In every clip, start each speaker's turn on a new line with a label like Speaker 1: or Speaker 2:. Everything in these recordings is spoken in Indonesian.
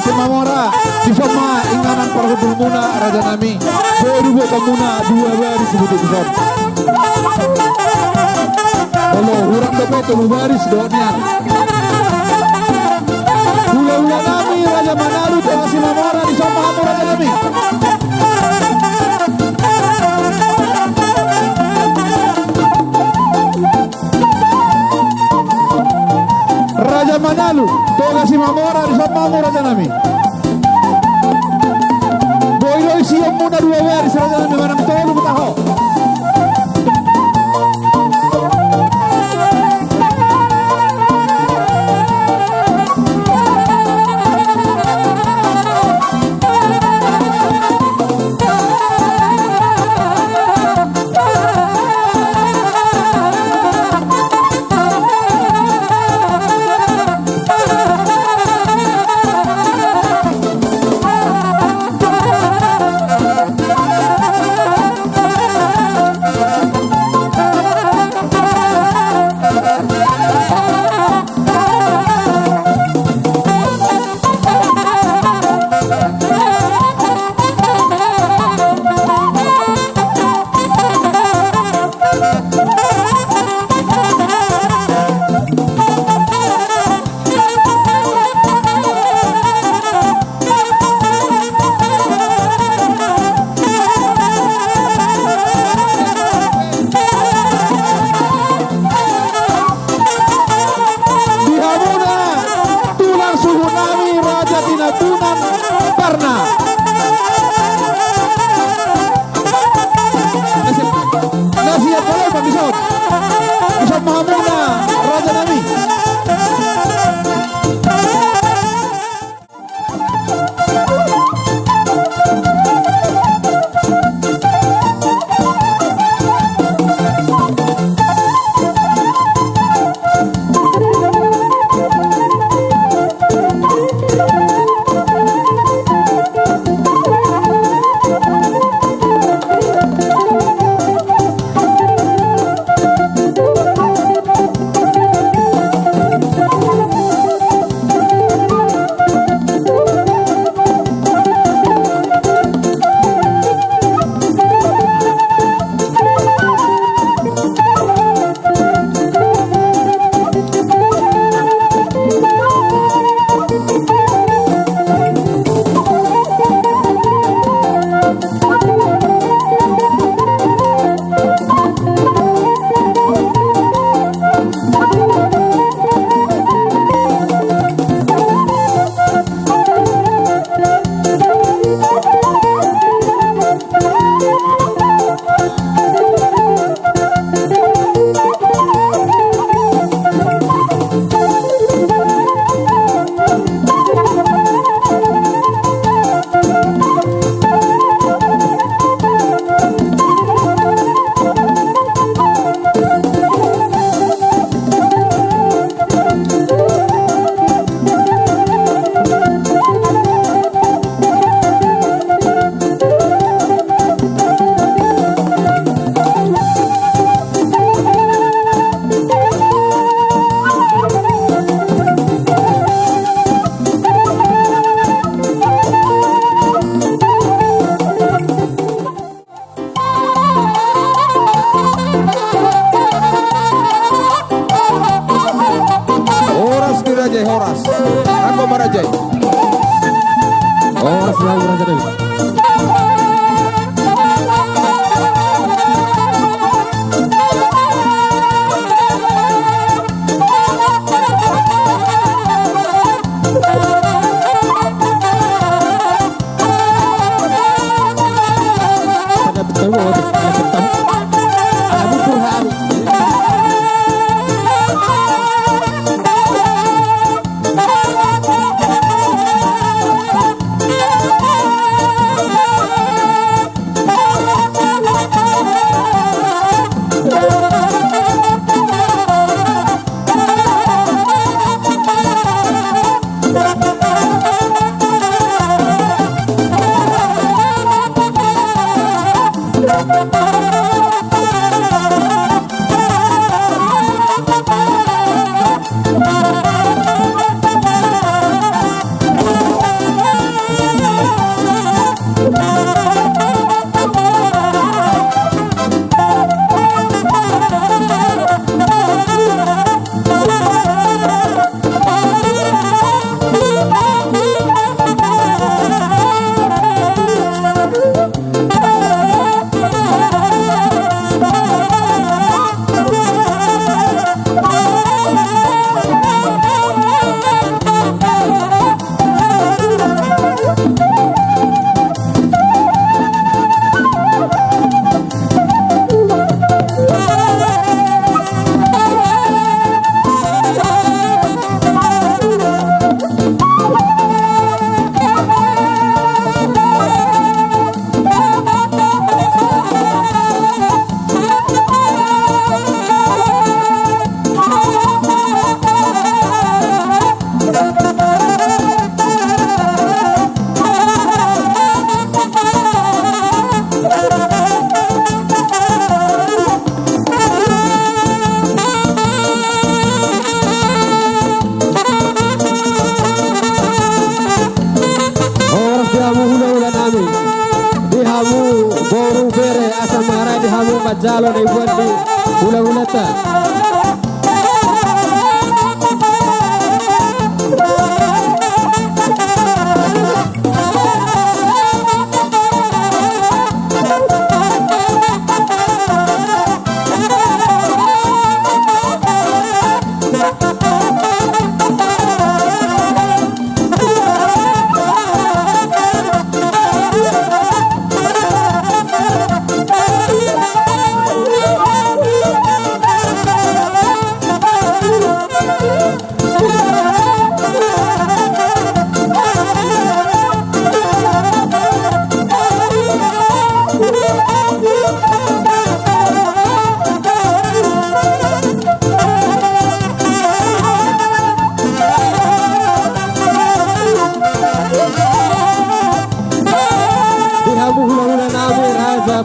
Speaker 1: Simamora di Soma inganan para hubung muna raja nami baru buat muna dua baris sebut itu kalau urang dope telu baris doanya ula nami raja Manalu tengah Simamora di Soma hamu raja nami Raja Manalu toga Simamora di Soma hamu raja nami boy siap muna dua baris raja nami manang tolu betaho Horas. Aku Marajai. Horas lalu Raja Dewi.
Speaker 2: Oras dihamu hula-hula nami. Dihamu boru bere asam marai dihamu majalo na ibuan di hula-hula ta.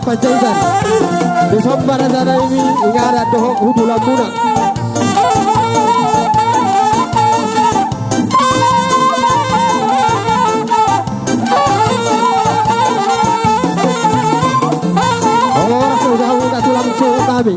Speaker 2: Panjaitan di sombara sana ini ingara dohok hudulah muna. Oh, sudah udah tulang suhu kami.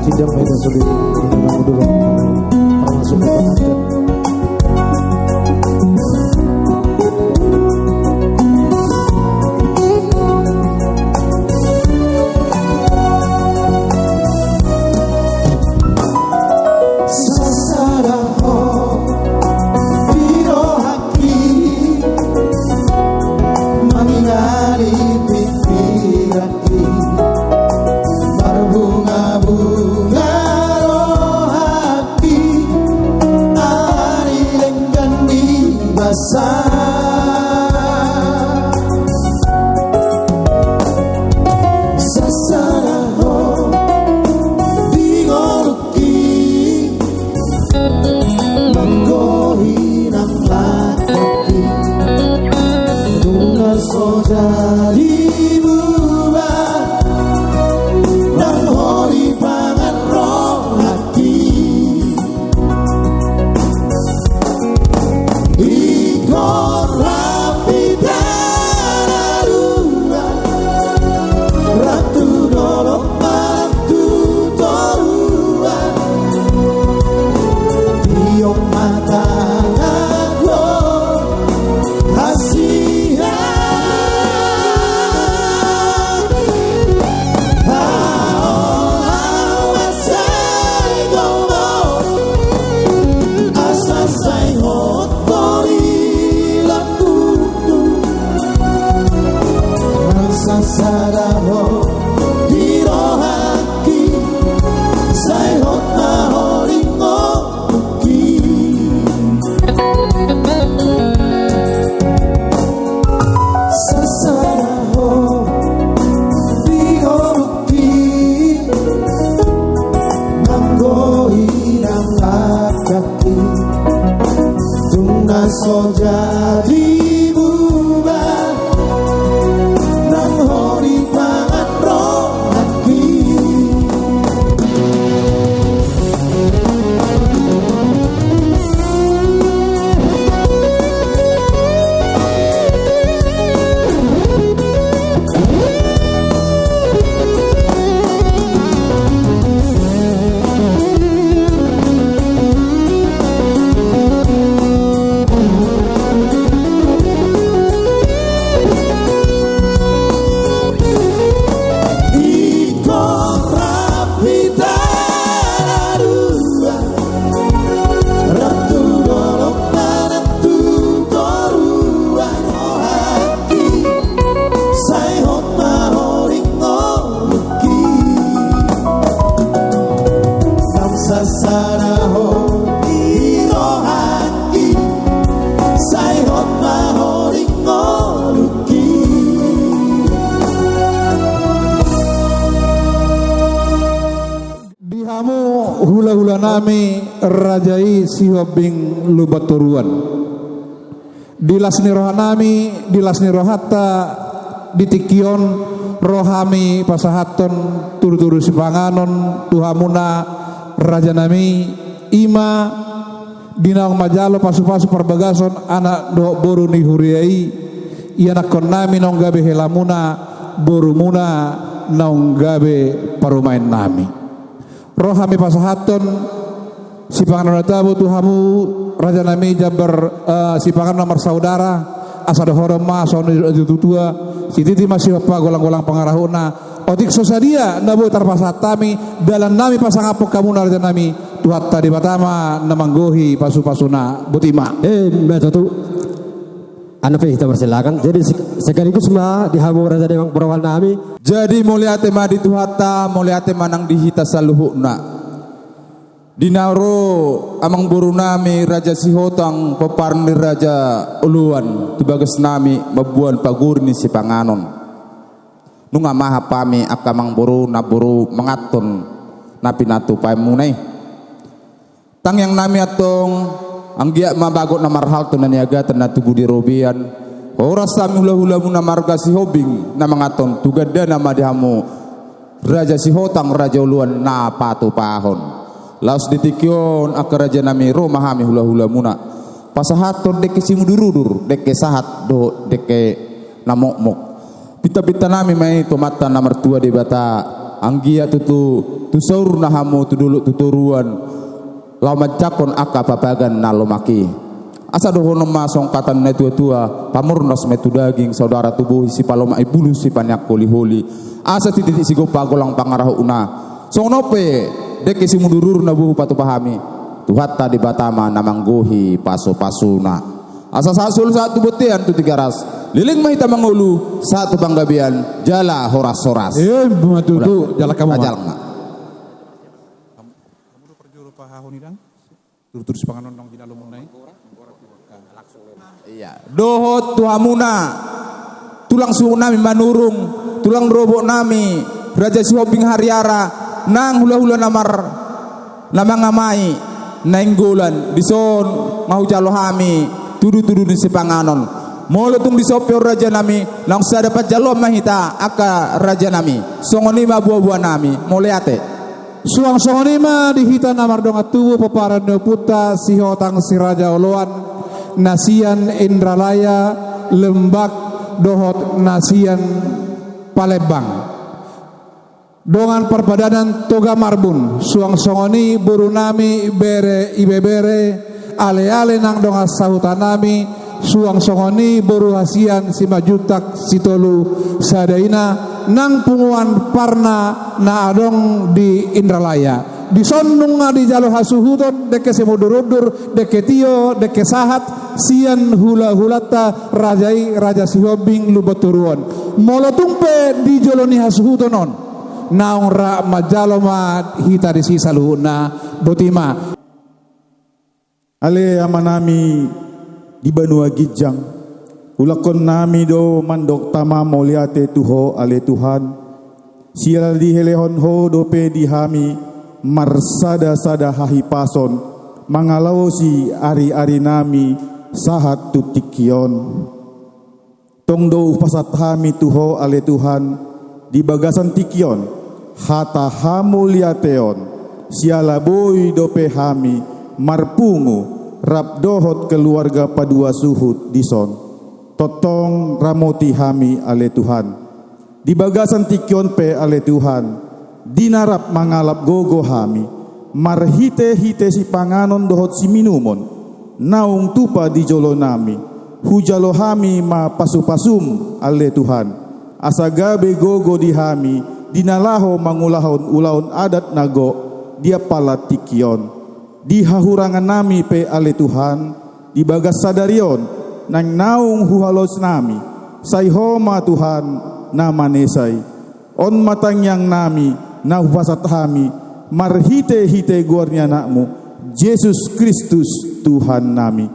Speaker 2: Tidak main sulit dengan dulu termasuk itu. Mata
Speaker 3: naso jadi bubar nang hori pangan rohaki.
Speaker 1: Hula-hula nami rajai sihobing lubaturuan. Dilasni rohanami, dilasni rohata, ditikion rohami pasahaton turu-turu sipanganon tuhamuna raja nami ima dinaong majalo pasu-pasu perbagason anak do boru ni huriai ianakon nami nong gabe helamuna borumuna nong gabe parumain nami. Rohami pasahaton sipangan tabu tuhamu raja nami jabar sipangan nomor saudara asal horma sonu tutua sititi masih apa golang-golang pengarahuna otik sosadia nabu tarpasatami dalam nami pasang apok kamu raja nami tuhat tadi batama namanggohi pasu-pasuna butima
Speaker 2: betul anu kita persilakan. Jadi sekaligus mah dihamu raja demang perawal nami.
Speaker 4: Jadi muliate ma di tuhata muliate manang dihita saluhuna. Dinaro amang buru nami raja sihotang peparni raja uluan tubagas nami mabuan pagurni si panganon. Nunga maha pami akamang buru na buru mengaton napi natu paimunay. Tang yang nami atong anggia mabagot na marhal to naniaga na tubu di robian oras sami hula-hula muna marga si hobing na mangaton tugada na madihamu raja si hotang raja uluan na patu pahon laos ditikyon ak raja nami ro mahami hula-hula muna pasahaton deke simudurudur deke sahat do deke namokmok pita-pita nami may tumata na mertua di bata anggia tutu tusaur na hamu tuduluk tuturuan lamat jakon aka papagan nalomaki asa dohono masong katan na tua-tua pamurnos metu daging saudara tubuh si paloma ibulu si panyak holi-holi asa titik si gopa golang pangarahu una songnope deke si mundurur na buhu patu pahami tuhatta di batama namanggohi paso-pasuna asa sasul satu butian tu tiga ras liling mahita mangulu satu panggabian jala horas-horas
Speaker 1: bumatutu jala kamu tur-tur sipanganon nong dinalumon
Speaker 4: iya dohot tuhamuna tulang suhu nami manurung tulang robok nami raja sihobing hariara nang hula-hula namar namangamai nainggolan dison mau jalo hami tudu-tudu di sipanganon molo tung disopyor raja nami langsung dapat jalo mahita aka raja nami songonima buah-buah nami moleate
Speaker 1: suang songonima dihita namar donga tubuh peparan puta si hotang si raja oloan nasian Indralaya lembak dohot nasian Palembang dongan perpadanan toga marbun suang songoni burunami bere ibebere ale-ale nang donga sahutanami suang songoni boru hasian si majutak sitolu sadaina nang punguan parna na adong di Indralaya di sonnung di jalo hasuhuton deke semudur-udur deke tio deke sahat sian hula-hulata rajai raja sihobing lubaturuan molo tumpe di joloni hasuhutonon naong ra majalo ma hita di sisa luhuna botima
Speaker 3: ale amanami di Banua Gijang ulakon nami do mandok tama moliate tuho ale Tuhan sial di helehon ho dope dihami marsada-sada hahi pason mangalau si ari-ari nami sahat tutikion. Tong do upasat hami tuho ale Tuhan di bagasan tikion hata hamuliateon siala boy dope hami marpungu rap dohot keluarga padua suhut dison totong ramoti hami ale Tuhan di bagasan tikion pe ale Tuhan dinarap mangalap gogo hami marhite-hite si panganon dohot si minumon naung tupa di jolo nami hujalo hami ma pasupasum ale Tuhan asagabe gogo di hami dinalaho mangulahon ulaon adat nago dia palat tikion di hahurangan nami pe ale Tuhan di bagas sadarion nang naung huhalos nami sayhoma Tuhan namanesay on matangyang nami na hupasat hami marhite-hite guarnya nakmu Yesus Kristus Tuhan nami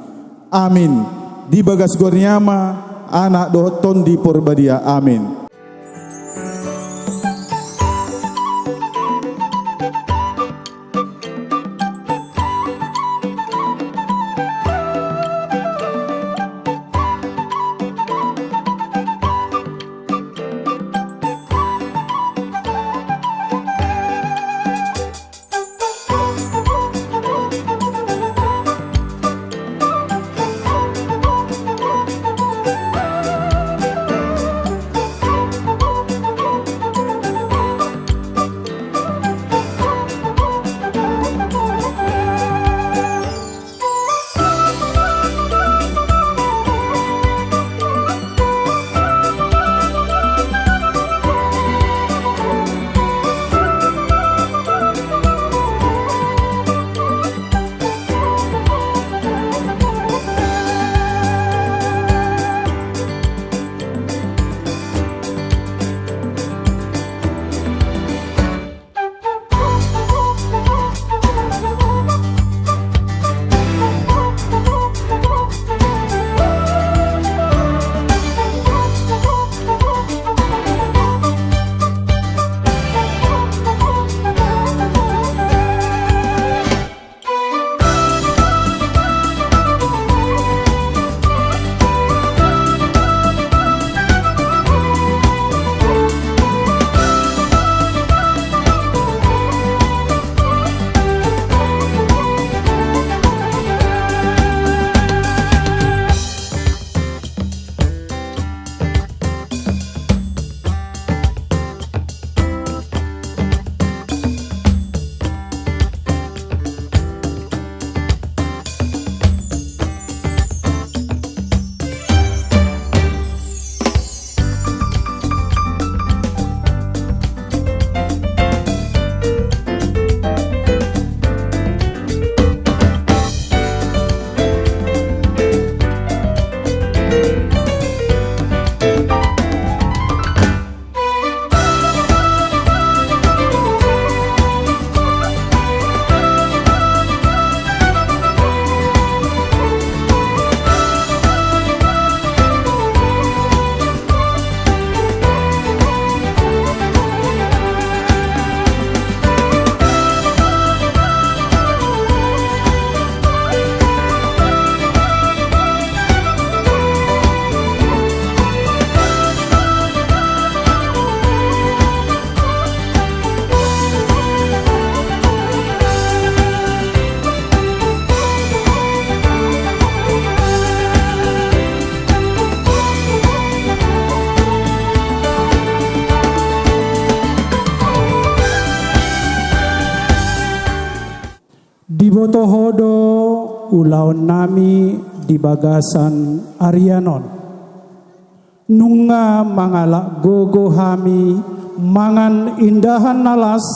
Speaker 3: amin. Di bagas gornyama anak dohoton di porbadia amin.
Speaker 5: Dibotohodo ulaon nami di bagasan Arianon. Nunga mangala gogo hami mangan indahan nalas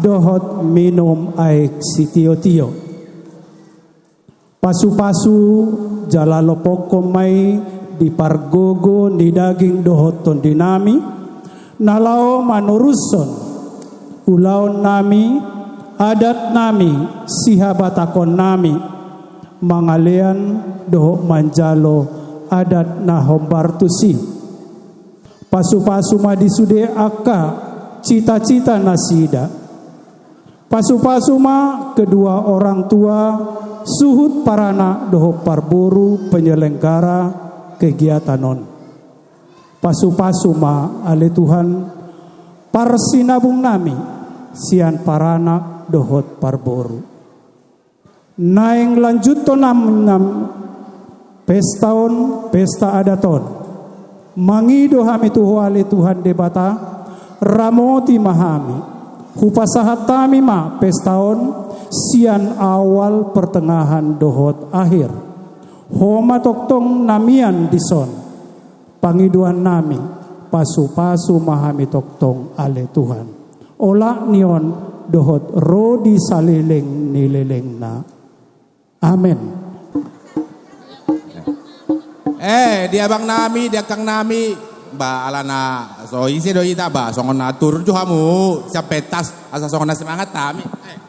Speaker 5: dohot minum aik sitio-tio. Pasu-pasu jalalopoko mai di pargogo di daging dohot tondinami nalao manuruson ulaon nami adat nami sihabatakon nami mangalian dohok manjalo adat nahombartusi pasu-pasu madisude aka cita-cita nasida Pasu-pasuma kedua orang tua suhut parana doho parburu penyelenggara kegiatan non. Pasu-pasuma ale Tuhan parsinabung nami sian parana dohot parburu. Naing lanjut to nam pestaon pesta adaton. Mangido hami tuho ale Tuhan debata ramoti mahami. Hupasahat tami ma pestaon sian awal pertengahan dohot akhir. Homa toktong namian dison. Pangiduan nami pasu-pasu mahami toktong ale Tuhan. Ola nion dohot rodi salileng nileleng na. Amen.
Speaker 6: Di abang nami, di akang nami, ba alana so isi doi ta ba songon natur juhamu siapetas asa songon semangat tami.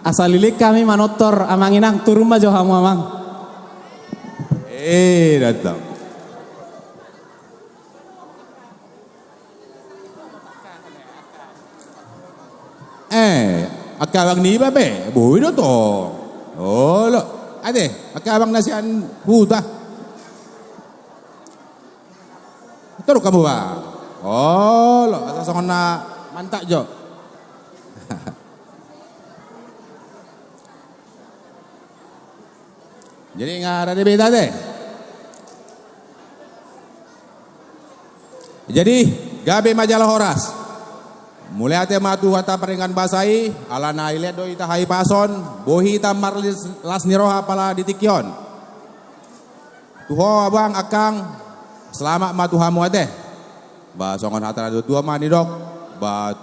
Speaker 2: Asalilik kami manotor amanginang turun ma johamu amang.
Speaker 6: Datang. Akabang ni ba be? Boy do to. Oh lo, ade, akabang nasian huta. Terus kamu ba? Oh, lo asa songon na mantak jo. Jadi ngara de beda deh. Jadi gabe majalah Horas. Mulai ate matu hata peringan basai alana ile do ita hai pason bohi ta marlis las niroha pala ditikyon. Tuho abang akang selamat ma Tuhamu ate. Ba songon hatara dua mani dok. Ba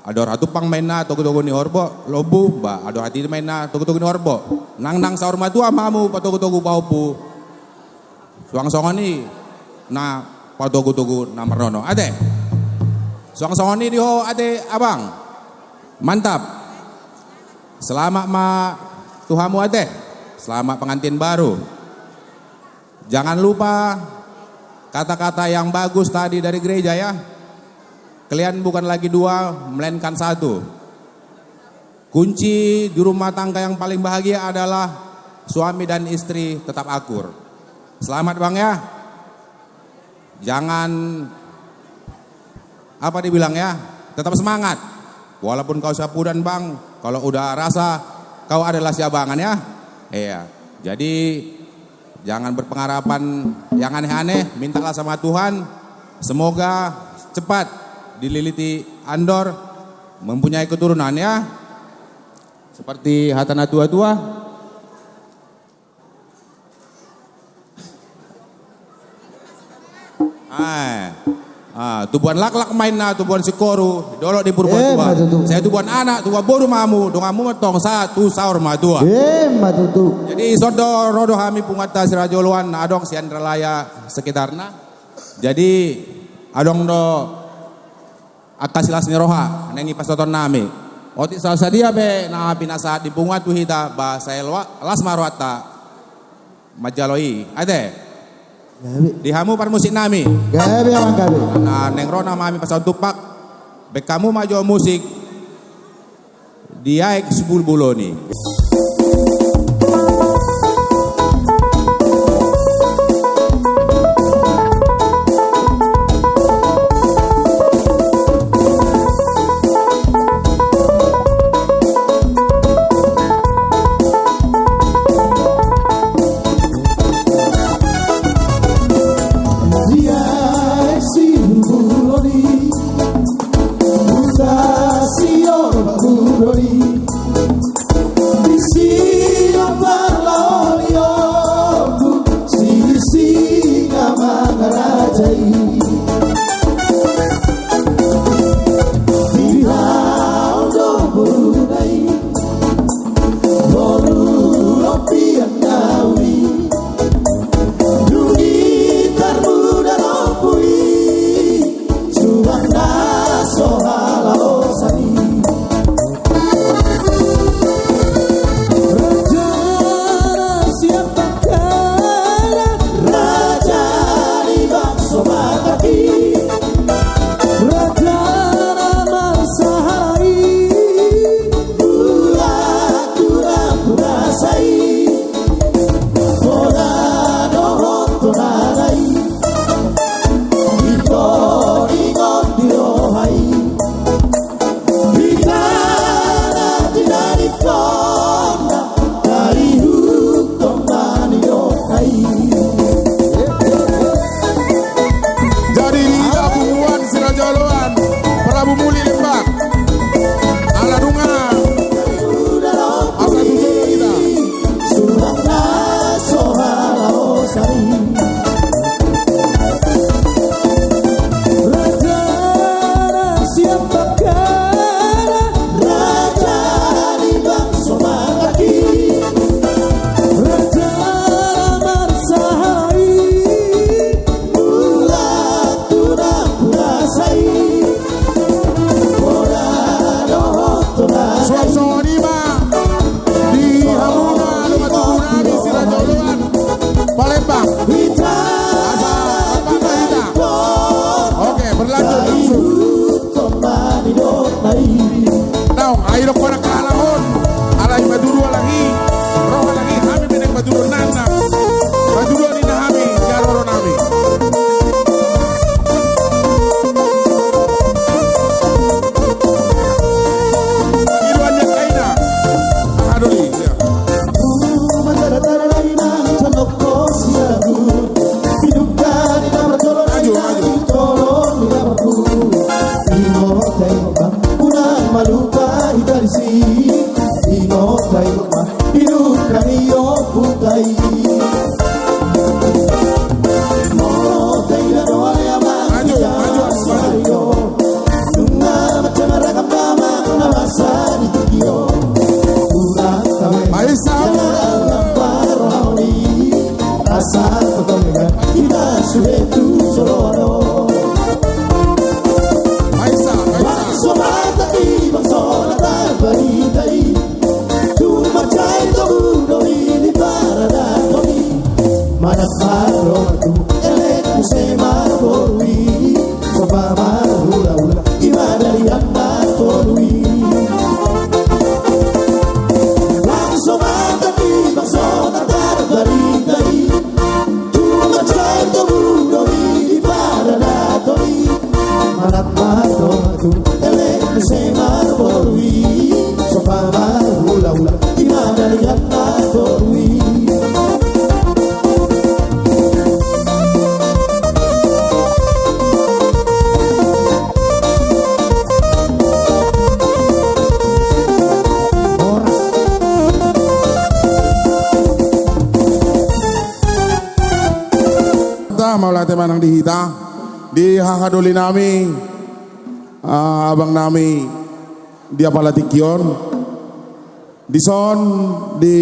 Speaker 6: ador hatu pang main na togo-togo ni horbo lobu ba ador hati main na togo-togo ni horbo. Nang saur ma Tuha mamu patogo-togo paupu. Suang songon ni na patogo-togo na merono ate. Suang songon ni diho ate abang. Mantap. Selamat ma Tuhamu ate. Selamat pengantin baru. Jangan lupa kata-kata yang bagus tadi dari gereja ya. Kalian bukan lagi dua, melainkan satu. Kunci di rumah tangga yang paling bahagia adalah suami dan istri tetap akur. Selamat bang ya. Jangan apa dibilang ya, tetap semangat. Walaupun kau sapudan bang, kalau udah rasa kau adalah si abangan ya. Iya. Jadi jangan berpengharapan yang aneh-aneh, mintalah sama Tuhan. Semoga cepat dililiti Andor, mempunyai keturunan ya. Seperti hatana tua-tua. Tubuhan lak-lak main na, tubuhan sikoru, dolok di purba tua. Saya tubuhan anak, tua boru mamu, dongamu metong satu saur matua. Jadi sodo rodo hami pungata si Raja Uluan, adong si Andralaya sekitarna. Jadi adong do akasilas niroha, nengi pasoton nami. Oti sadia be na pinasa di pungat tuhita ba saelwa las marwata majaloi. Ade. Dihamu par musik nami.
Speaker 7: Gabe abang gabe.
Speaker 6: Nah, neng rona mami pasal tupak. Bek kamu maju musik. Dia ek sebul buloni.
Speaker 7: Sim
Speaker 6: Palembang. Asa Bapak Hita. Oke, berlanjut langsung. Now, ayo kora kalamon. Alay maduro lagi. Roh lagi kami bineng maduro nana. Maduro ni nami, jaroro nami. Iluannya kaina. Akadoli. Ya. Maulate manang dihita di hakadoli nami abang nami dia palatikion di son di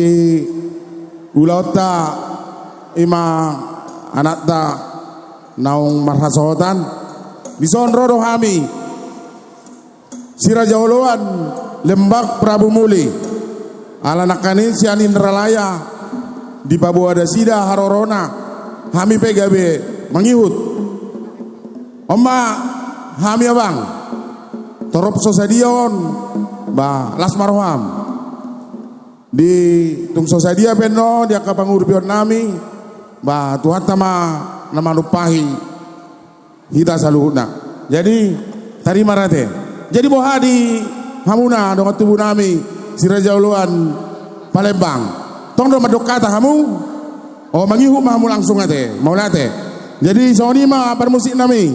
Speaker 6: ulauta ima anak ta naung marhasotan di son rodo kami si Raja Uluan Lembak Prabu Muli ala nakanin si Anindralaya di Pabuada Sida Harorona kami PGB mengihut Oma kami abang Torop Sosadion ba Las Marham di tung Sosadia peno dia kapangurpion nami ba Tuhan tama nama lupahi kita saluhuna jadi tadi marate jadi bohadi hamuna dong tubuh nami si Raja Uluan Palembang tong do madokata kamu. Oh mangihu mahamu langsung ate, mau nate. Jadi soni mah permusik nami.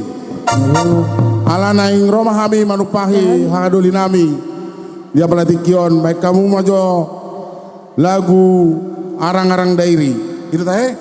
Speaker 6: Ala naing Roma kami manupahi hakadoli nami. Dia pelatikion baik kamu majo lagu arang-arang dairi. Itu teh.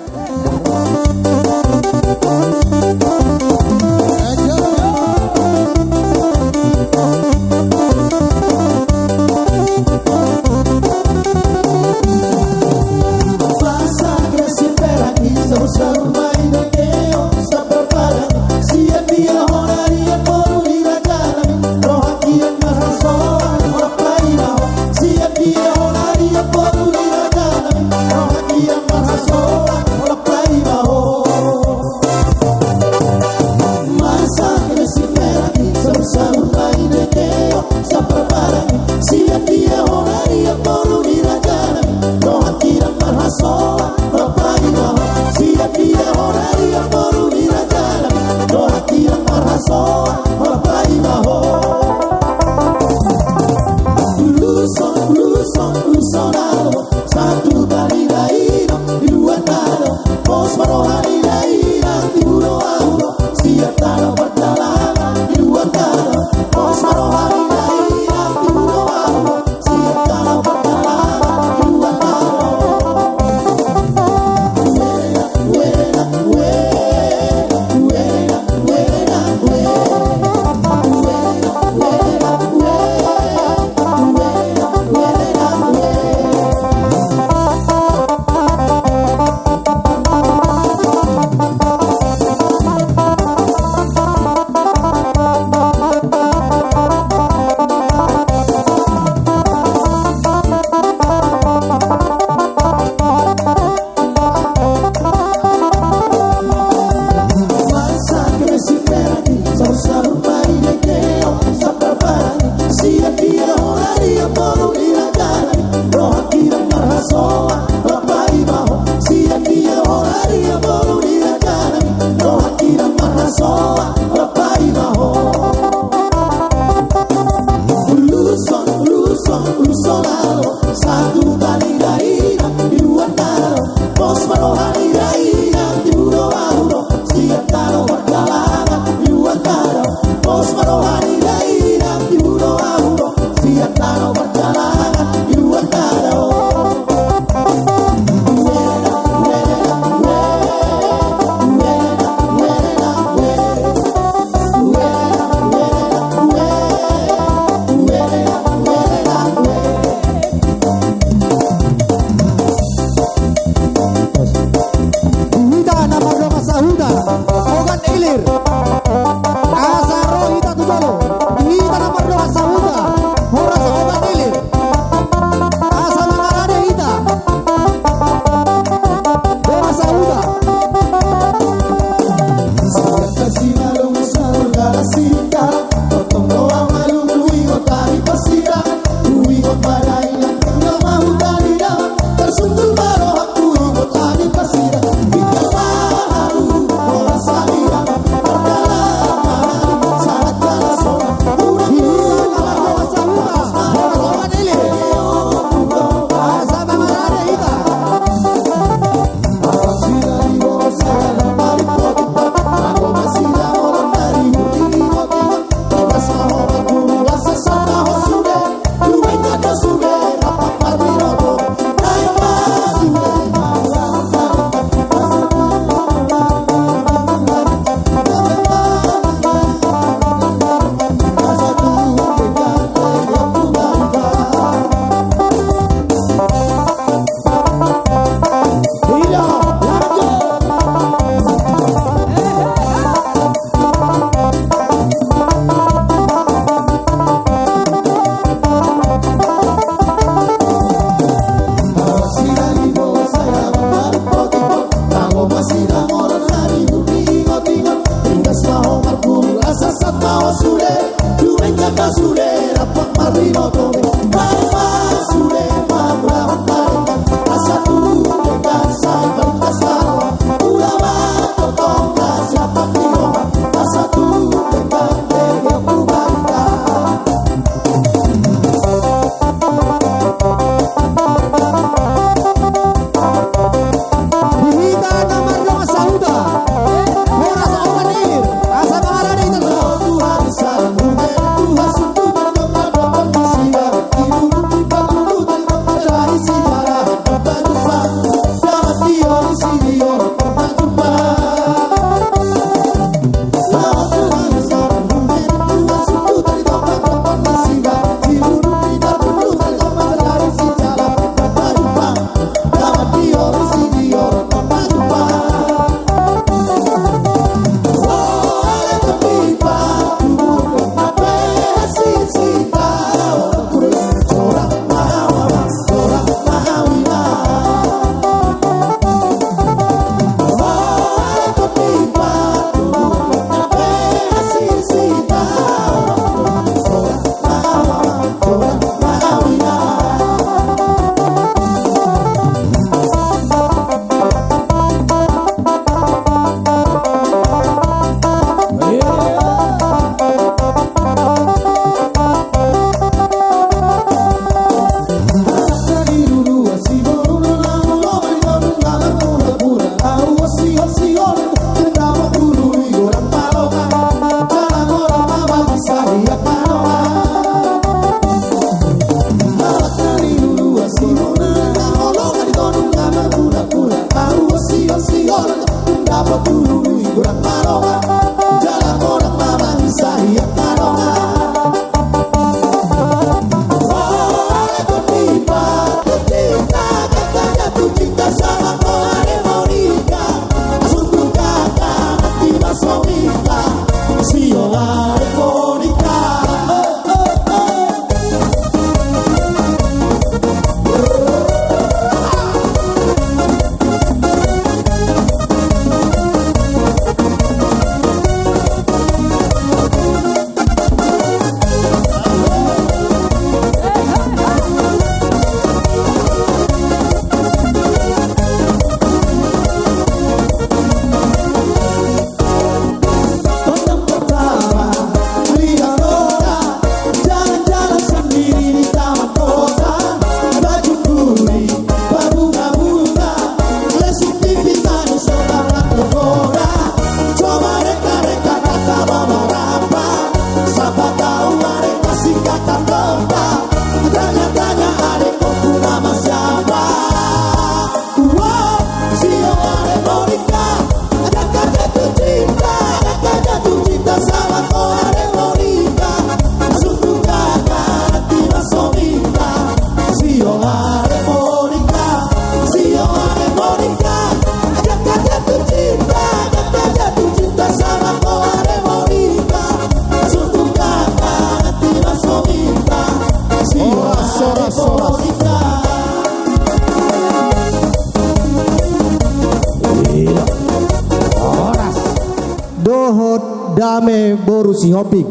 Speaker 7: dohot dame boru si hoping.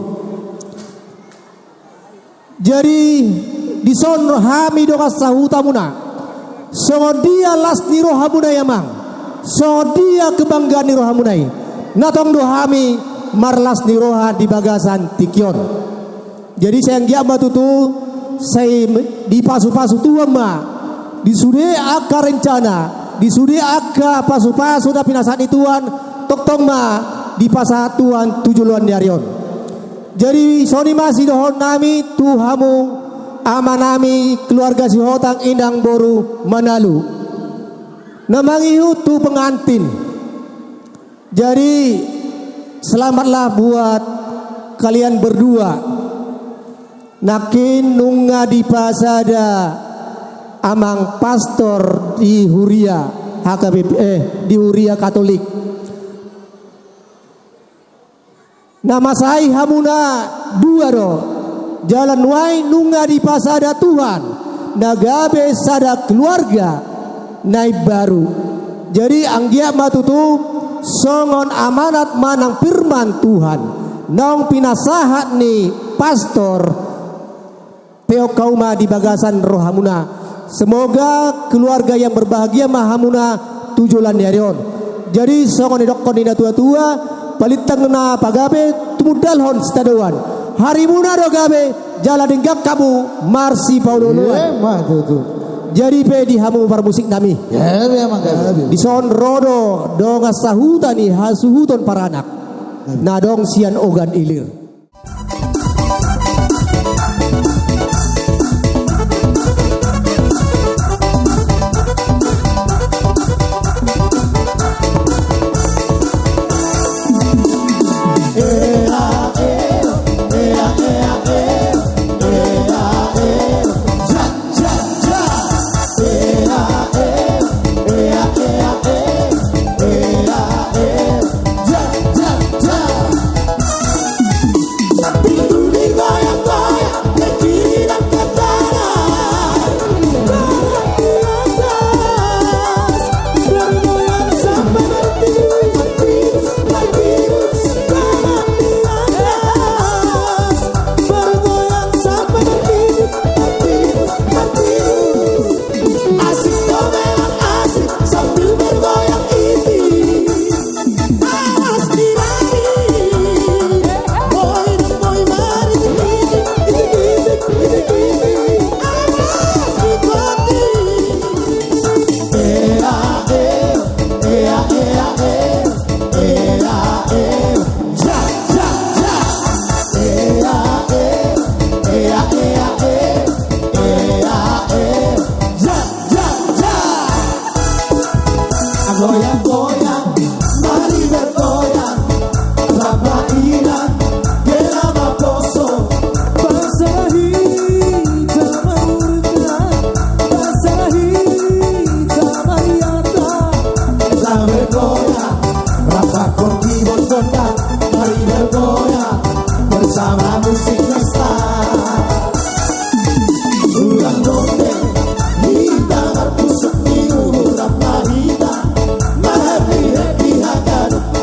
Speaker 7: Jadi di son hami doka sahuta muna. Songo dia las ni rohamuna yamang. Songo dia kebanggaan ni rohamunai. Natong do hami marlas ni roha di bagasan tikion. Jadi saya ngia batutu saya di pasu-pasu tua ma. Di sude aka rencana, di sude aka pasu-pasu tapi nasan ituan tok ma di pasatuan tujuluan diarion. Jadi soni masih dohon nami tuhamu amanami keluarga si hotang indang boru Manalu. Namangihu tu pengantin. Jadi selamatlah buat kalian berdua. Nakin nunga di pasada amang pastor di Huria HKBP di Huria Katolik. Nama saya hamuna dua do. Jalan wai nunga di pasada Tuhan. Nagabe sada keluarga naik baru. Jadi anggia matutu songon amanat manang firman Tuhan. Nong pinasahat ni pastor peo kauma di bagasan rohamuna. Semoga keluarga yang berbahagia mahamuna tujulan diarion. Jadi songon idokon ina tua-tua palitang na pagabe tumudalhon stadoan. Hari muna do gabe jala denggak kamu marsi paululuan. Jadi pe di hamu par musik nami.
Speaker 8: Ya memang gabe.
Speaker 7: Di son rodo dong sahutan ni hasuhuton para anak. Nadong sian ogan ilir.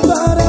Speaker 8: Para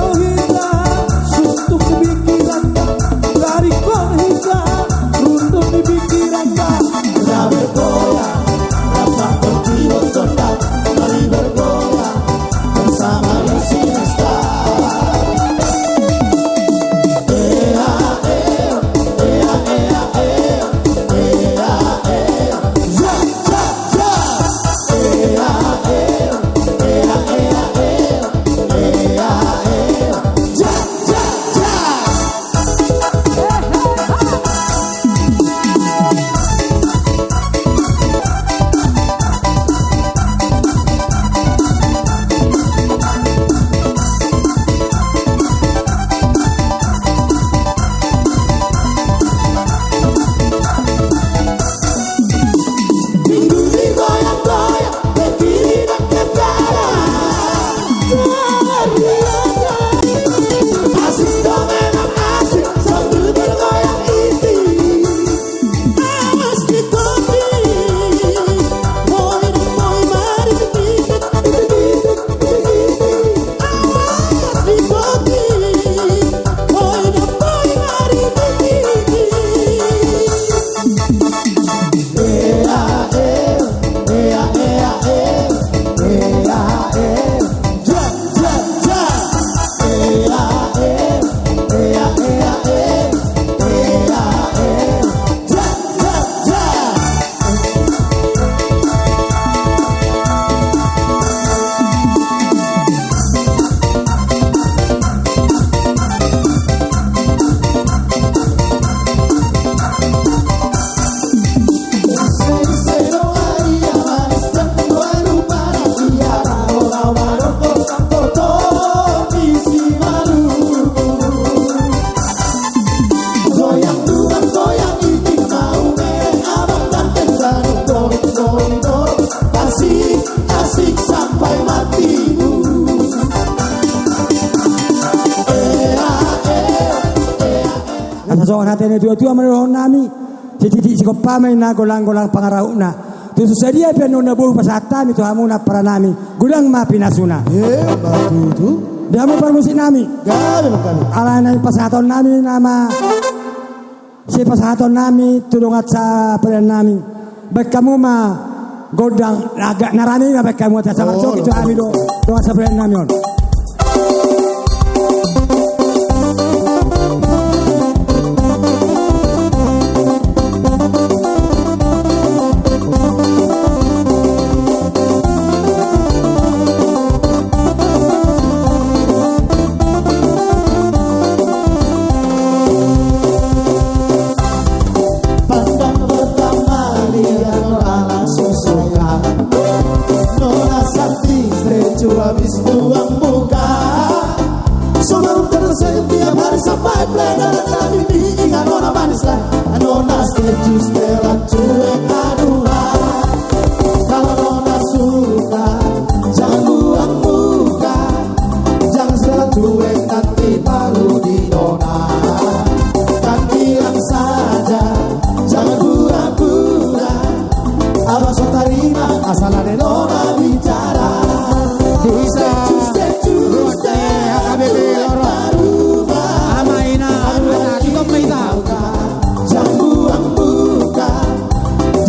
Speaker 8: Kasasoan natin na tua-tua manuhon nami. Titi si kopamay na gulang-gulang pangaraw na. Tuso sa dia piano na buong pasata ito hamuna para nami. Gulang mapinasuna.
Speaker 7: Batutu.
Speaker 8: Dia mo permusin nami.
Speaker 7: Gabi magkami.
Speaker 8: Ala na pasaton nami nama. Si pasaton nami tulungat sa pala nami. Baik kamu godang agak narami na baik kamu sa magsok ito kami do. Tulungat sa pala nami on.
Speaker 9: Habis buang muka Sonam tersenyum tiap hari sampai plena dan kami ingat nona manis lah Nona setuju Stella cuek aduan Kalau nona suka jangan buang muka Jangan Stella cuek nanti malu di nona Kan bilang saja jangan pura-pura Abang so tarima asal ada nona bicara
Speaker 2: Bisa Rote HKBP Lorok Amaina Anak kita Meita
Speaker 9: jangan buang muka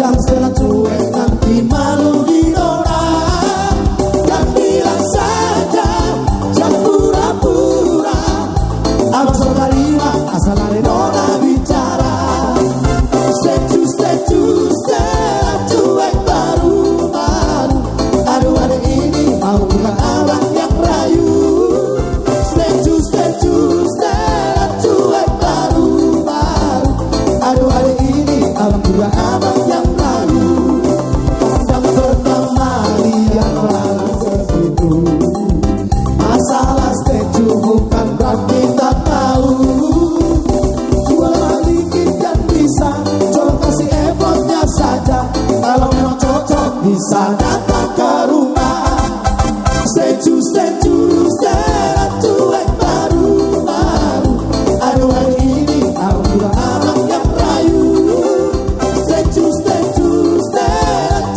Speaker 9: jangan Stella cuek nanti malu di nona dan bilang saja jangan pura-pura abang so terima asal ada nona bicara Stella cuek baru-baru aduh ada ini mau bukan abang yang rayu Stella cuek baru-baru aduh ada ini abang juga abang yang rayu yang pertama lihat orang segitu masalah statue bukan berarti tak tahu jual balikin kan bisa coba kasih effortnya saja kalau memang cocok bisa datang ke rumah Stella cuek baru-baru aduh hari ini abang juga abang yang rayu Stella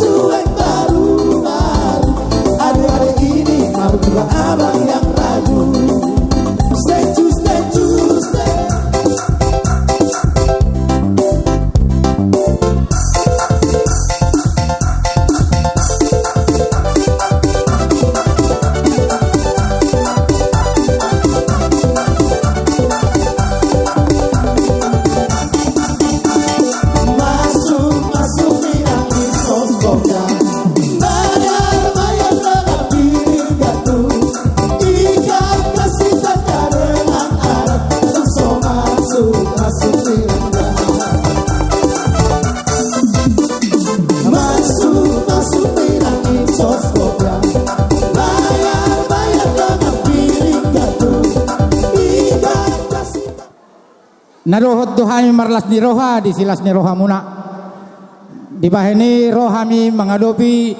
Speaker 9: cuek baru-baru aduh hari ini abang juga abang yang rayu Stella masuk minang di sosoknya bayar dengan piring gaduh ikat kasih tanda dengan arat langsung masuk minangnya masuk minang di sosoknya bayar dengan piring gaduh ikat kasih
Speaker 2: Narohot dohami marlas ni roha di silas ni roha muna. Di bahini rohami mengadopi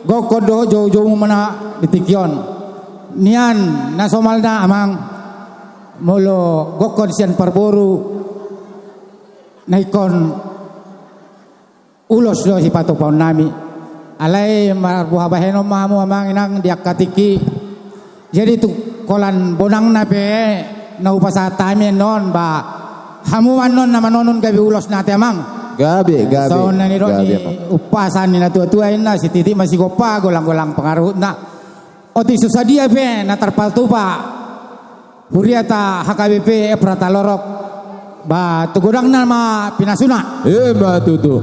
Speaker 2: gokod doho jauh-jauh mana di tikyon. Nian nasomalna amang molo gokod sian parboru naikon ulos do si patok paun nami. Alai marbuha baheno mamu amang inang diak katiki. Jadi tu kolan bonang nape na upasatami non ba hamuan non nama nonon gabi ulos nate amang.
Speaker 4: Gabi.
Speaker 2: So nani roni upasan ni na tua-tua ina si titi masih gopa golang-golang pengaruh na. Oti susadia be na terpaltupa. Huriata HKBP Prata Lorok. Ba tugudang nama pinasuna.
Speaker 4: Batutu.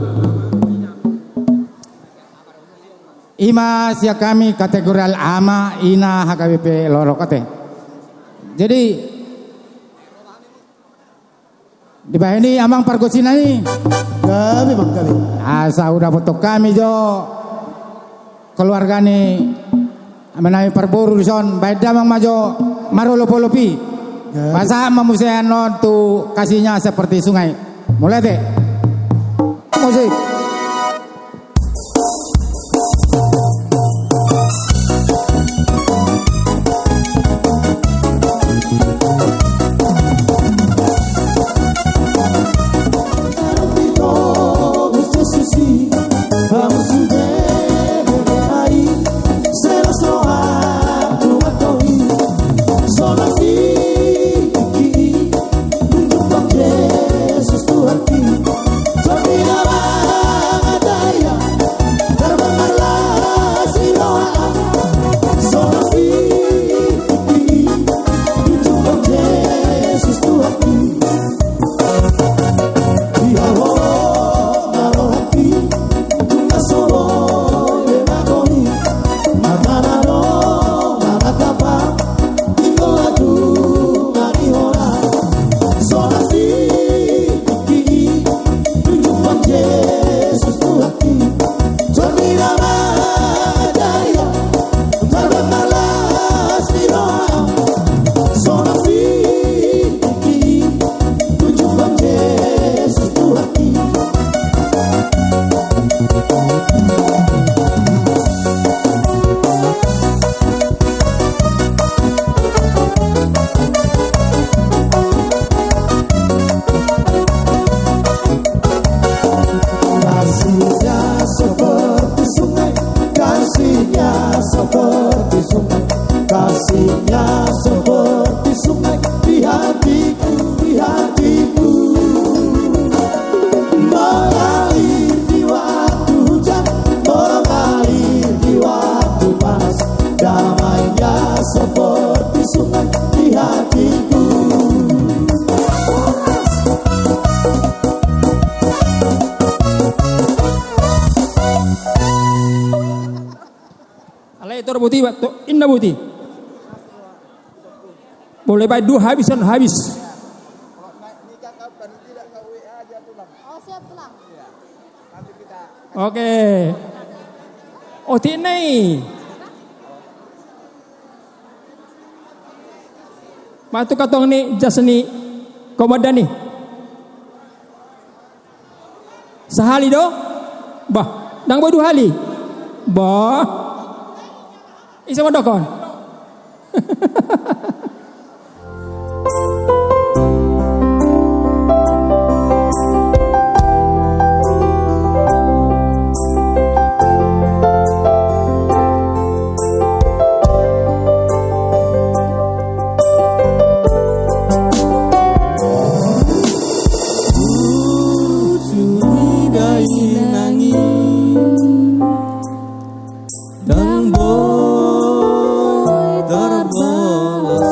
Speaker 2: Ima sia kami kategori ama ina HKBP Lorok ate. Jadi di bawah ini amang pargosina ni.
Speaker 7: Kami bang kami.
Speaker 2: Asa udah foto kami jo keluarga ni menami parboru di son. Baik damang majo marolopi. Masa mamusayan non tu kasihnya seperti sungai. Mulai deh. Musik.
Speaker 9: indah seperti sungai di hatiku, di hatiku. Mengalir di waktu hujan, mengalir di waktu panas, damainya seperti sungai di hatiku.
Speaker 10: Alai tor buti waktu inna buti. Boleh baik dua habisan habis. Oke. Oti nih. Matu katong ni jasni komadani. Sahali do? Bah, nang bodu hali. Bah. Isa mo dokon.
Speaker 9: Dan boy terbawa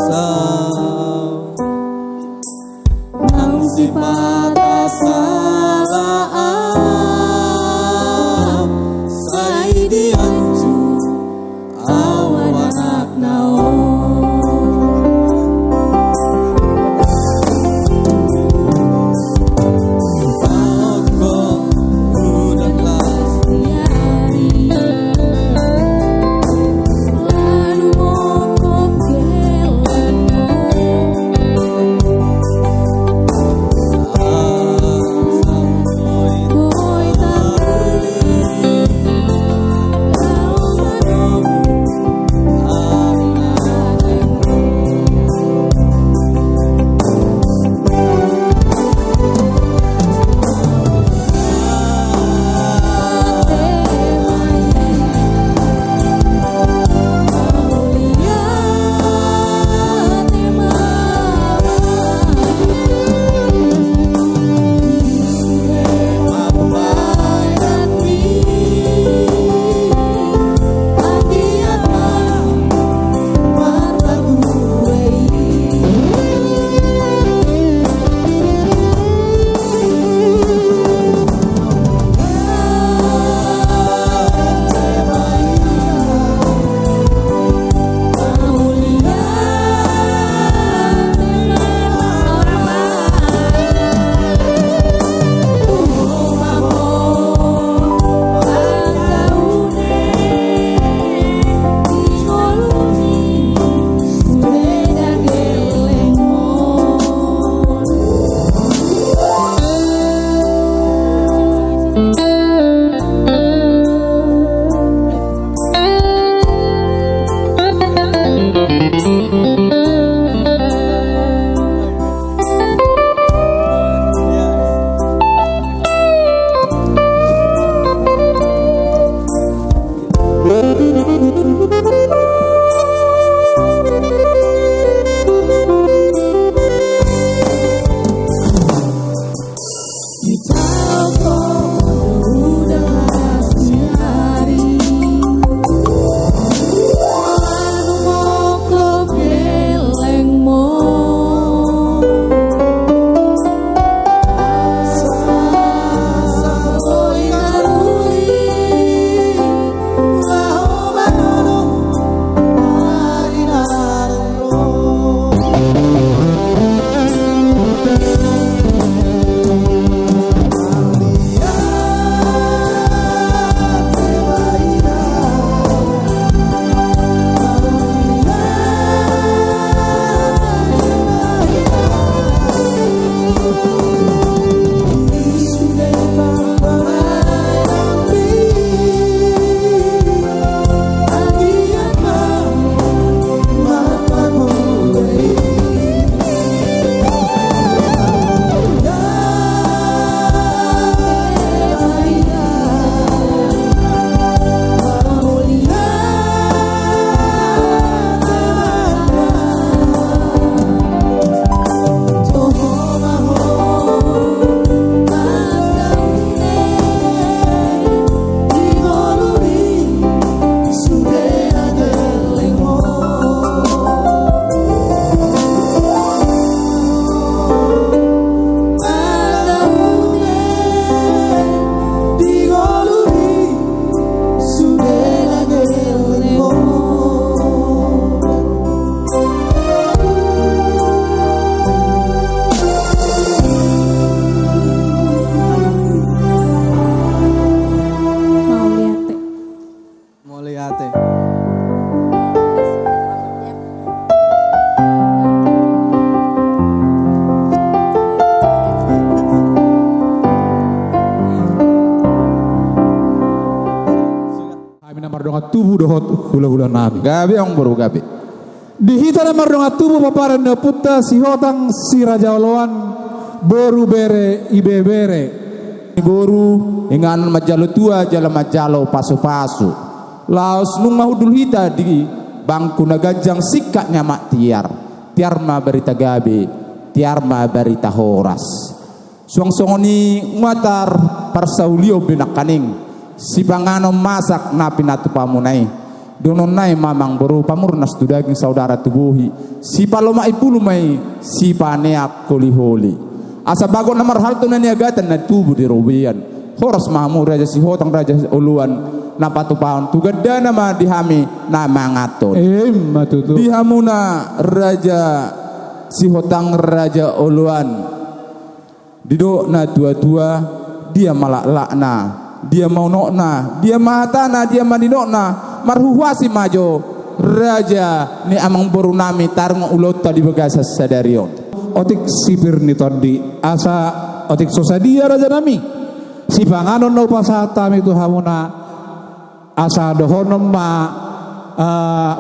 Speaker 1: dohot hula-hula nami.
Speaker 4: Gabi ang buru gabi.
Speaker 1: Dihita na mardonga tubuh paparan na puta si hotang si Raja Oloan boru bere ibe bere.
Speaker 4: Boru inganan majalo tua jala majalo pasu-pasu. Laos nung mahudul hita di bangku nagajang sikatnya mak tiar ma berita gabi, tiar ma berita horas. Suang-suangoni ngatar parsaulio binakaning si pangano masak na pinatu pamunai donon nai mamang boru pamurnas tu daging saudara tubuhi si paloma ipulumai si paneak koliholi asa bago na marhalto na niagatan na tubo di robian horas mahamu raja si hotang raja uluan na patupahon tugada nama dihami na mangaton
Speaker 1: Matutu
Speaker 4: dihamu na raja si hotang raja uluan didok na tua-tua dia malak-lakna dia mau nokna dia matana dia mandinokna marhuwasi majo raja ni amang boru nami tarung ulota di bagasa sadarion
Speaker 1: otik sipir ni tondi asa otik sosadia raja nami si panganon no pasata mi tu hamuna asa dohonom ma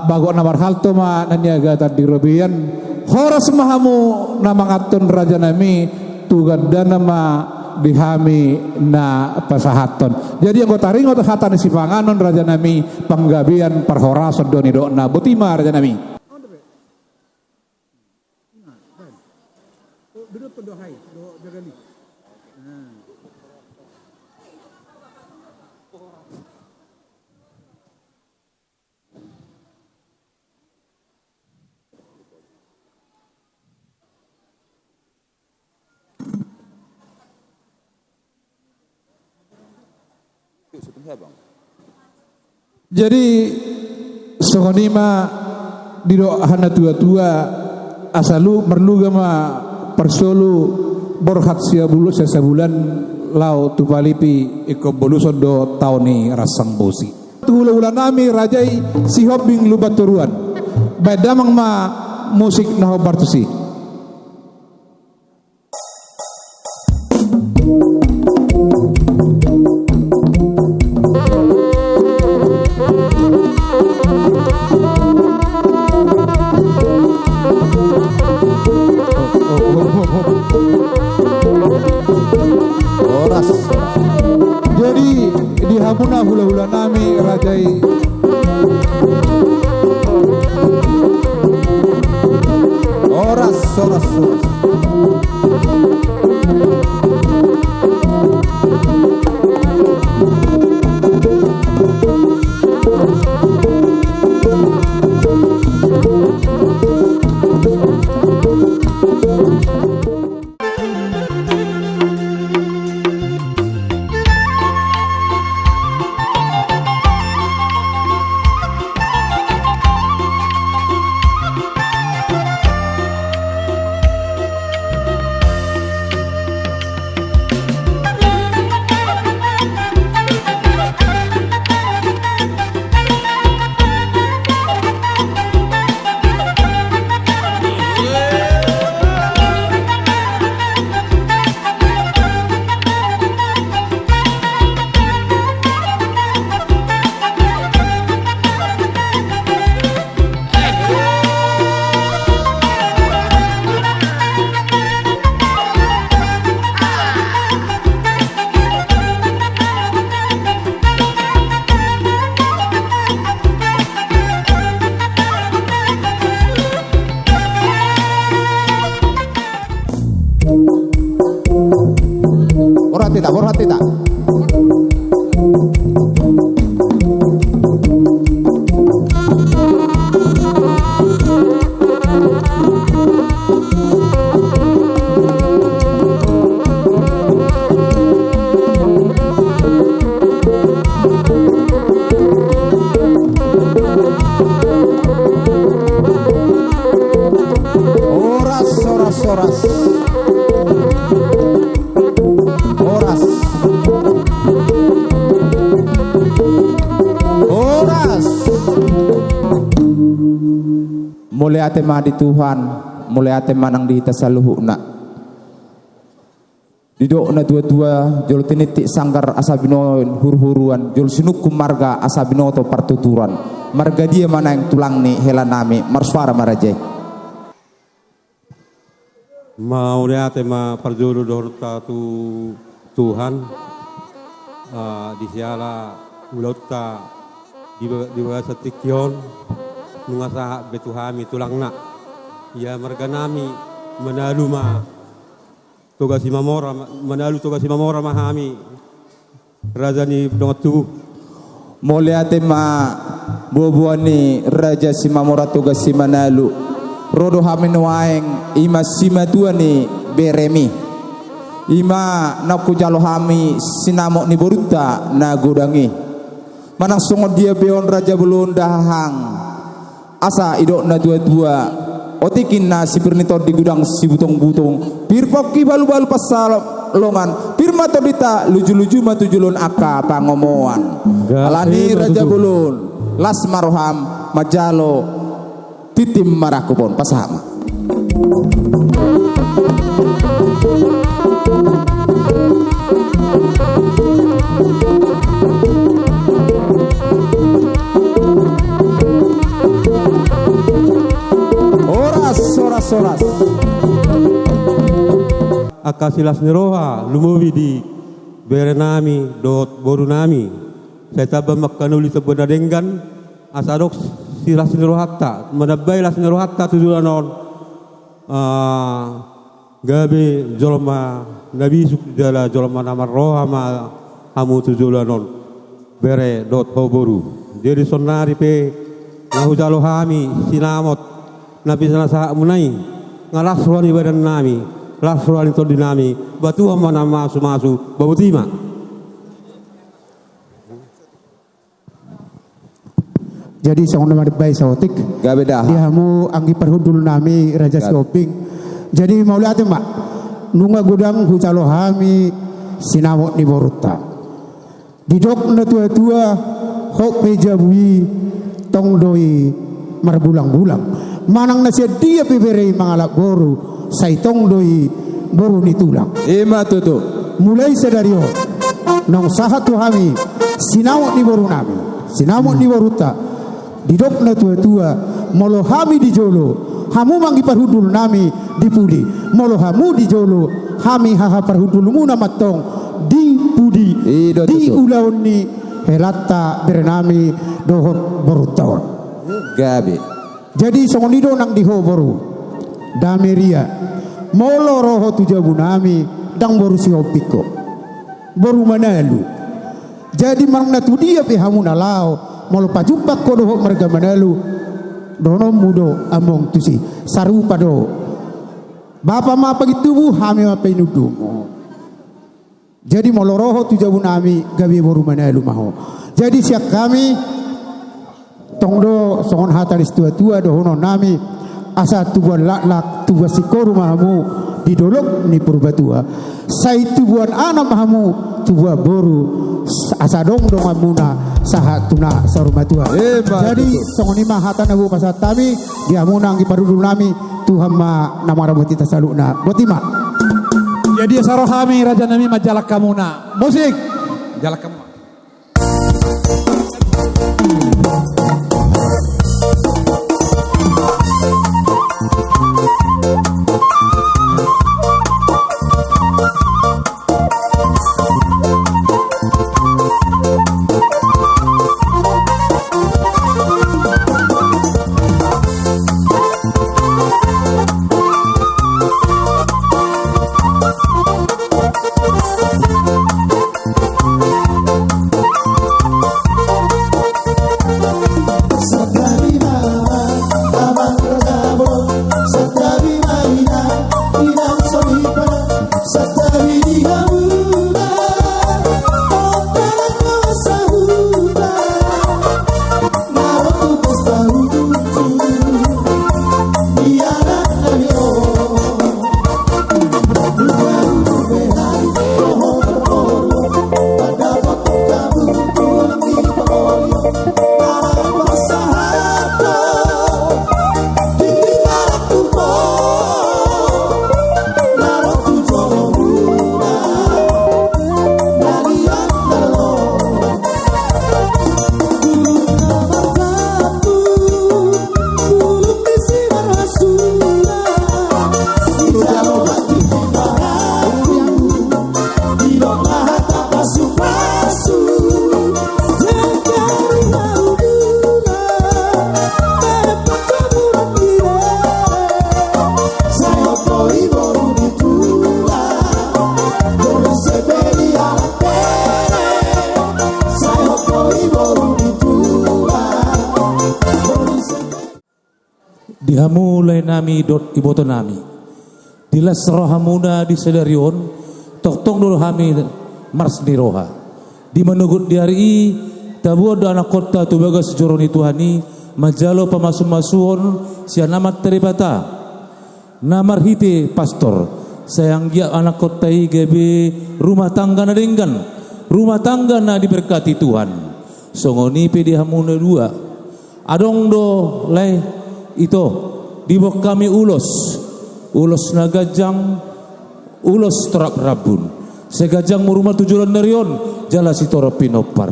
Speaker 1: bago na marhalto ma nanyaga tadi robian horas mahamu na mangaton raja nami tugada nama dihami na pasahaton. Jadi yang kota ringot hatan si panganon raja nami panggabian perhorason doni dokna botima raja nami. Jadi sokonima didok hana tua-tua asalu merluga ma persolu borhat siabulu sesabulan lau tupalipi iko boluson do tauni rasang bosi tuhula-hula nami rajai si hobbing lubat turuan badamang ma musik naho bartusi. Jadi dihamuna hula-hula nami rajai oras. Borhati tak? Oras. Mulai ate ma di Tuhan, mulai ate manang di hita sa luhuna.
Speaker 4: Didok na dua-dua jol tinitik sanggar asabino hur-huruan jol sinukum marga asabino to partuturan marga dia mana yang tulang ni helanami marswara marajai
Speaker 11: mau lihat tema perjuru dorta tu Tuhan di siala ulauta di bahasa tikion nungasa betuhami tulang nak ya marga nami menalu ma tugas imamora menalu tugas imamora mahami rajani dongat tubuh
Speaker 4: moliate ma buah-buani raja simamora tugas simanalu rodo hamin waeng ima simatua ni beremi ima naku jalo hami sinamok ni boruta na godangi manang songo dia beon raja belum dahang asa idok na dua-dua otikin na si pernitor di gudang si butong-butong pirpoki balu-balu pasal longan pirma todita luju-luju matujulun aka pangomoan alani raja bulun las maroham majalo titim marakupon pasama soras
Speaker 11: akasilas niroha lumuwi di berenami dot borunami saya tabah makanuli sebenarnya dengan asadok silas nirohatta menabay las nirohatta tujuanon gabe jolma nabi sukdala jolma namar roha ma hamu tujuanon bere dot boru jadi sonari pe ngahujalo hami sinamot nabi sana sahak munai ngalasruan ibadan nami lasruan itu dinami batu mana masu babutima
Speaker 1: jadi sang nama bayi saotik
Speaker 4: gak beda
Speaker 1: dia hamu anggi perhudul nami raja sioping jadi mau lihat mak nunga gudang hucalo hami sinamok ni boruta didok na tua-tua hok pejabui tong doi marbulang-bulang manang na siya dia pibere mangalak boru saitong doi boru ni tulang
Speaker 4: ima tutu
Speaker 1: mulai sedario nong sahat hami sinamok ni boru nami sinamok ni boruta didok na tua-tua molo hami di jolo hamu mangi parhudul nami dipudi molo hamu di jolo hami haha parhudul muna matong di pudi di ulaun ni helata berenami dohot borutawan
Speaker 4: gabe
Speaker 1: jadi songonido nang diho boru dameria molo roho tujabu nami dang boru siopiko boru manalu jadi marna tu dia pe hamuna lao molo pajupak ko doho marga manalu dono mudo among tusi sarupa do bapa ma pagi tubuh hami ma pe nudumo jadi molo roho tujabu nami gabi boru manalu maho jadi siap kami tongdo songon hataris tua-tua dohono nami asa tubuan lak tubuan sikoru mahamu didolok ni purbatua sai tubuan ana mahamu tubuan boru asa dong amuna sahat tuna sarumatua jadi songon ima hatan abu pasat tami dia munang iparudul nami Tuhan ma namara boti tasaluna botima jadi sarohami raja nami majalak kamuna musik jalak kamuna
Speaker 12: mulai nami dot iboto nami. Dilas rohamuna di sedarion tong dulu hami mars di roha. Di menugut di hari ini tabuah do anak kota tu bagas joroni Tuhani majalo pamasun-masuon sia namat teribata. Namar hite pastor sayang dia anak kota igebe rumah tangga na denggan. Rumah tangga na diberkati Tuhan. Songoni pe di hamuna dua. Adong do leh itu di bawah kami ulos na gajang ulos terap rabun segajang murumah tujuan narion jala si toro pinopar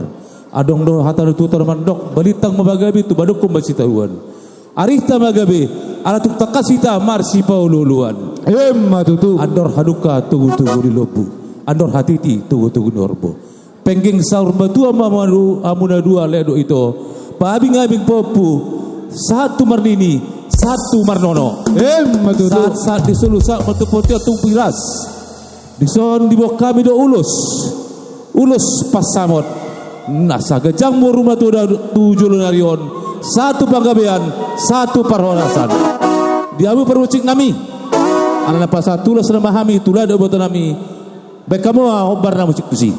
Speaker 12: adong do hata tu mandok balitang mabagabi tu badukum basitahuan arihta magabe ala tu takasita marsi paululuan
Speaker 1: matutu
Speaker 12: andor haduka tugu-tugu di lobu andor hatiti tugu-tugu norbo pengging saur batua mamadu amuna dua ledo itu paabing-abing popu satu marnini satu marnono saat disulu saat metupotio tung piras dison di bawah kami do ulus pasamot nasa gajang rumah tujuh lunarion satu panggabean satu parhorasan diamu perucik nami anak pasal tulas nama kami tulah do boto nami baik kamu obar na musik kusi.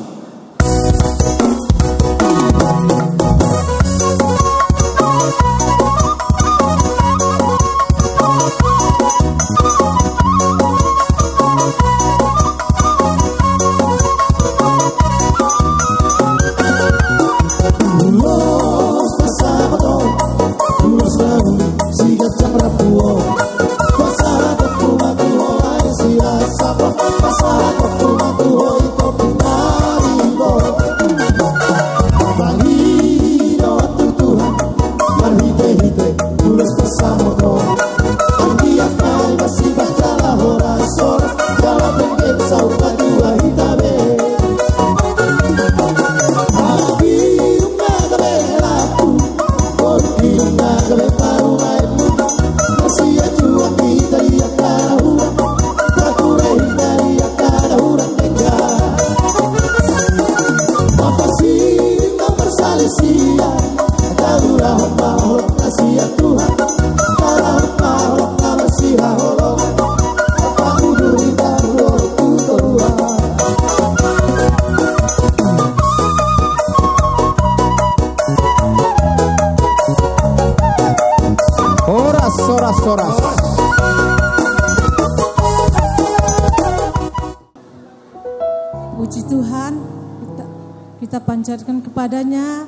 Speaker 7: Soras.
Speaker 13: Puji Tuhan, kita panjatkan kepadanya,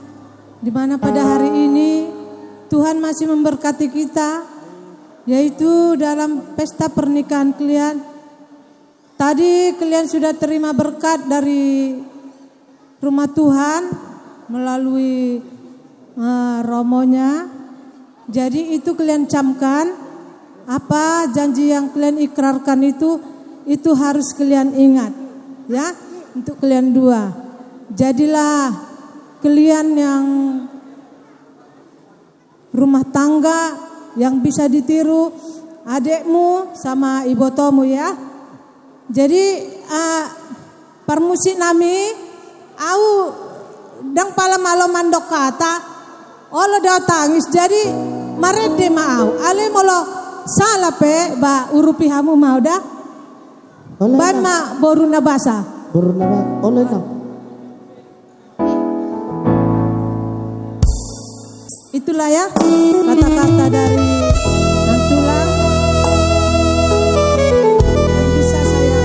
Speaker 13: di mana pada hari ini Tuhan masih memberkati kita, yaitu dalam pesta pernikahan kalian. Tadi kalian sudah terima berkat dari rumah Tuhan melalui romonya. Jadi itu kalian camkan, apa janji yang kalian ikrarkan itu harus kalian ingat, ya, untuk kalian dua. Jadilah kalian yang rumah tangga yang bisa ditiru adekmu sama ibotomu, ya. Jadi permusik nami au dang pala malo mandok kata olo datangis jadi marede mau ale molo salah pe ba urupi hamu mau dah ban ma boru na basa oleh na itulah ya kata-kata dari Nantulang yang bisa saya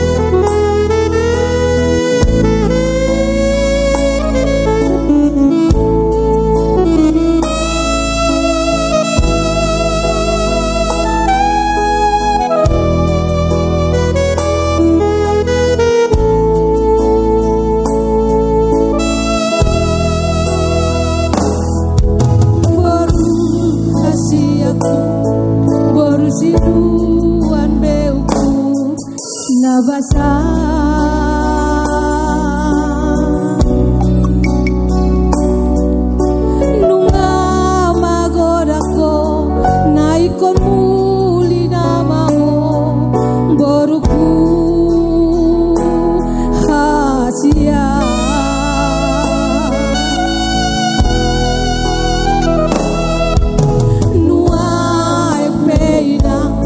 Speaker 13: siruan beuku nabasa nunga magodako naikon muli namamu boruku hasia nuai pedang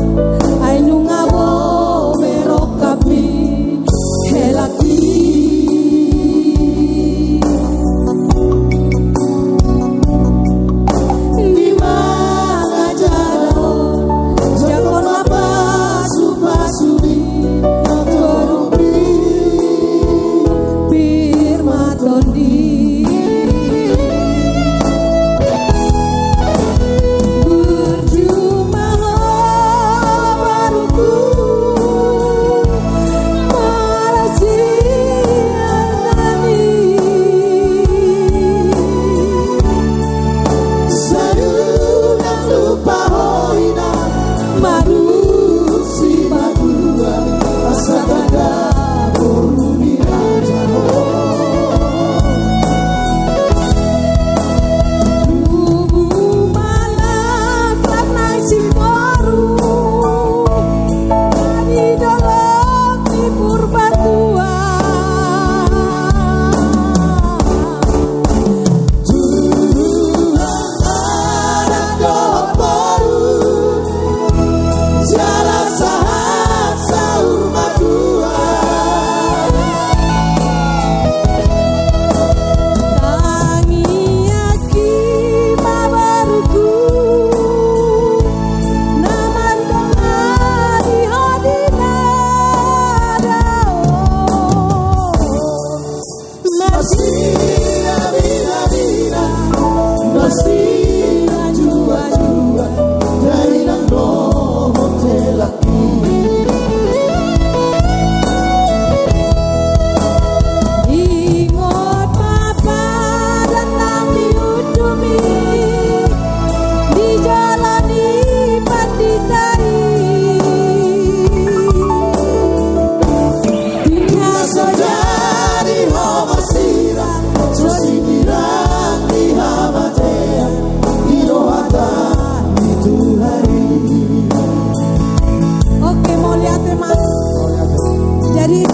Speaker 13: Jadi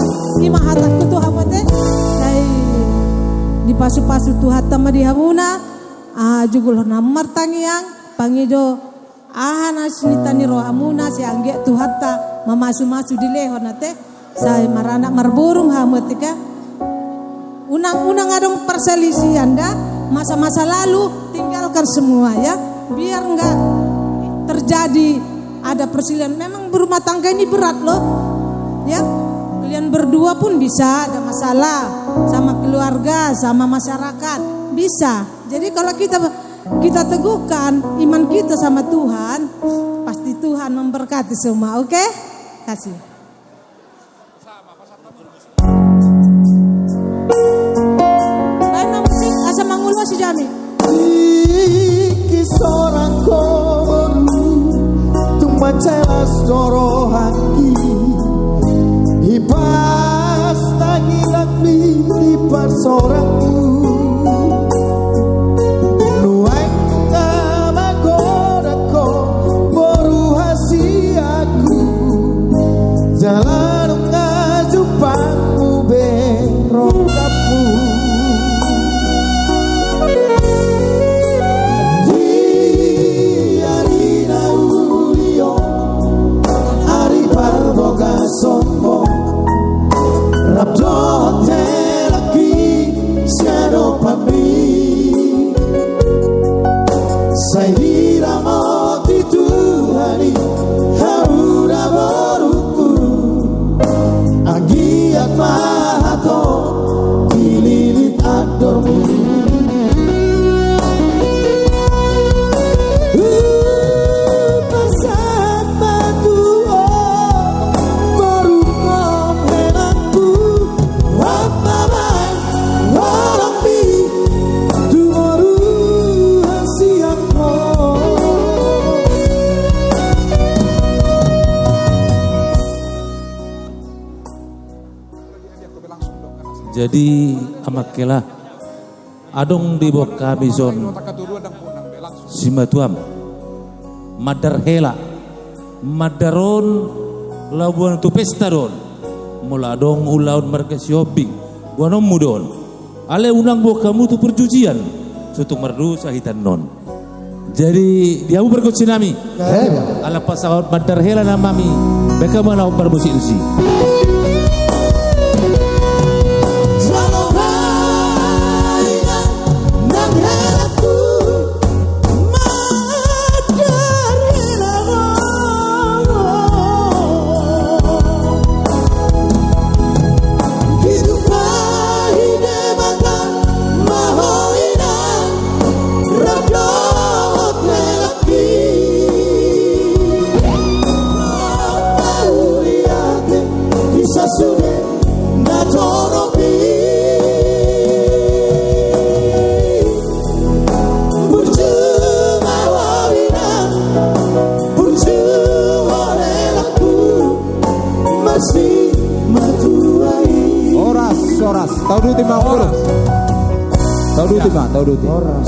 Speaker 13: ima hatatku Tuhan mate dai di pasu-pasu Tuhan tama di hamuna jugul namar tangiang pangijo ahana sinitani roh amuna si angge Tuhan ta mamasu-masu di leho nate saya marana marburung hametika unang-unang adong perselisihan dah masa-masa lalu tinggalkan semua ya biar enggak terjadi ada perselisihan. Memang berumah tangga ini berat loh ya, kalian berdua pun bisa ada masalah sama keluarga sama masyarakat bisa. Jadi kalau kita teguhkan iman kita sama Tuhan, pasti Tuhan memberkati semua. Oke? Kasih. Baik musik asa mangulu si Jami.
Speaker 9: Iki seorang koru tumbacelas dorohaki Ipas tangilang di parsorangku Nuang kamagodako boru hasiaku Jalan ngajupangmu berongkapmu sombong Rabdo telaki siado pami Sairira moti Tuhani haura boruku Agiat mahato dililit adormu
Speaker 12: Jadi amakelah adong di bawah kami zon simatuam madar hela madaron labuan tu pesta don mula dong ulaun marga shopping buanom mudon ale unang bawah kamu tu perjujian sutuk merdu sahitan non. Jadi dia berkut sinami ala pasawat madar hela namami mereka mana bermusik usi.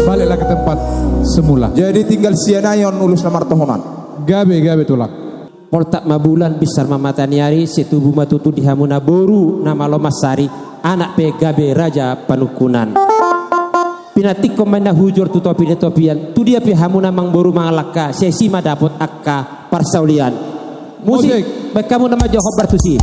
Speaker 6: Baliklah ke tempat semula.
Speaker 4: Jadi tinggal sianayon ulus namar tohoman.
Speaker 6: Gabe tulak.
Speaker 14: Portak mabulan bisar mamataniari setubu matutu di hamuna boru nama lomasari anak pe gabe raja panukunan. Pinatik komanda hujur tu topian tu dia pe hamuna mang boru mangalaka sesi madapot akka parsaulian. Musik baik kamu nama Johor Bartusi.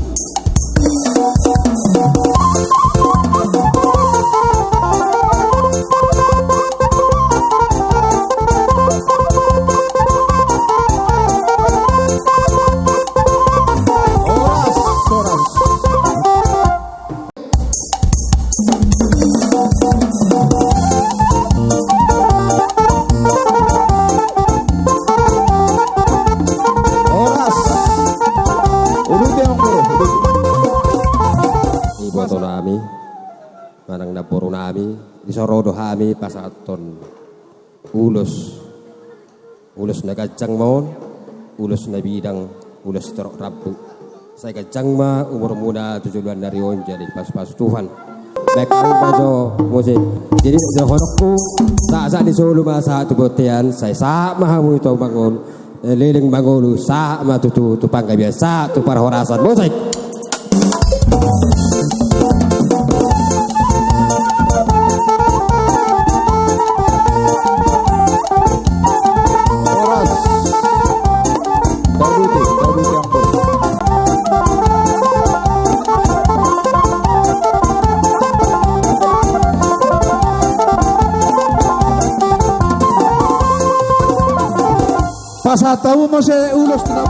Speaker 14: Manang naporo nami disorodo hami pasaton ulus na gajang maon ulus na bidang ulus terok rabu saya gajang ma umur muda 7 bulan dari on jadi pas Tuhan baik bajo musik jadi johorku saat di Solo masa tu botean saya sak mahamu itu bangun liling bangulu sak ma tu pangga biasa tu parhorasan musik
Speaker 1: Pasahat tahu mo se ulos na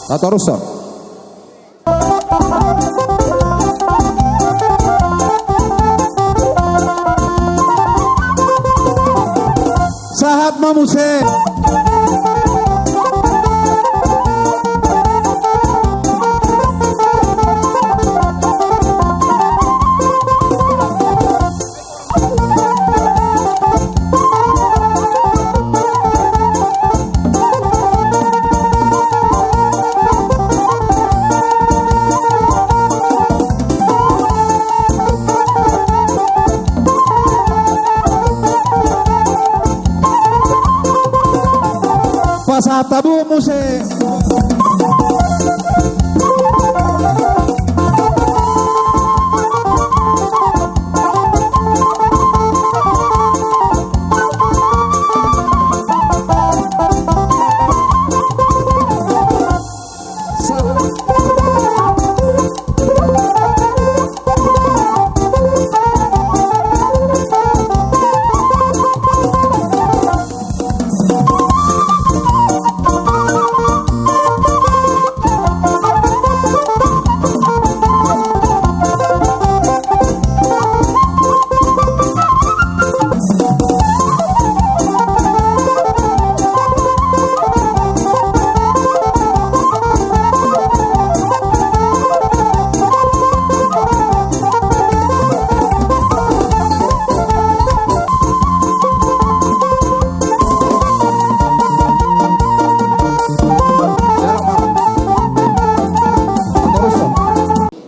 Speaker 4: Atau rusak.
Speaker 1: Sahat mamuse. Pasahat tabu muse.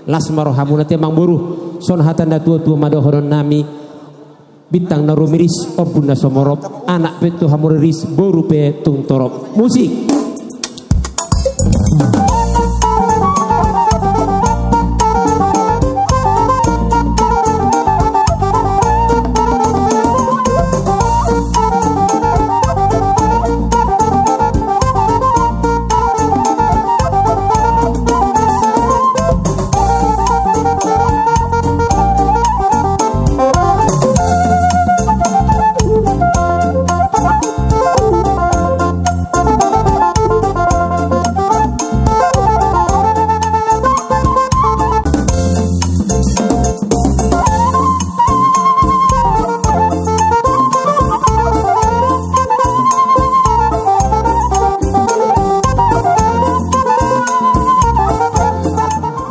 Speaker 15: Lasmar hamuna tiamang buruh son hatanda tua madohoron nami bintang narumiris obuna somorop anak petu hamuriris boru pe tung torop musik.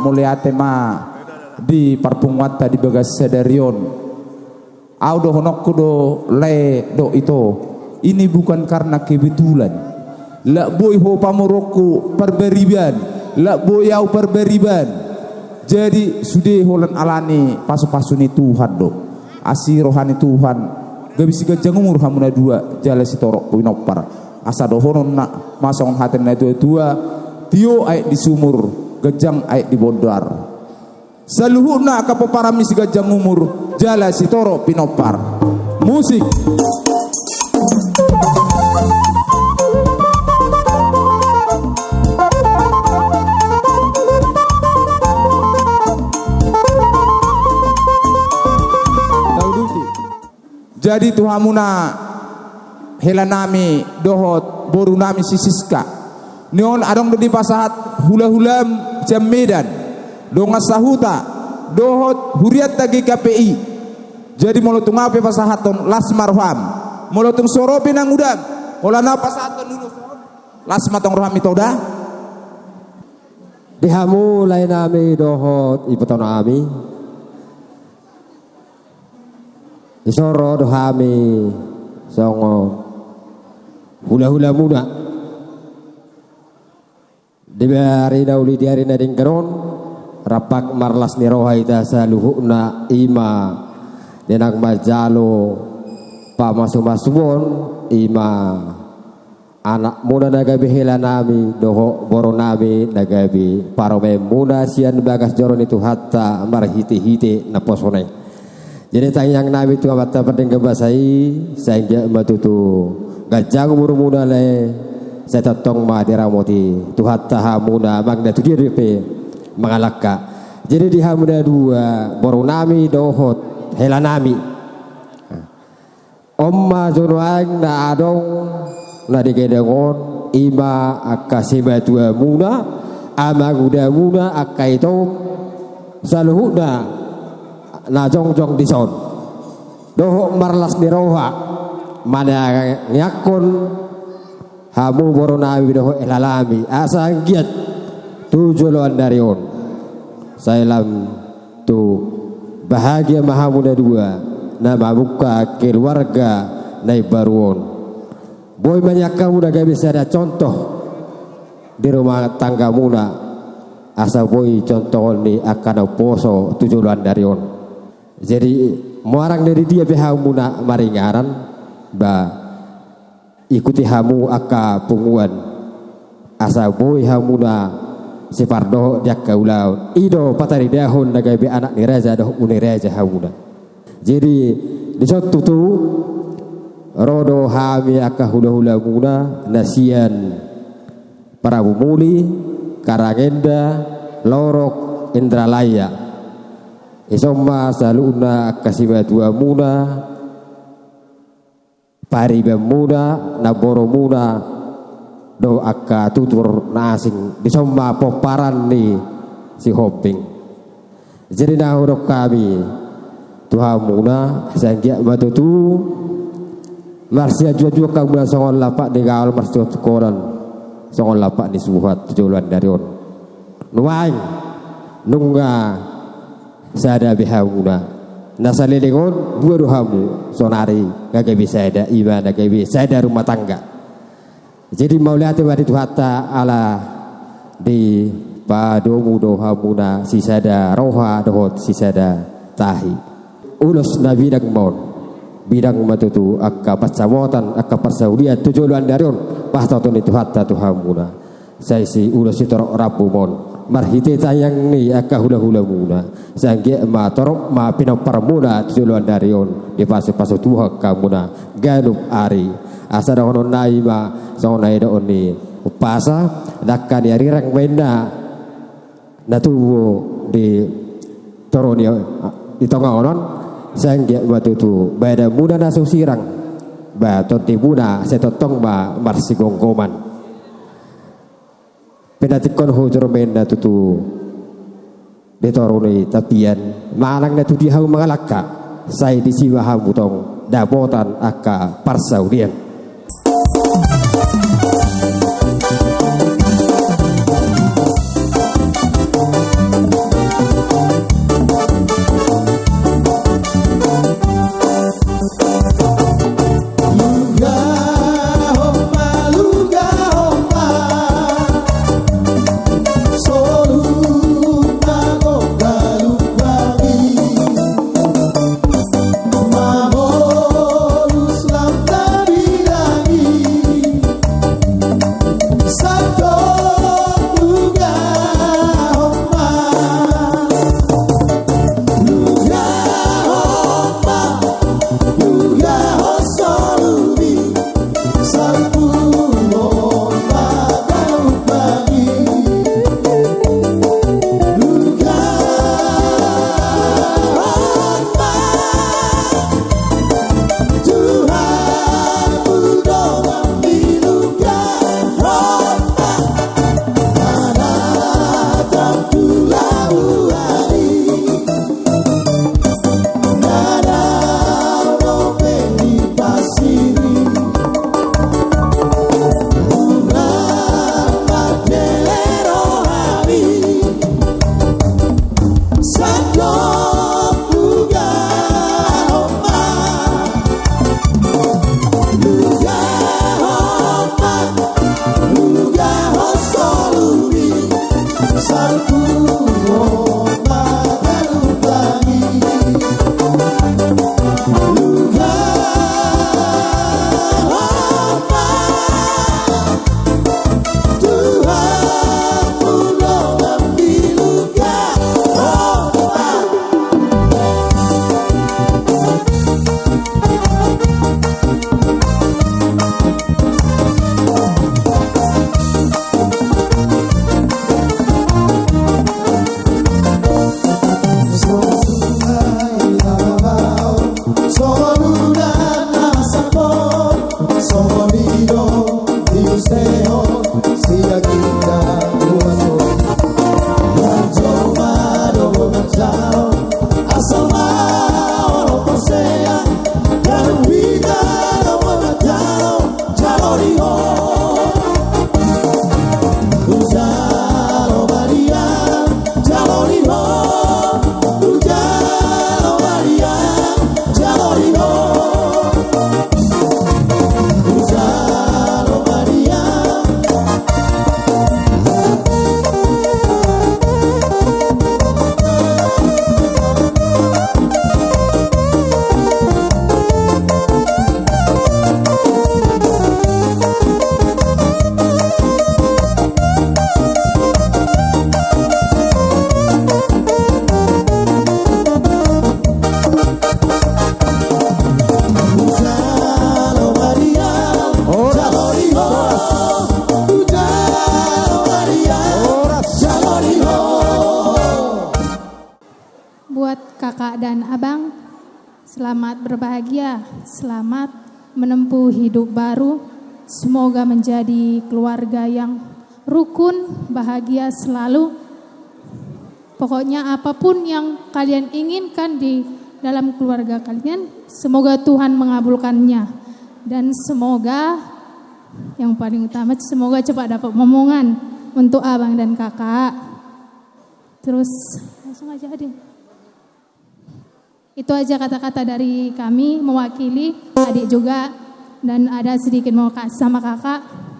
Speaker 4: Muliate ma di parpungwata di bagas sedarion audo honokku do le do itu ini bukan karena kebetulan la boy ho pamorokku perberiban la boy au perberiban jadi sudah holan alani pasu-pasuni Tuhan do asi rohani Tuhan gak bisa gajang umur hamuna dua jala si torok pinopar asa do honon nak masong haten na dua tio ai di sumur gajang aik di bondar saluhuna kapoparami si gajang umur jala si toro pinopar musik. Jadi tuhamuna helanami dohot boru nami sisiska neon adong di pasahat hula-hulam jam medan dongas sahuta dohot huriat tagi KPI jadi molotung ape pasahaton lasmar roham molotung soropi nang udang olana pasahaton dulu lasma tong roham itu dah
Speaker 14: dihamu lain nami dohot ibuton ami isoro dohami songo hula-hula muda Dibari dauli diari nading karon rapak marlas ni roha ita sa luhuna ima denang majalo pamasumasuon ima anak muda nagabi hela nami doho boro nami nagabi parome muda sian bagas joron itu hatta marhiti-hiti na posone. Jadi tanyang nami tu abata pendeng kebasai sehingga matutu gajang buru muda le saya totong ma diramoti tu hatta hamuna magna tu dia pe mangalaka. Jadi di hamuda dua boro nami dohot hela nami omma jonoang na adong na digedengon ima akasiba tua muna amaguda muna akaito saluhuda na jong dison doho marlas ni roha mana ngakon hamu boronawi doho elalami asang giat tujuan dari on salam tu bahagia maha muda dua nama buka keluarga naik baruon boy banyak kamu dah bisa ada contoh di rumah tangga muna asa boy contoh ni akan poso tujuan dari on jadi muarang dari dia beha muna maringaran ba ikuti hamu aka punguan asa boy hamuna si pardo dia kaulau ido patari dahun nagabe anak ni raja doh uni raja hamuna. Jadi di suatu tu rodo hami aka hula-hula muna nasian para bumuli Karangenda Lorok Indralaya isomma saluna kasima dua muna pari bemuna naboro muna do aka tutur nasing disomma poparan ni si hoping. Jadi nahurok kami Tuhan muna sanggia matutu marsia jua kamu songon lapak di gaul marsia koran songon lapak di suhat tujuan dari on nuaing nungga sada bihamuna nasalilingon dua dohamu sonari gak bisa ada iman gak bisa ada rumah tangga. Jadi mauliati wadi tuhata ala di padomu dohamuna sisada roha dohot sisada tahi ulus na bidang mon bidang matutu akka pasamotan akka pasaudia tujuan darion pastatun itu hatta tuhamuna saya si ulus itu rabu mon marhite tayang ni akka hula-hula muna sangge ma torok ma pinang parmuna tujuan darion di pasu tuha kamuna ganup ari asada hono nai ma sonai do ni upasa dakkan ya rirang benda natu di toroni di tengah onon sanggia batu tu bada muda nasu sirang ba tonti muda setotong ba marsi gonggoman penatikon hujur benda tutu di toroni tapian malang natu dihau mengalaka saya di siwa butong dapotan aka parsaudian.
Speaker 9: Mabos lam tabi
Speaker 16: Buat kakak dan abang, selamat berbahagia, selamat menempuh hidup baru. Semoga menjadi keluarga yang rukun, bahagia selalu. Pokoknya apapun yang kalian inginkan di dalam keluarga kalian, semoga Tuhan mengabulkannya. Dan semoga yang paling utama, semoga cepat dapat momongan untuk abang dan kakak. Terus langsung aja deh. Itu aja kata-kata dari kami mewakili adik juga, dan ada sedikit mau sama kakak.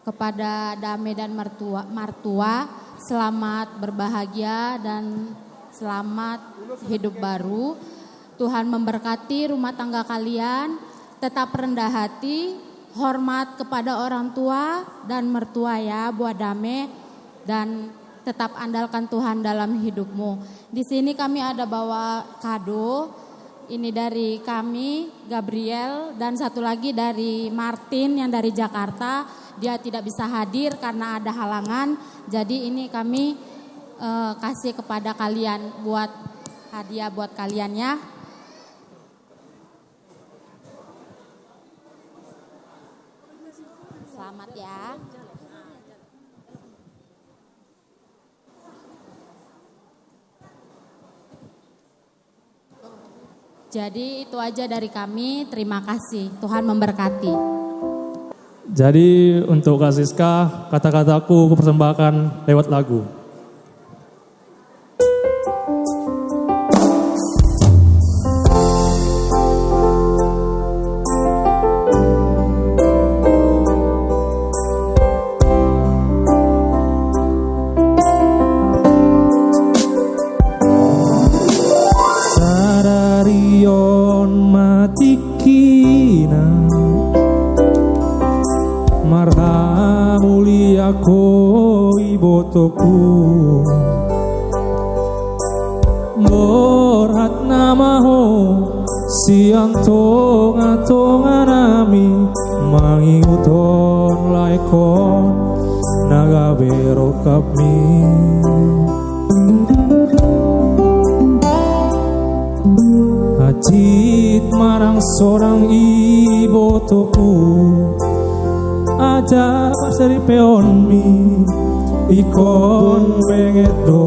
Speaker 17: Kepada Dame dan mertua, selamat berbahagia dan selamat hidup baru. Tuhan memberkati rumah tangga kalian, tetap rendah hati, hormat kepada orang tua dan mertua ya, buat Dame, dan tetap andalkan Tuhan dalam hidupmu. Di sini kami ada bawa kado. Ini dari kami, Gabriel, dan satu lagi dari Martin yang dari Jakarta. Dia tidak bisa hadir karena ada halangan. Jadi ini kami kasih kepada kalian buat hadiah buat kalian ya. Selamat ya. Jadi itu aja dari kami, terima kasih. Tuhan memberkati.
Speaker 10: Jadi untuk Kak Siska, kata-kataku kupersembahkan lewat lagu.
Speaker 18: Sararion matikina marhamulia ko ibotoku borhat namaho siang tonga nami manginguton laikon nagabero kami hajit marang seorang ibotoku aja pasari peonmi ikon bengedo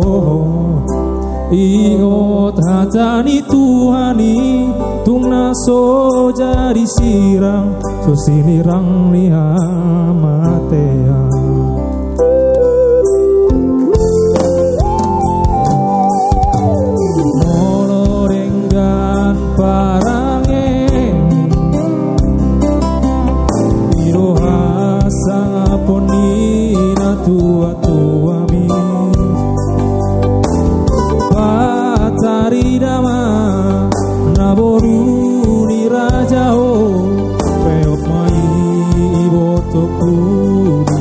Speaker 18: ingot hatani Tuhani tungna so jari sirang so sinirang liha matea molorenggan parangen iroha sangaponina tua-tua mi patari dama naboru ni rajao peok mai ibotoku di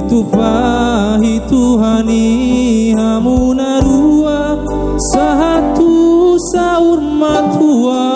Speaker 18: ditupahi Tuhani hamuna dua satu saur matua.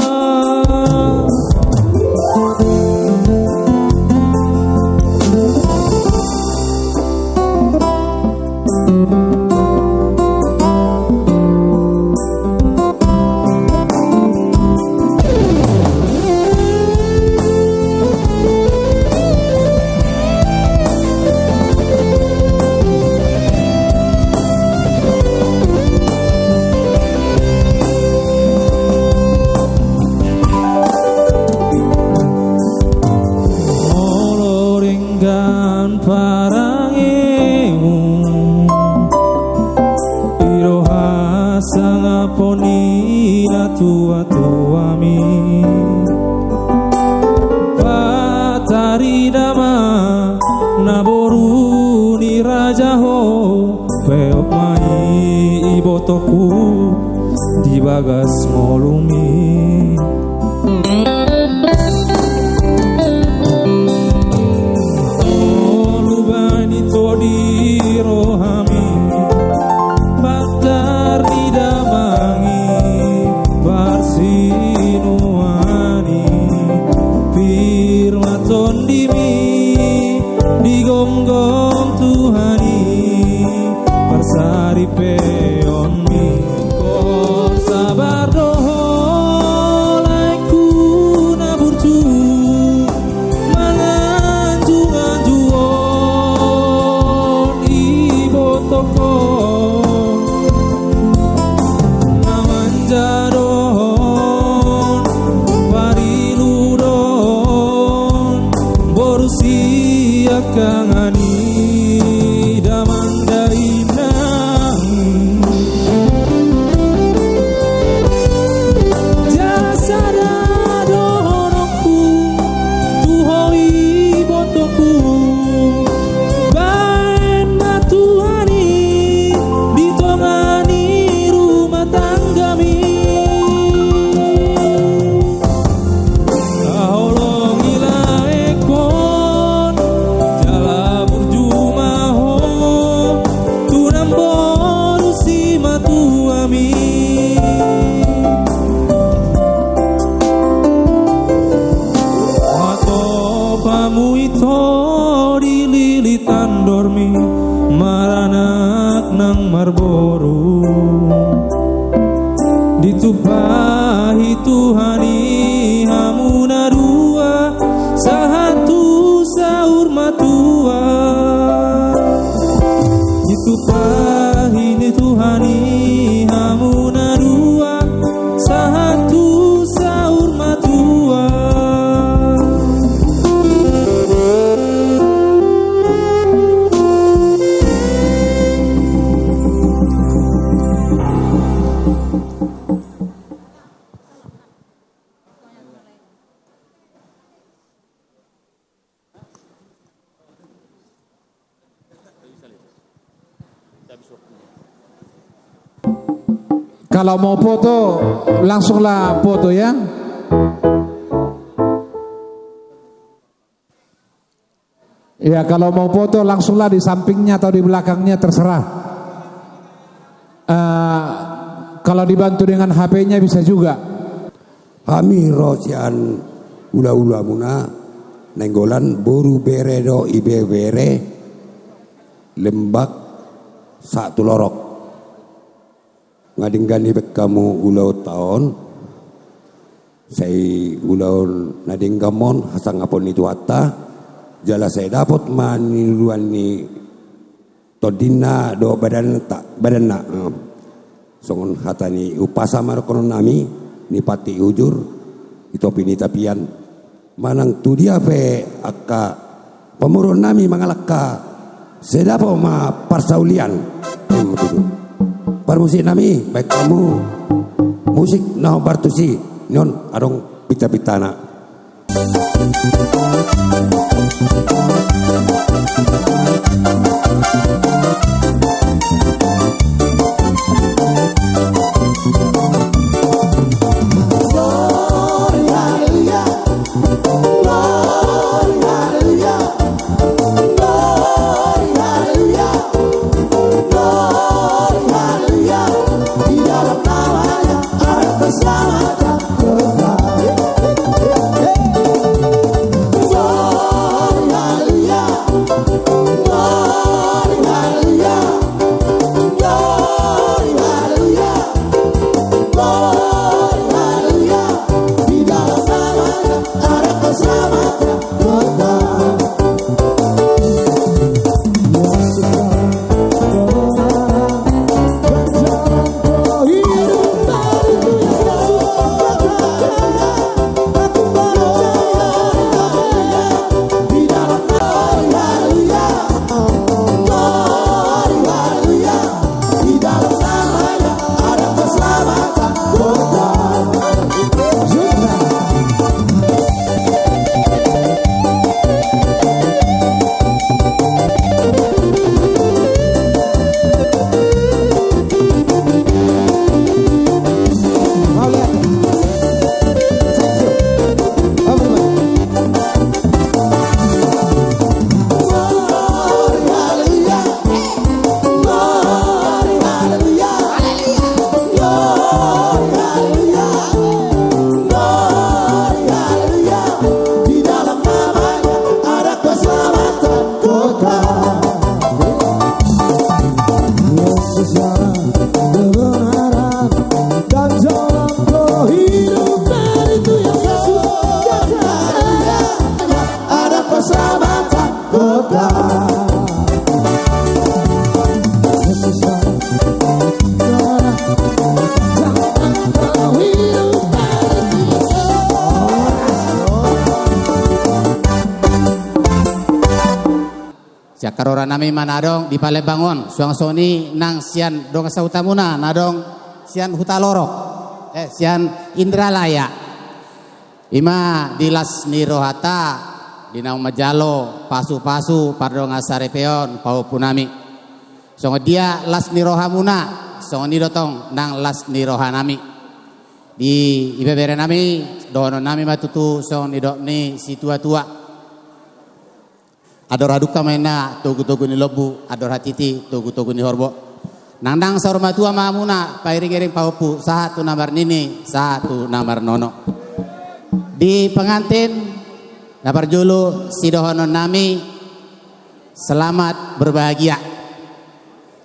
Speaker 18: Di bagas ngolumi olubani todi rohami bakar di damangi barsinuani firmaton dimi digom-gom Tuhani bersari peon mi kor sabar doho laiku naburtu manganjung-anjuon ibo toko namanjadon pariludon borusia kangani Marboru ditupahi Tuhani hamuna dua satu saur matua ditupahi Tuhani hamuna dua satu saur matua.
Speaker 1: Kalau mau foto langsunglah foto ya. Ya kalau mau foto langsunglah di sampingnya atau di belakangnya terserah. Kalau dibantu dengan HP-nya bisa juga.
Speaker 19: Kami rosian ula-ula muna nenggolan boru bere do ibe bere lembak satu lorok ngadinggani bek kamu ulau tahun saya ulau nadinggamon hasang apon itu hatta jala saya dapat maniluan ni todina do badan tak badan nak songon hatani upasa markonon nami ni pati ujur itu pini tapian manang tu dia pe akka pemurun nami mangalakka sedapo ma parsaulian musik nami baik kamu musik nah bartusi nyon arong pita-pitana
Speaker 9: Glory, hallelujah. Glory, hallelujah. kekal. Yesus yang kebenaran dan jalan kehidupan, itu yang Yesus katanya, ada keselamatan kekal. Yesus yang kebenaran dan jalan kehidupan,
Speaker 2: Siakarora nami manadong di Palembang suang soni nang sian dong sautamuna nadong sian hutalorok sian Indralaya ima dilas nirohata dinau majalo pasu-pasu pardong asarepeon pau punami songo dia las nirohamuna songo nidotong nang las nirohanami di ibebere nami dono nami matutu songo nidok ni situa-tua ador aduka maina togu-togu ni lobu ador hatiti togu-togu ni horbo nandang sarmatua mamuna pairing-iring paupu satu namar nini satu namar nono di pengantin dapat julu sidohonon nami selamat berbahagia,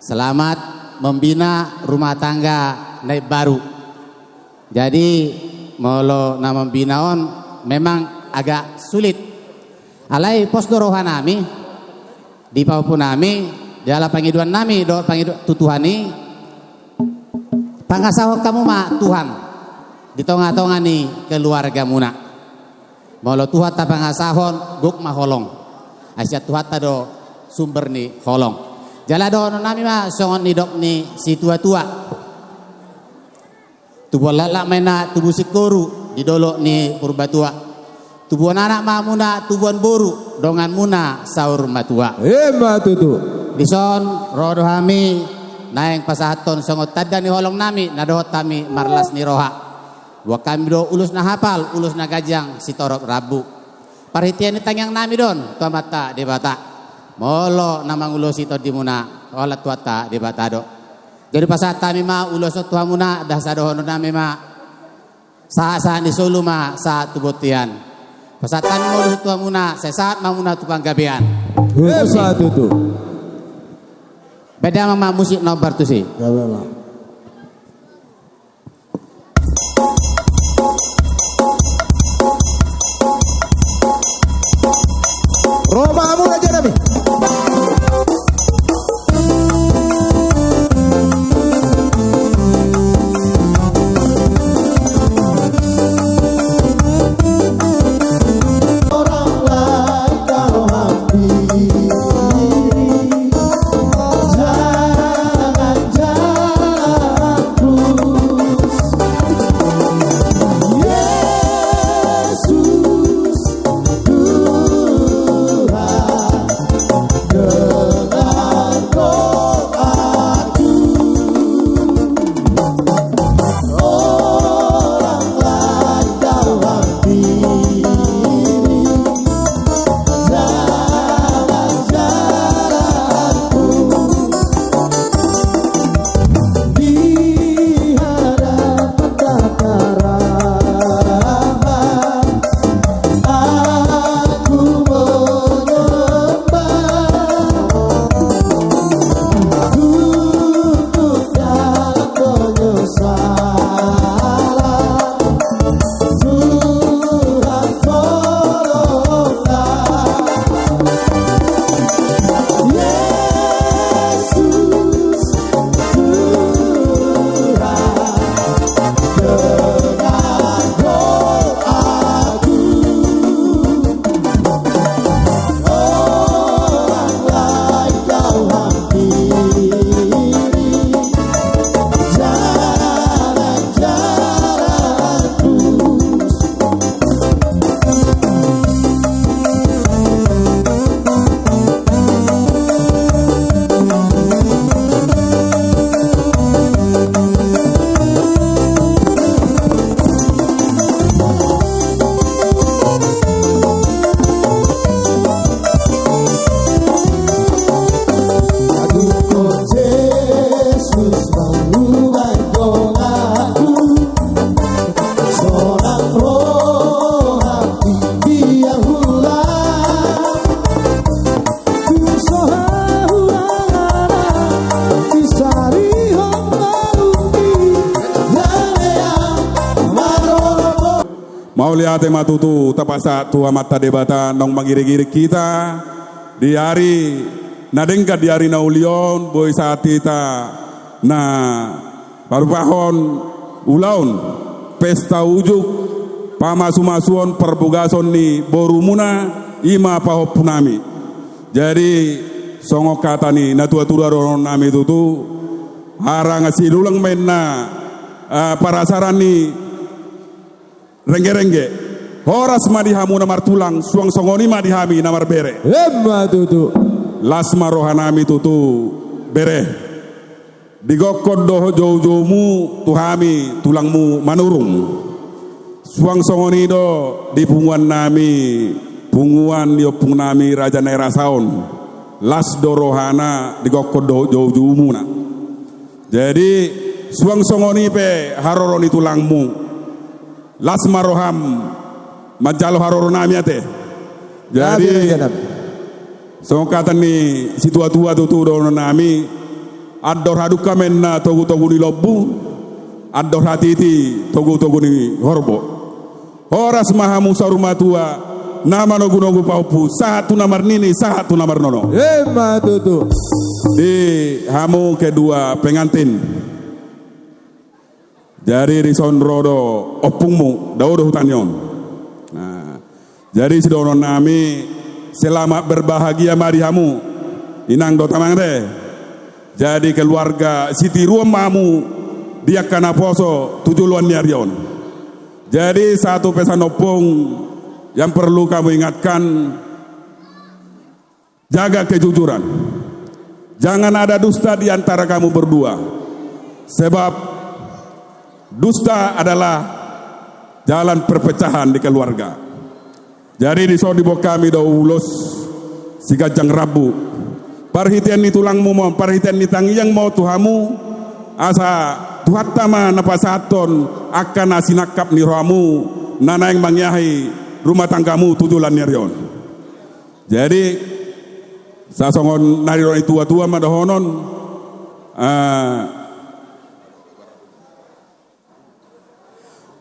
Speaker 2: selamat membina rumah tangga naik baru. Jadi molo na membinaon memang agak sulit. Alai pos doroha nami di paupu nami di ala pangiduan nami do pangiduan tutuhani pangasahok kamu ma Tuhan di tonga-tonga ni keluarga muna molo Tuhan ta pangasahon guk ma holong asya Tuhan ta do sumber ni holong jala do nami ma songon ni dok ni si tua-tua tubuh lala mena tubuh sikoru di dolo ni purbatua tubuhan anak mamuna tubuhan boru dongan muna saur matua
Speaker 4: matutu
Speaker 2: dison rodo hami naeng pasahaton songot tada ni holong nami nadohot kami marlas ni roha wa kami do ulus na hafal ulus na gajang si torok rabu parhitian ni tangyang nami don tua mata di bata molo namang ulus ito di muna olat tuata di bata do jadi pasahat kami ma ulus tuha muna dah sadohono nami ma saat ni solo ma saat tubutian pasatan mulus tua muna sesaat mamuna tupang gabean
Speaker 4: saat itu
Speaker 2: beda mama musik nomor tu sih
Speaker 4: Roma muna aja nami
Speaker 6: Mau lihat matutu tapasa tua mata debata nong mangiri-giri kita di hari nadengka di hari naulion boy saat kita na parupahon ulaun pesta ujuk pamasumasuon perbugason ni borumuna ima pahopunami. Jadi songok kata ni natua-tua ronon nami tutu harang asilulang main na parasaran ni rengge-rengge horas madihamu namar tulang suang songoni madihami namar bere
Speaker 4: lemma tutu
Speaker 6: lasma rohanami tutu bere digokod doho jauh-jauhmu tuhami tulangmu manurung suang songoni do di punguan nami punguan diopung nami raja naira saon las do rohana digokod doho jauh-jauhmu na. Jadi suang songoni pe haroroni tulangmu las maroham majalo haroro nami ate. Jadi songkatan ni situa-tua tutu dono nami ador haduka menna togu-togu ni lobu ador hatiti togu-togu ni horbo horas mahamu sarumatua nama nogu-nogu paupu satu namar nini satu namar nono
Speaker 4: lemma tutu
Speaker 6: di hamu kedua pengantin. Jadi rison rodo opungmu daudo hutanyon. Nah, jadi si dono nami selamat berbahagia marihamu inang do tamang de. Jadi keluarga siti ruamamu dia kana poso tujuan nyarion. Jadi satu pesan opung yang perlu kamu ingatkan, jaga kejujuran. Jangan ada dusta di antara kamu berdua. Sebab dusta adalah jalan perpecahan di keluarga. Jadi di sodibo kami do ulos si gajang rabu. Parhitian ni tulangmu mau parhitian ni tangi yang mau tuhamu asa tuhatama napasaton akan asinakap ni rohamu nana yang mangyahi rumah tanggamu tujulan nyarion. Jadi sasongon nariron tua-tua madahonon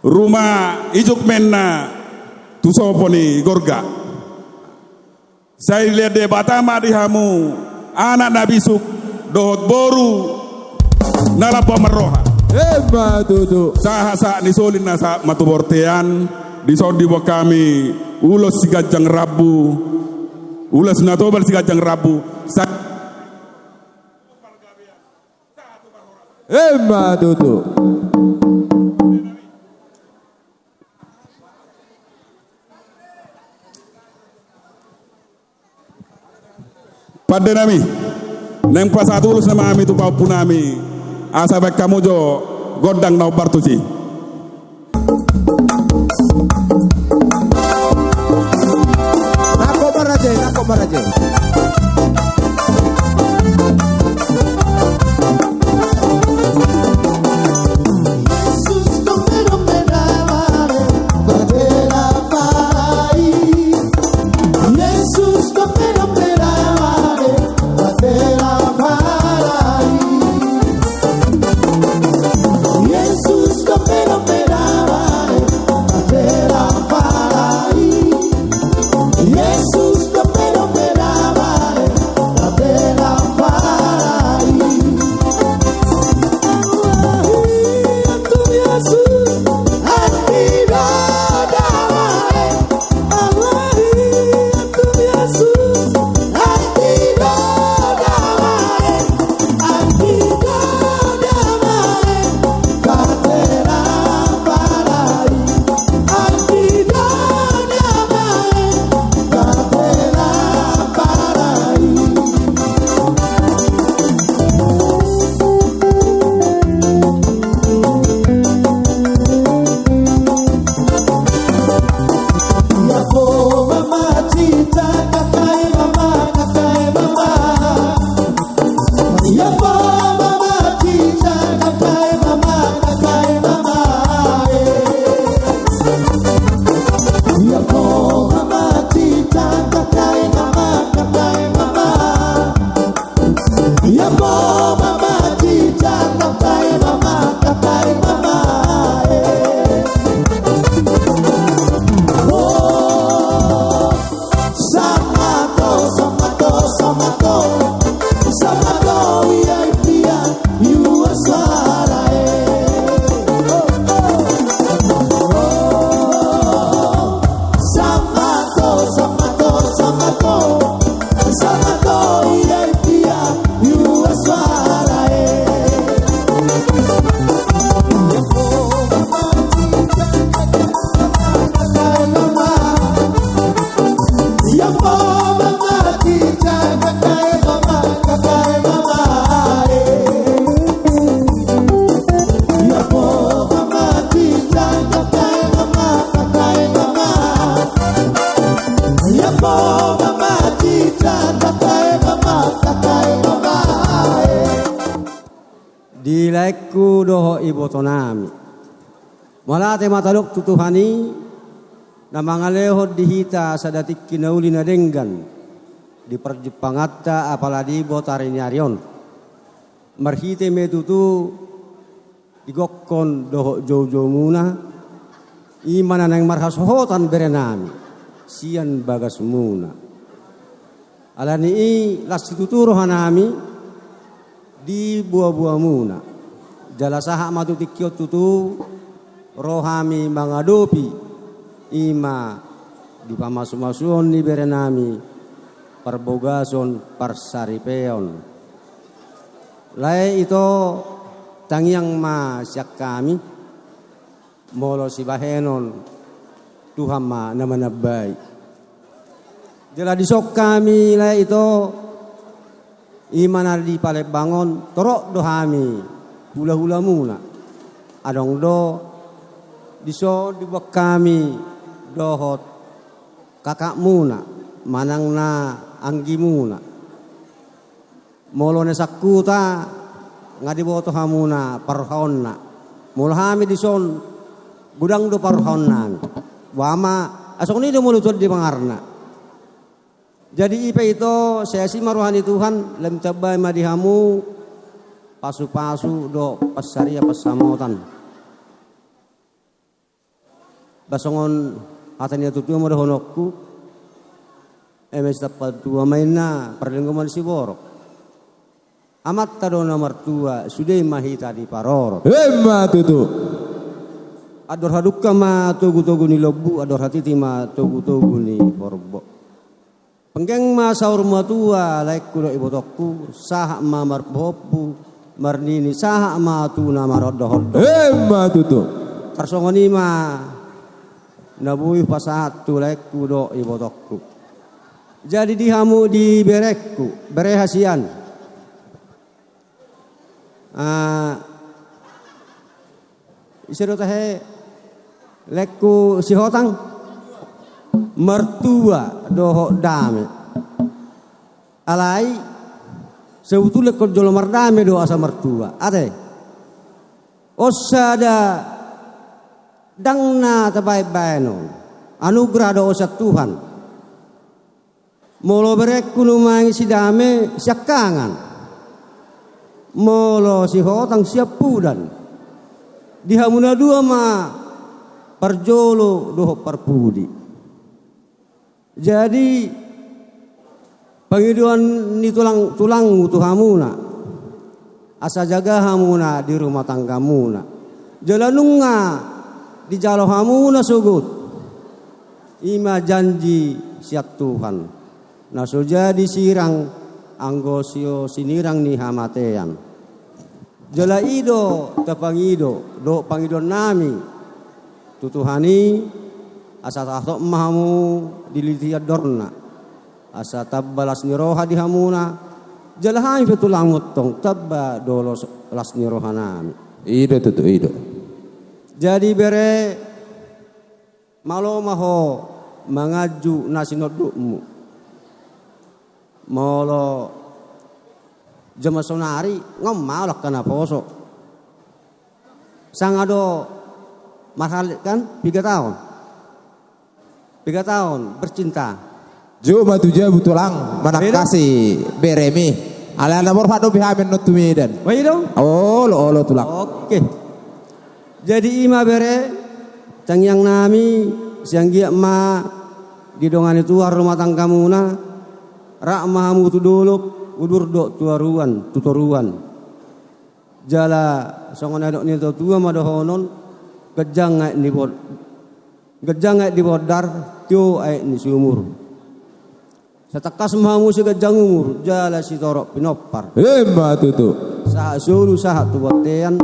Speaker 6: rumah ijuk menna tusoponi gorga. Saya lihat debatama dihamu anak Nabi Suk dohot boru nalapa meroha.
Speaker 4: Ema tutu.
Speaker 6: Sahasa nisolin nasa matubortean disodi bo kami ulos si gajang rabu ulos natobal si gajang rabu.
Speaker 4: Ema tutu.
Speaker 6: Pada nami, neng pasatu ulus nama kami tu pau punami, asa baik kamu jo godang nau bartusi.
Speaker 4: Nako maraje.
Speaker 9: Jesús,
Speaker 20: Ilaiku doho ibu tonami. Malate matadok tutuhani na mga lehod dihita sa datik kinauli na denggan di perjepangatta apaladi botarinyarion. Marhite metutu digokkon doho jojo muna imana nang marhasohotan berenami sian bagas muna. Alani i lasituturo hanami di buah-buah muna. Jalasaha matutikyo tutu rohami mangadopi ima di pamasu-masuon ni berenami perbogason parsaripeon. Lai itu tangyang masyak kami molo si bahenon Tuhan ma namanabay. Jala disok kami lai itu imana di palebangon torok dohami hula-hula muna adong do diso dibuat kami dohot kakak muna manang na anggi muna molo ne sakuta ngadiboto hamuna parhonna molo hami dison gudang do parhonna wama asok ni do mulutod di pangarna. Jadi ipe itu saya si maruhani Tuhan lem tabay madihamu pasu-pasu do pasaria pasamotan. Basongon atanya tutu mo honokku emes dapat dua mainna perlingkuman si borok. Amat tado nomor 2 sudah mahita di paror.
Speaker 4: Emma tutu.
Speaker 20: Ador hadukka ma tugu-tugu ni lobu ador hatiti ma tugu-tugu ni borbo. Penggeng ma saur matua laik kudo ibotokku saha ma marbopu marnini saha ma tuna marodohoddo.
Speaker 4: Emma tutu.
Speaker 20: Karsongoni ma nabuih pasatu laik kudo ibotokku. Jadi dihamu di berekku berehasian. Isidot he lekku si hotang mertua doho dame alai sebetulnya kau jolo mardame do asa mertua ate osada dangna tabai baenon anugerah do osa Tuhan molo berek kunumangi si dame siakangan molo si hotang siap pudan dihamuna dua ma perjolo doho perpudi. Jadi pengiduan ni tulang tuhamuna asa jaga hamuna di rumah tangga muna jalanunga di jalo hamuna sugut ima janji siat Tuhan naso jadi sirang anggosio sinirang ni hamatean jala ido tapangido do pangidon nami tutuhani asa tahtok mahamu dilitiya dorna asa tabbalas niroha dihamuna jalahami fetulang mutong tabba dolos las niroha nami
Speaker 4: ido tutu ido.
Speaker 20: Jadi bere malo maho mangaju nasinodukmu molo jamasonari ngomalak kana poso sangado marhalit kan 3 tahun bercinta.
Speaker 4: Juma tuja butulang manakasi beremi. Ala nomor fado bihamen no tumidan.
Speaker 20: Wai dong.
Speaker 4: Oh lo tulang.
Speaker 20: Oke. Jadi ima bere cangyang nami siang gia ma di dongan itu rumah tangga muna rak mahamu tu dolok udur dok tutoruan. Jala songon adok ni tua madohonon gejang ni bodar tio ai ni sumur. Satakas mahamu si gejang umur jala si torok pinopar.
Speaker 4: Emma tutu.
Speaker 20: Saha sulu saha tu botean.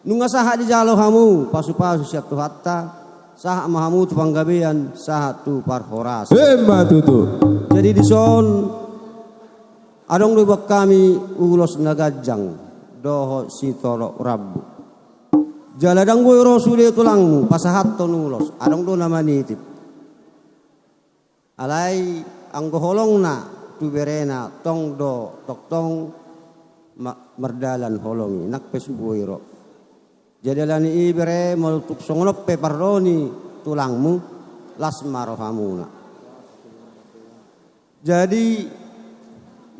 Speaker 20: Nunga saha di jalo hamu pasu-pasu siap tu hatta. Saha mahamu tu panggabean saha tu parhoras.
Speaker 4: Emma tutu.
Speaker 20: Jadi di son adong dua kami ulos nagajang doho si torok rabu. Jaladang gue rosule tulangmu pasahat tonulos adong do nama nitip alai anggo holong na tu berena tong do tok tong merdalan holongi nakpes buiro. Jadalani ibere malutuk songonoppe pardoni tulangmu lasma rohamuna. Jadi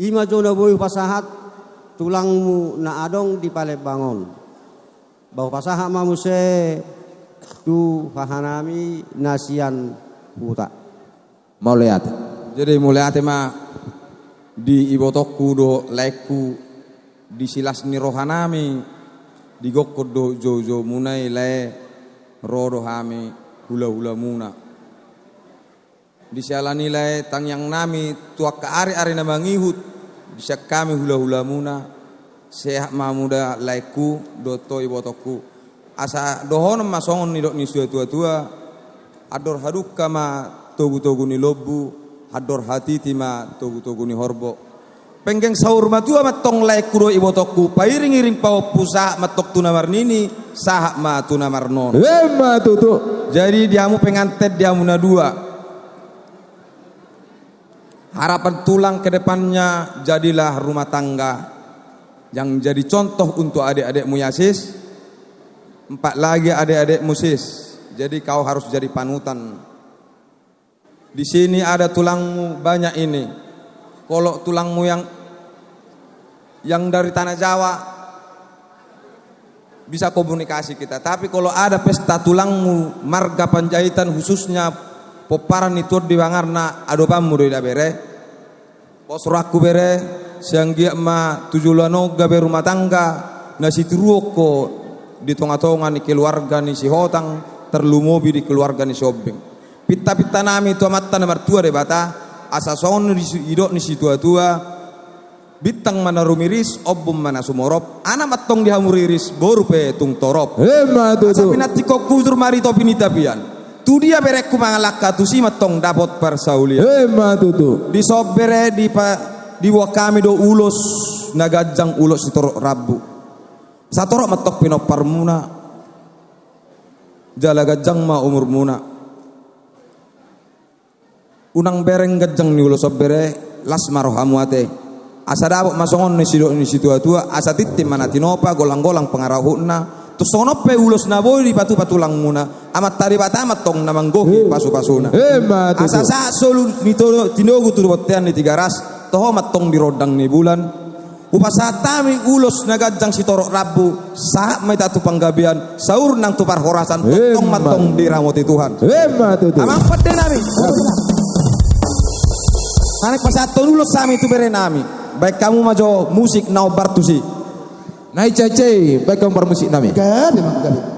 Speaker 20: ima jona boy pasahat tulangmu na adong di Palembang. Bahwa pasahat mamuse tu fahanami nasian huta.
Speaker 4: Mau lihat. Jadi mulai ma di ibotokku do leku di silas ni rohanami di gokko do jojo munai le rodo hami hula muna di sialani le tang yang nami tuak ke ari na mangihut bisa kami hula muna sehat mamuda leku do to ibotokku asa dohon masongon ni dok ni tua ador haduk kama togu ni lobu hador hati tima togu ni horbo penggeng sahur matua matong leku do ibotokku pairing-iring pau pusa matok tunamarnini sahak ma tunamarnon
Speaker 3: Lema tutu.
Speaker 4: jadi diamu pengantet diamu na dua harapan tulang ke depannya jadilah rumah tangga yang jadi contoh untuk adik-adikmu Yasis 4 lagi adik-adik musis jadi kau harus jadi panutan. Di sini ada tulangmu banyak ini. Kalau tulangmu yang dari tanah Jawa bisa komunikasi kita. Tapi kalau ada pesta tulangmu marga Panjaitan khususnya poparan itu di Bangarna adopamu do bere. Posraku bere siang gia ma tujulanoga be rumah tangga nasi turuoko di tonga-tonga ni keluarga ni si hotang terlumobi di keluarga ni si obeng. Pitta nami tu amatta nomor 2 de bata asa son di idok ni si tua bitang mana rumiris obum mana sumorop ana matong dihamuriris boru pe tung torop asa pinati kok kuzur mari topi ni tapian tu dia bereku mangalaka tu si matong dapat persaulia di sobere di wakami do ulos nagajang ulos sitorok rabu satorok matok pinopar muna jala gajang ma umur muna unang bereng gajang ni ulos sobere las marohamu ate asa dabok masongon ni situ tua asa titim mana tinopa golang-golang pengarahuna tu sonope ulos naboy di patu-patulang muna amat tari batamat tong namanggohi pasu-pasuna asa sa solu ni tinogu tu botean ni 3 ras toho matong di rodang ni bulan upasatami ulos nagajang sitorok rabu saat may tatu panggabian saur nang tupar horasan tong matong di ramoti Tuhan amang pede nami anak pasaton ulos sami tu bere nami baik kamu majo musik nau bartusi nai cece baik kamu bermusik nami
Speaker 9: Gabi.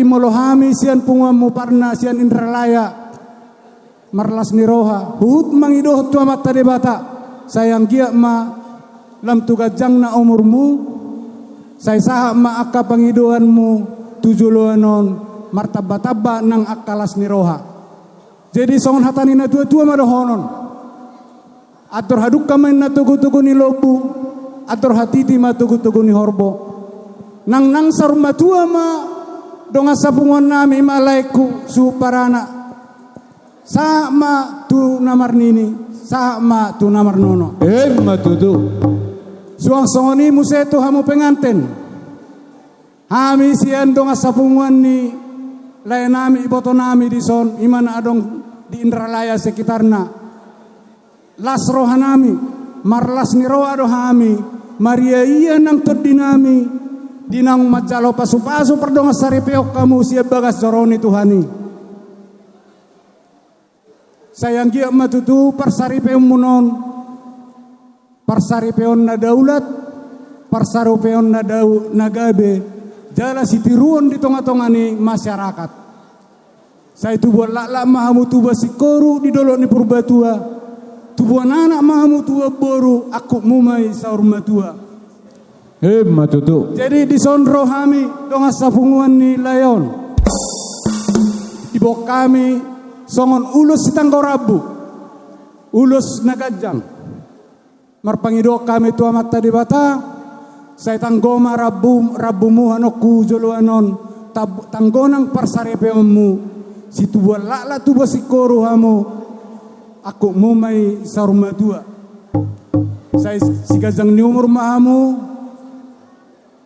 Speaker 5: molohami sian pungamu parna sian Indralaya marlas ni roha huut mangidoh tua mata debata sayang gia ma lam tugajang na umurmu say saha ma akka pangidohanmu tujuluanon martaba-taba nang akalas ni roha. Jadi songon hatani na tua-tua madohonon atur haduk kamay na tugu-tugu ni lobu atur hatiti ma tugu-tugu ni horbo nang saruma tua ma donga sapungon nami malaiku suparana sama tu namar nini sama tu namar nono
Speaker 1: matutu
Speaker 5: suang songoni museto hamu penganten hami sian donga sapungon ni lain nami iboto nami di son imana adong di Indralaya sekitarna las rohanami marlas ni roha rohami Maria iya nang todinami dinang majalo pasu-pasu perdonga saripeok kamu siap bagas joroni Tuhani sayang gia matutu parsaripeon munon parsaripeon na daulat parsaripeon na nagabe jala sitiruon di tonga-tongani masyarakat saya tubuh lak mahamu tubuh sikoru di dolok ni purbatua tubuh anak mahamu tubuh boru aku mumai saur matua
Speaker 1: matutu
Speaker 5: jadi di sonro kami donga sapunguan ni layon ibo kami songon ulus sitanggorabu ulus nagajang marpangido kami tua mata di bata saya tanggoma rabumu hanoku joluanon tanggonang parsarepeonmu si tubuh lala tubuh sikoru hamu aku mumai saur matua saya si gajang ni umur mahamu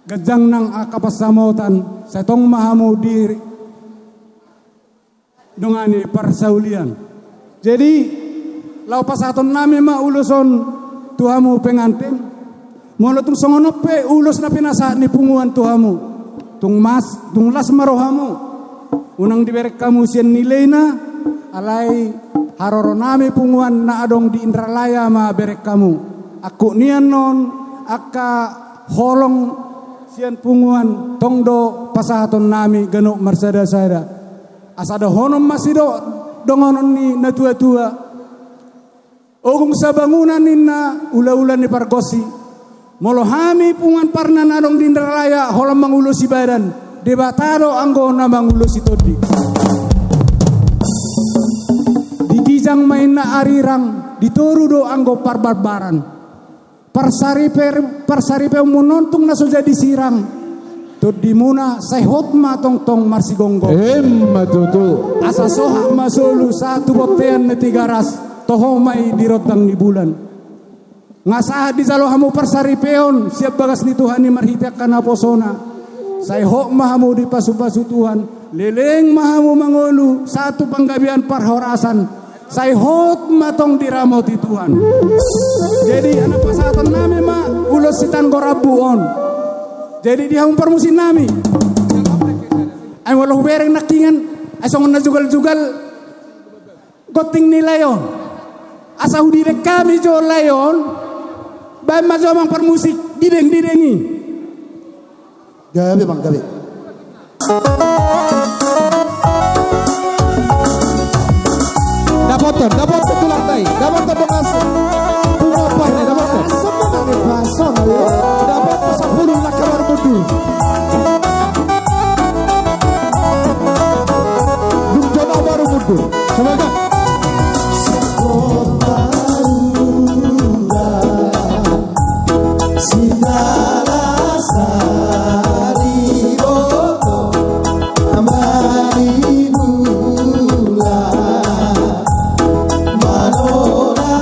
Speaker 5: gajang nang akapasamotan saya tong mahamu diri dongani parsaulian jadi lau pasaton nami ma uluson tuhamu pengantin molo tung songonope ulus na pinasa ni punguan tuhamu tung las marohamu unang diberek kamu sian nilena alai haroro nami punguan na adong di Indralaya ma berek kamu aku nian non aka holong sian punguan tongdo pasahaton nami genuk marsada-sada asada honom masido dongonon ni natua-tua ogung sabangunan ninna ula-ula ni pargosi molohami pungan parna nadong di Indralaya holam mangulusi badan debatado anggona mangulusi todi digijang main na arirang ditoru do anggo parbarbaran parsaripe munontung na jadi sirang todi muna sehot matong marsigonggo
Speaker 1: matutu
Speaker 5: asa soha masulu satu botean na tigaras toho may dirotang ni bulan ngasaha di jalo hamu parsaripeon siap bagas ni Tuhan ni marhitek kana posona sehok mahamu di pasu-pasu Tuhan leleng mahamu mangolu satu panggabian parhorasan sehot matong diramoti Tuhan jadi anak pasatan nami ma ulos sitan gorabuon jadi dia mempermusin nami ay walau bereng nakingan asong na jugal-jugal goting ni layon asa hudire kami jo layon bay majomang permusik dideng-didengi
Speaker 9: gabe bang gabe
Speaker 1: dapat tulang tai dapat bekas bunga parne dapat
Speaker 9: sebenarnya bason
Speaker 1: dapat sepuluh nak kamar mudu Jona baru mudu semoga
Speaker 9: Manora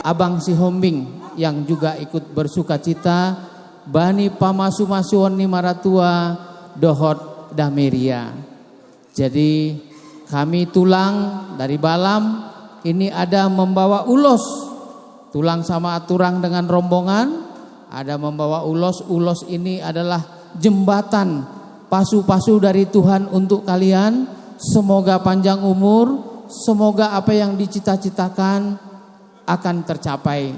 Speaker 15: Abang si Hombing yang juga ikut bersuka cita, bani pamasu-masuon ni maratua dohot dameria. Jadi kami tulang dari Balam ini ada membawa ulos, tulang sama aturang dengan rombongan, ada membawa ulos. Ulos ini adalah jembatan pasu-pasu dari Tuhan untuk kalian. Semoga panjang umur, semoga apa yang dicita-citakan akan tercapai.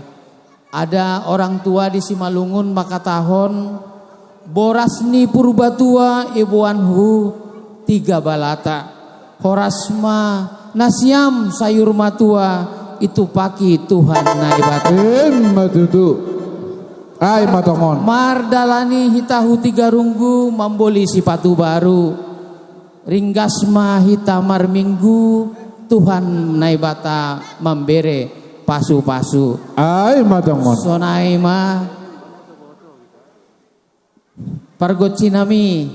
Speaker 15: Ada orang tua di Simalungun maka tahun borasni purbatua ibuanhu 3 balata horasma nasiam sayur matua itu paki Tuhan naibatu
Speaker 1: matutu ai matomon
Speaker 15: mardalani hitahu 3 runggu mamboli sipatu baru ringgasma hitamar minggu Tuhan naibata membere pasu-pasu.
Speaker 1: Ai matomon.
Speaker 15: Sonai ma pargocinami.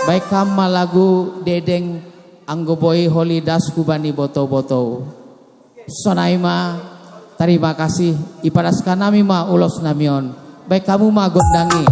Speaker 15: Baik kama lagu dedeng anggoboi holidas kubani boto-boto. Sonai ma terima kasih iparaskan nami ma ulos namion. Baik kamu ma gondangi.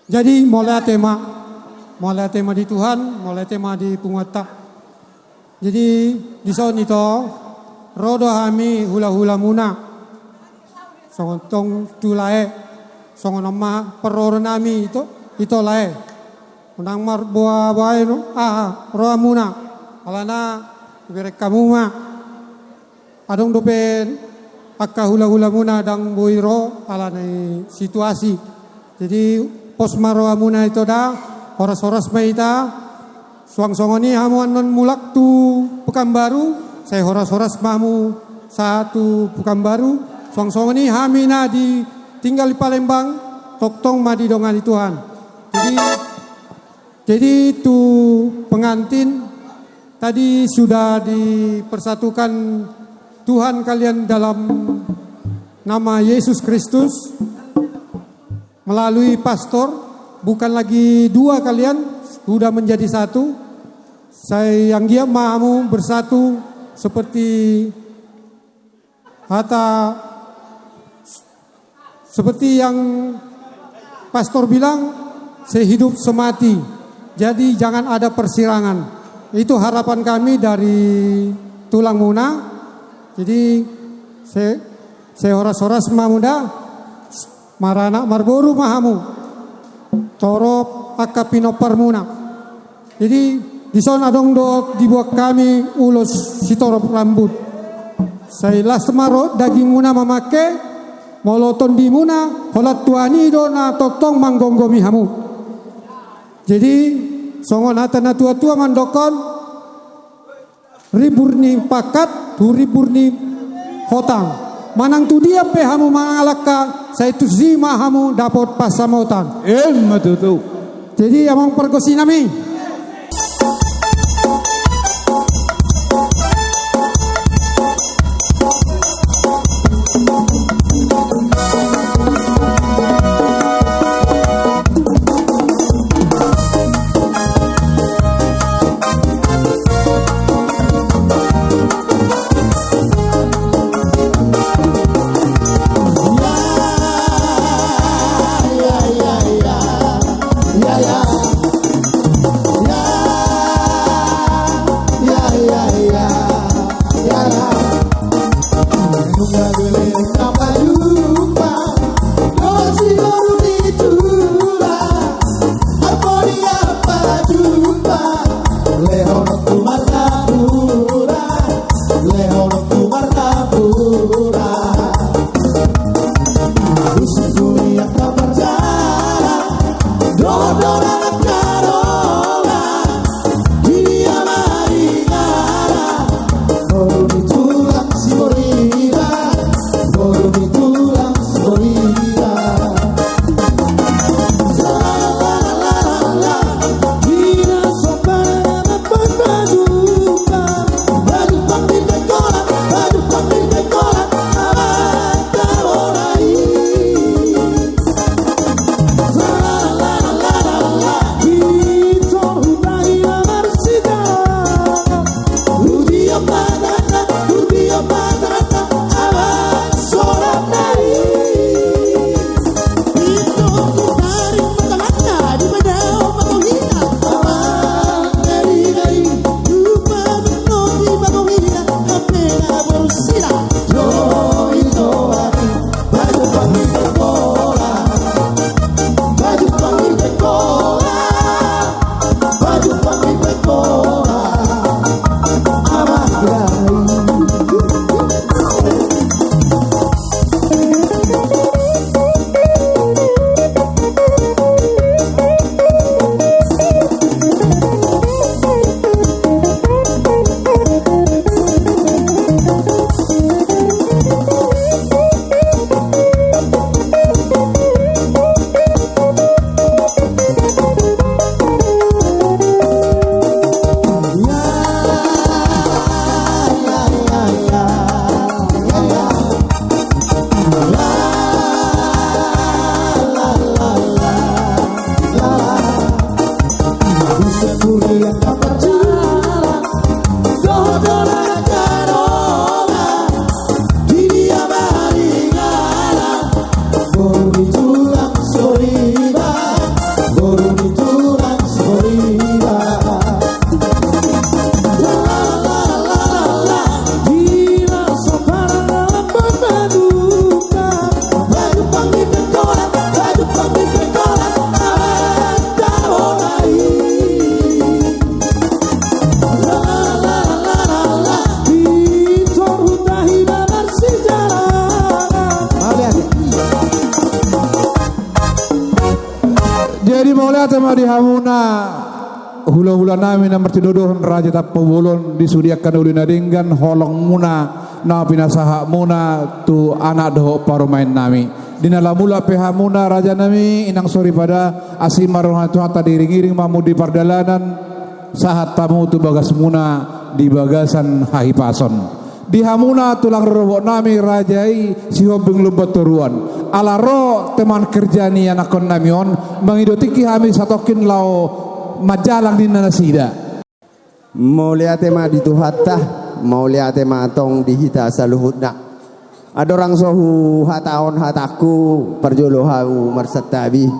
Speaker 5: Jadi mulai tema di Tuhan, mulai tema di penguata. Jadi di son itu rodo kami hula-hula muna. Songtong tulae, songon nama peroro nami itu lae. Unang mar buah no, roa muna. Alana berek kamu mah. Adong dopen akka hula-hula muna dang boiro alana situasi. Jadi pos maroa muna itu dah horas-horas baita suang-songoni hamuan non mulak tu Pekanbaru saya horas-horas mamu satu Pekanbaru suang-songoni hamina di tinggal di Palembang toktong madi dongan Tuhan. Jadi itu pengantin tadi sudah dipersatukan Tuhan kalian dalam nama Yesus Kristus melalui pastor, bukan lagi dua kalian, sudah menjadi satu. Saya yang dia mahamu bersatu seperti seperti yang pastor bilang, sehidup semati. Jadi jangan ada persirangan. Itu harapan kami dari Tulang Muna. Jadi saya horas-horas mamuda marana marboru mahamu torop akapino parmuna. Jadi di sana dong do dibuat kami ulos si torop rambut. Saya las maro daging muna mamake moloton di muna holat tuani do na totong manggonggomi hamu. Jadi songon atana tua-tua mandokon riburni pakat tu riburni hotang. Manang tu dia pe hamu mangalaka saya tu zima hamu dapat pasamotan.
Speaker 3: Matutu.
Speaker 5: Jadi amang pergosi nami.
Speaker 1: Jadi mulai tema di hamuna hula-hula nami na martidodohon raja tapawolon disudiakan uli nadinggan holong muna na pinasaha muna tu anak doho parumain nami. Dinala mula peha muna raja nami inang sori pada asimarun tu hatta diring-iring mamu di pardalanan sahat tamu tu bagas muna di bagasan hahipason. Di hamuna tulang robo nami rajai si hobeng lumbat turuan ala ro teman kerja ni anakon namion mangidotiki hami satokin lao majalang di nanasida
Speaker 21: mau lihat tema di tuhatta mau lihat tema tong dihita saluhutna ada orang sohu hataon hataku perjolohau marsatabi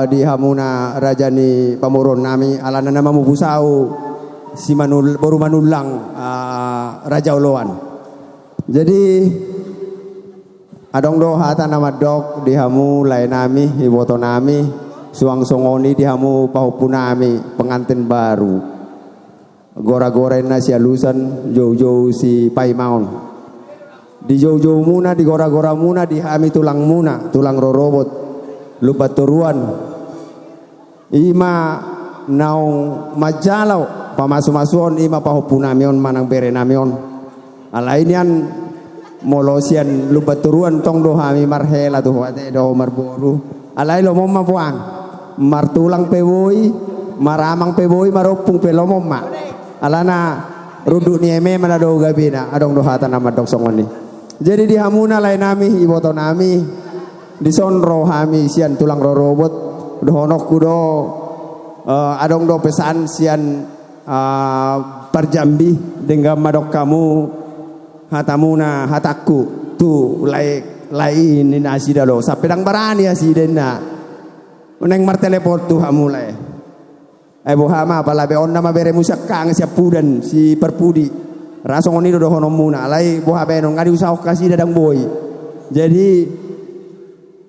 Speaker 21: di hamuna rajani pamuron nami alana nama mubusau si baru manulang Raja Uluan. Jadi adong do hata nama dok dihamu lain nami iboto nami suang songoni dihamu pahupunami pengantin baru gora-gorena si alusan jauh-jauh si paimaon di jauh-jauh muna di gora-gora muna dihami tulang muna tulang rorobot lupa turuan ima naung majalau pamasu-masuon ima pahupunamion manang berenamion alainian molosian lupa turuan tong do hami marhela tu wate do marboru alai lo momma puang martulang pewoi maramang pewoi maropung pelomomma alana ruduk nieme mana do gabina adong do hata nama dok songoni jadi di hamuna lain nami iboto nami di sonro hami sian tulang rorobot do honokku do adong do pesan sian perjambi dengan madok kamu hatamuna hataku tu lain ni nasi dalo sapedang barani asidena neng marteleport tu hamulai bo hama palabe on nama bere musakang siap pudan si perpudi rasong oni do honomuna lai bo habe non ngadi usah kasih dadang boy jadi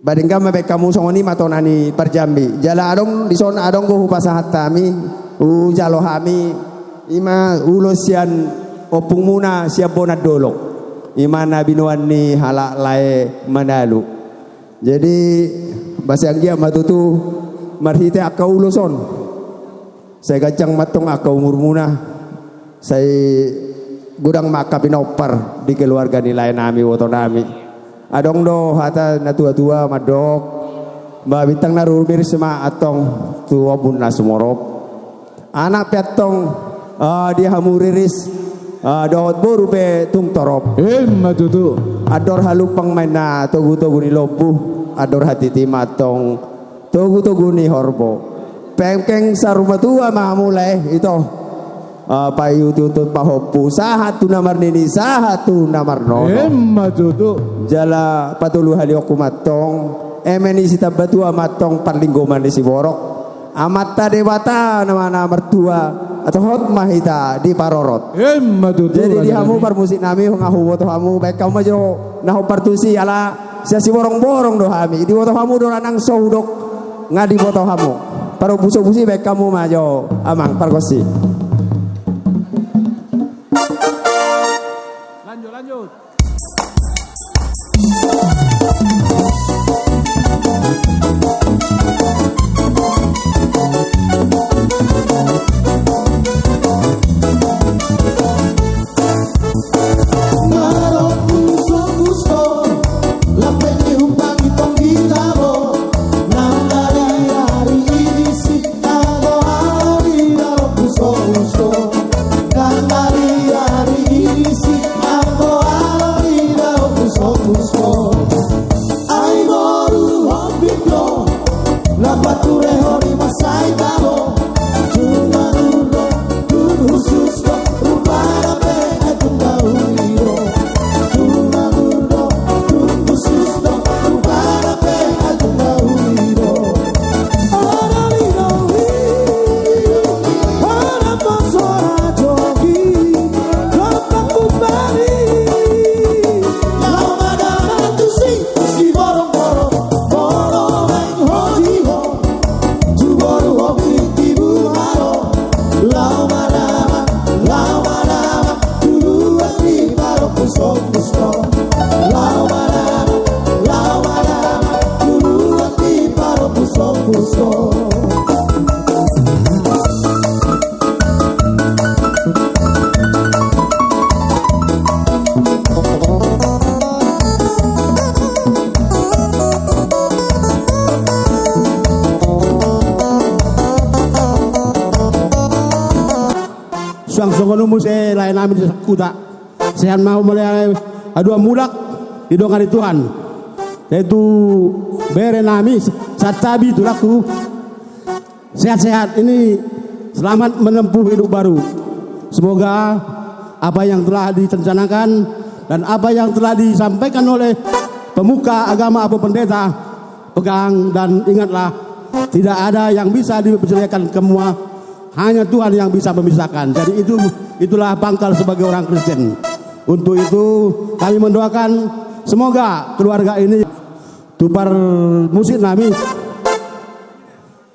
Speaker 21: badengka mabe kamu songoni matonani perjambi jala adong di son adong go pasahatami jalo hami ima ulosian opung muna siap bonat dolok imana binuan ni halak lae manalu jadi bahasa anggia matutu marhite akau uloson saya gacang matong akau umur muna saya gudang maka pinopar di keluarga nilai nami woto nami adong do hata natua-tua madok ba bintang narubir sema atong tuwa bunna sumorop anak petong dia hamuriris dawat boru be tung torop
Speaker 1: matutu
Speaker 21: ador halupang maina togu-togu ni lobu ador hati timatong togu-togu ni horbo pengkeng saruma tua mamulai itu payu tutut pahopu sahatu namar nini sahatu namar nono
Speaker 1: matutu
Speaker 21: jala patulu halioku matong emeni sita batua matong parlinggoman di si borok amata dewata nama mertua atau hot mahita di parorot jadi di hamu parmusik nami ngahu woto hamu baik kamu aja nahu partusi ala siasi borong-borong do hami di woto hamu do lanang soudok ngadi woto hamu paru buso-busi baik kamu majo amang parkosi
Speaker 5: lanjut songonumu se lain nami di kuta. Sehan mau mulai adua mulak hidungan di Tuhan. Yaitu bere nami satabi tulaku. Sehat-sehat ini selamat menempuh hidup baru. Semoga apa yang telah direncanakan dan apa yang telah disampaikan oleh pemuka agama atau pendeta pegang, dan ingatlah tidak ada yang bisa dipercayakan semua, hanya Tuhan yang bisa memisahkan. Jadi itulah pangkal sebagai orang Kristen. Untuk itu kami mendoakan semoga keluarga ini tupar musik nami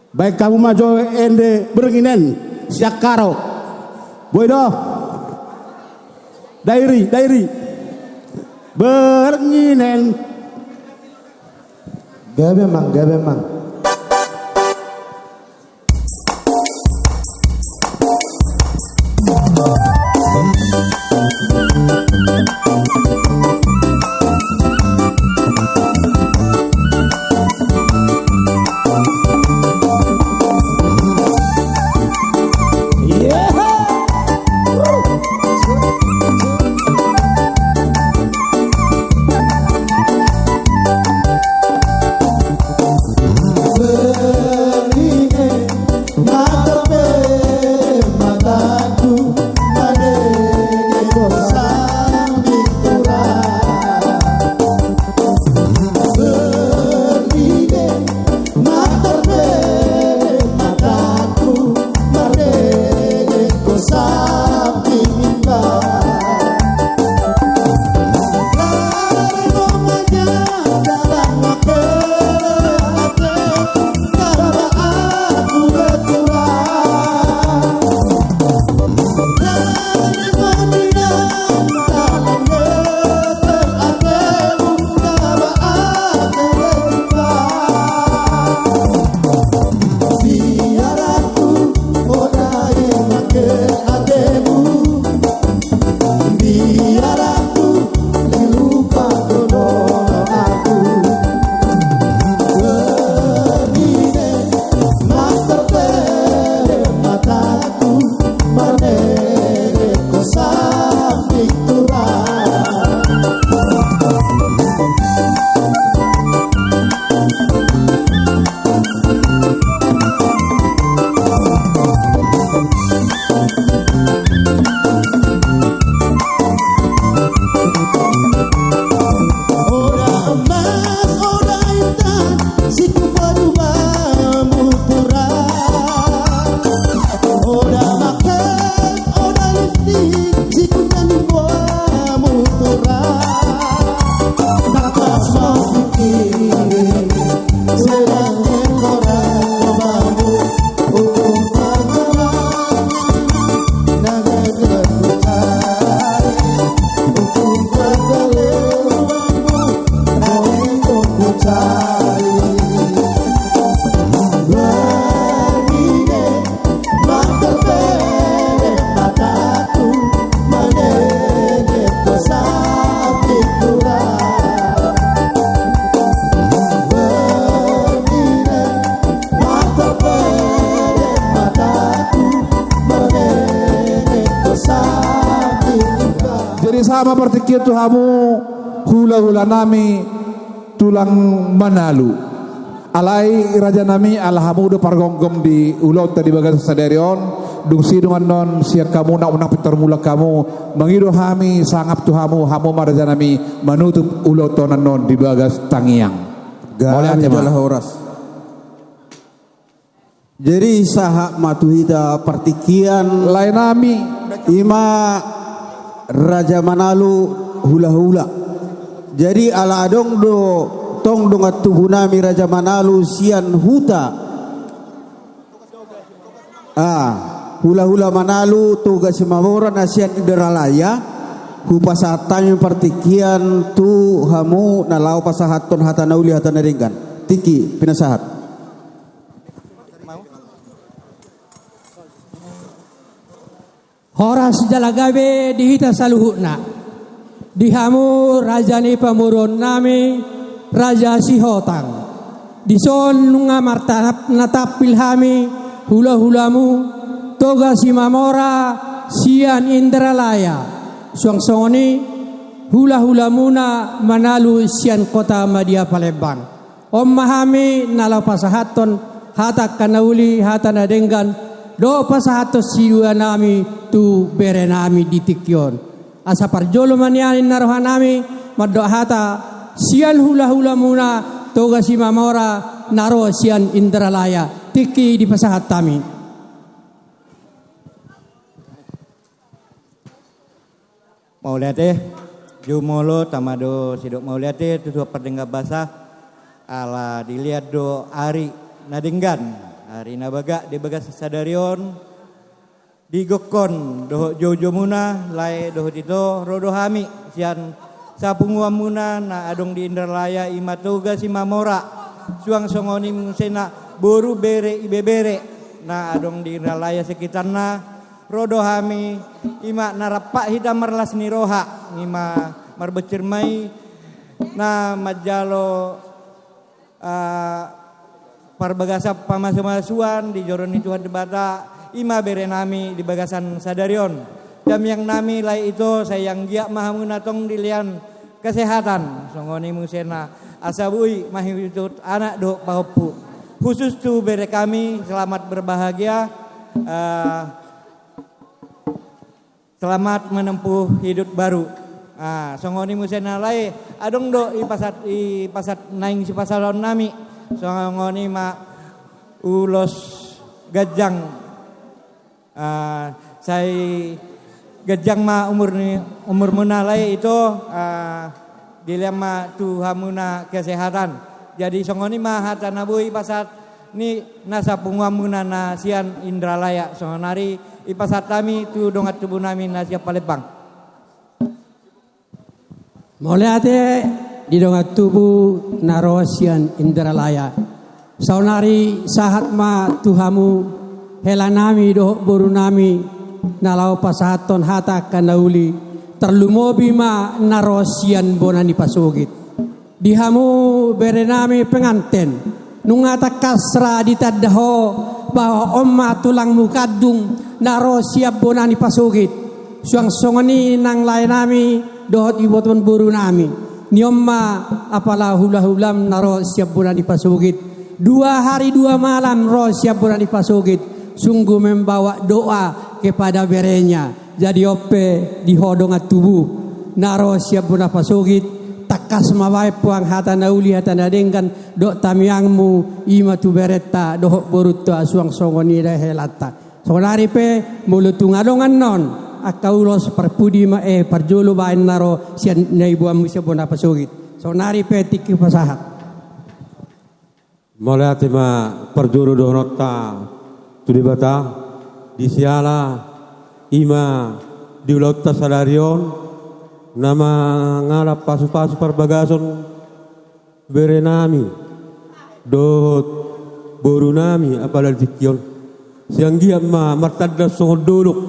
Speaker 5: baik kamu majo ende berenginen siak karo boydo dairi berenginen
Speaker 21: gabe mang
Speaker 1: sama pertikir Tuhamu hula-hula nami tulang manalu alai raja nami alhamu do pargonggom di ulau tadi bagas sadarion dung sidungan non siak kamu nak unang pitar mula kamu mengido hami sangap Tuhamu hamu maraja nami menutup ulau tonan non di bagas tangiang
Speaker 20: oleh adalah horas. Jadi sahak matuhita partikian
Speaker 1: lain nami
Speaker 20: ima Raja Manalu hula-hula. Jadi ala adong do tong dongat tuhunami Raja Manalu sian huta. Hula-hula Manalu tugas Simamora nasian Indralaya hupasatan partikian tu hamu nalau pasahaton hatanauli hatanaringkan. Tiki pinasahat.
Speaker 10: Horas jalagabe dihita saluhuna dihamu rajani pamurun nami Raja Sihotang dison nunga martanap natap pilhami hula-hulamu toga Simamora
Speaker 8: sian Indralaya suang-songoni hula-hula muna manalu sian kota Madia Palembang. Om mahami nalau pasahaton hata kanauli hata nadenggan do pasahato sidua nami tu bere nami di Tikyon. Asa parjolo manianin narohan nami maddo hata sian hula-hula muna toga si mamora naro sian Indralaya tiki di pasahat kami.
Speaker 22: Mauliate jumolo tamado sidok mauliate tutu perdengar basah ala dilihat do ari nadenggan hari nabaga di bagas sadarion digokon doho jojo muna lai doho tito rodo hami sian sapunguam muna na adong di Indralaya imatoga si mamora suang songoni musena boru bere ibebere na adong di Indralaya sekitarna rodo hami ima narapak hitam marlas niroha ima marbecirmai na majalo parbagasa pamasu-masuan di joron Tuhan debata ima bere nami di bagasan sadarion jam yang nami lai itu sayang giak mahamunatong dilian kesehatan songoni musena asabui mahitut anak do pahopu khusus tu bere kami selamat berbahagia selamat menempuh hidup baru. Songoni musena lai adong do i pasat naing si pasalon nami. Songoni ma ulos gajang. Saya gajang ma umur muna lai itu dilema tuhamuna kesehatan. Jadi songoni ma hatanabui pasat ni nasa pungwamuna na sian Indralaya songonari ipasat kami tu dongat tubuh nami nasia Palembang.
Speaker 8: Moliate di dongat tubuh narosian Indralaya. Saunari sahat ma tuhamu helanami doh boru nami nalau pasahaton hata kanauli terlumobi ma narosian bonani pasugit. Dihamu berenami penganten nungata kasra ditadaho bahwa omma tulang mukadung naro siap bonani pasugit suang songoni nang lain nami dohot iboton buru nami ni omma apalah hula-hulam naro siap bonani pasugit 2 hari 2 malam ro siap bonani pasugit sungguh membawa doa kepada berenya jadi ope dihodongat tubuh naro siap bonani pasugit takas mawai puang hata nauli hata nadengkan dok tamiangmu ima tu beretta dohok borutto asuang songoni dah helata sonari pe mulutung adongan non akaulos perpudi ma parjolo bain naro sian naibu amu bona pasugit sonari pe tiki pasahat
Speaker 11: Moliate ma parjolo dohnota tudibata di siala ima di ulauta sadarion nama ngalap pasu-pasu parbagason bere nami dot boru nami apalal Tikyon siang dia ma martadda songon doluk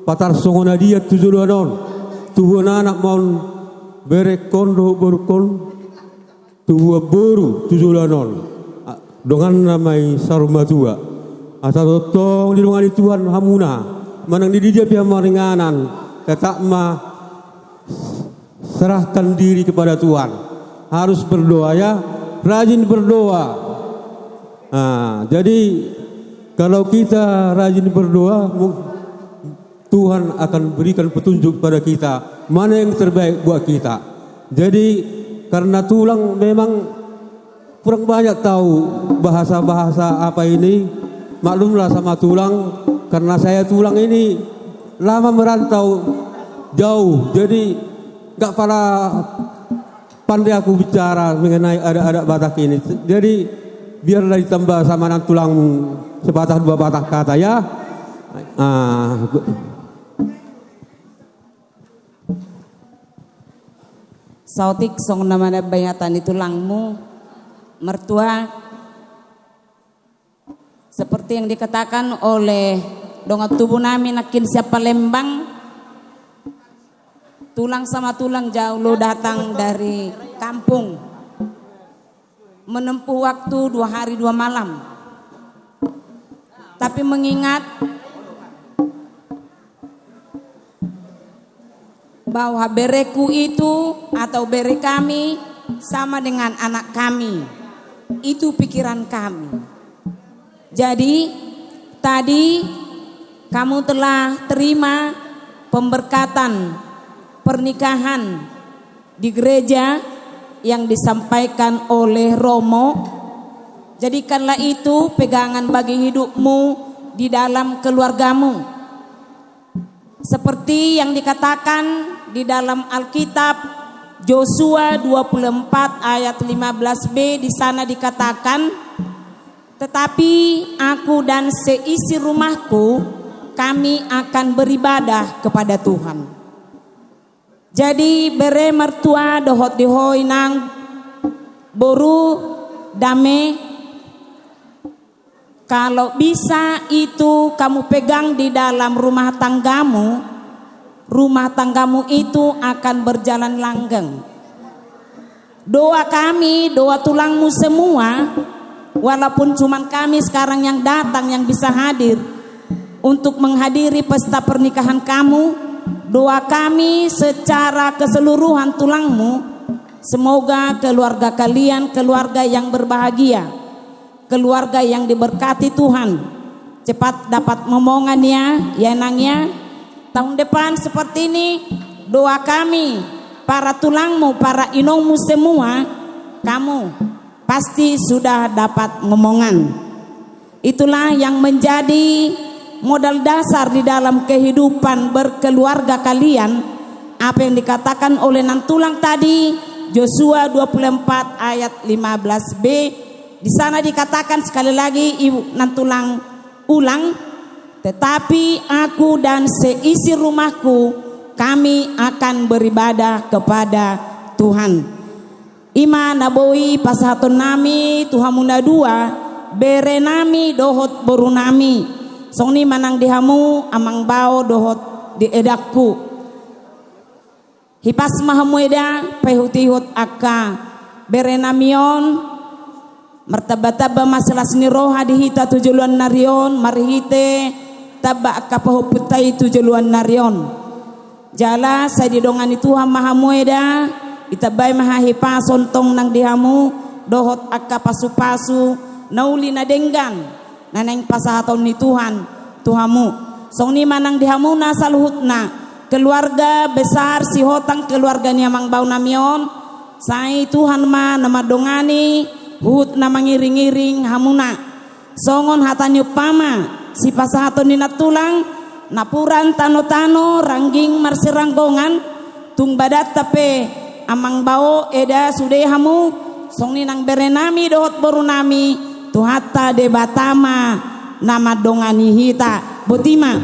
Speaker 11: patar songon adia tujulu anon tubuh anak mon bere kondo boru kon tubuh boru tujulu anon dongan namai sarumatua asal tong di dongan Tuhan hamuna manang di dia pia maringanan ketak ma serahkan diri kepada Tuhan harus berdoa ya rajin berdoa jadi kalau kita rajin berdoa Tuhan akan berikan petunjuk pada kita mana yang terbaik buat kita jadi karena tulang memang kurang banyak tahu bahasa-bahasa apa ini maklumlah sama tulang karena saya tulang ini lama merantau jauh jadi gak pernah pandai aku bicara mengenai ada Batak ini jadi biarlah ditambah sama tulangmu sepatah 2 patah kata ya
Speaker 23: sautik song namanya bayatan di tulangmu mertua seperti yang dikatakan oleh dongat tubuh nami nakin siapa Palembang tulang sama tulang jauh lo datang dari kampung menempuh waktu 2 hari 2 malam tapi mengingat bahwa bereku itu atau bere kami sama dengan anak kami. Itu pikiran kami. Jadi tadi kamu telah terima pemberkatan pernikahan di gereja yang disampaikan oleh Romo. Jadikanlah itu pegangan bagi hidupmu di dalam keluargamu. Seperti yang dikatakan di dalam Alkitab Yosua 24 ayat 15b, di sana dikatakan, tetapi aku dan seisi rumahku kami akan beribadah kepada Tuhan. Jadi bere mertua dohot dihoi nang boru dame. Kalau bisa itu kamu pegang di dalam rumah tanggamu itu akan berjalan langgeng. Doa kami, doa tulangmu semua, walaupun cuman kami sekarang yang datang yang bisa hadir untuk menghadiri pesta pernikahan kamu, doa kami secara keseluruhan tulangmu, semoga keluarga kalian keluarga yang berbahagia, keluarga yang diberkati Tuhan, cepat dapat momongannya ya nangnya. Tahun depan seperti ini doa kami, para tulangmu, para inongmu semua, kamu pasti sudah dapat ngomongan. Itulah yang menjadi modal dasar di dalam kehidupan berkeluarga kalian. Apa yang dikatakan oleh nantulang tadi, Yosua 24 ayat 15b. Di sana dikatakan sekali lagi, ibu nantulang ulang, tetapi aku dan seisi rumahku kami akan beribadah kepada Tuhan. Ima naboi pasaton nami Tuhan muna dua bere nami dohot boru nami songni manang dihamu amang bao dohot di edakku hipas mahamueda pehutihut akka bere namion martabataba masalas ni roha dihita tujuluan narion marihite taba kapahuputai tujuluan narion jala saya didongani Tuhan maha mueda itabay mahahipa sontong nang dihamu dohot akka pasu-pasu nauli na denggan naneng pasahaton ni Tuhan Tuhamu songni manang dihamu na saluhut na keluarga besar si hotang keluarga ni amang bau namion sai Tuhan ma nama dongani hut na mangiring-iring hamuna songon hatanyo pama si pasahaton ni natulang napuran tano-tano rangging marsiranggongan tung badat tape amang bao eda sude hamu songni nang berenami dohot borunami tuhata de batama nama dongani hita botima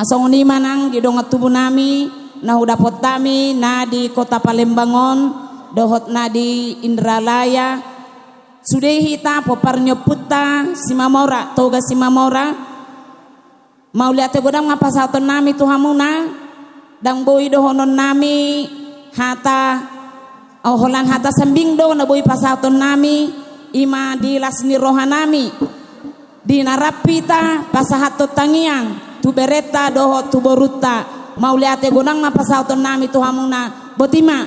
Speaker 23: songni manang di dongat tubuh nami nah udapot nami na di kota Palembangon dohot na di Indralaya sudah hita poparnyo puta simamora toga simamora mau lihat godang ngapa satu nami tuhamuna dang boi dohonon nami hata holan hata sembing do na boi pasaton nami ima di lasni rohanami di narapita pasahato tangiang tu bereta doho tu boruta mau lihat godang ngapa satu nami tuhamuna botima.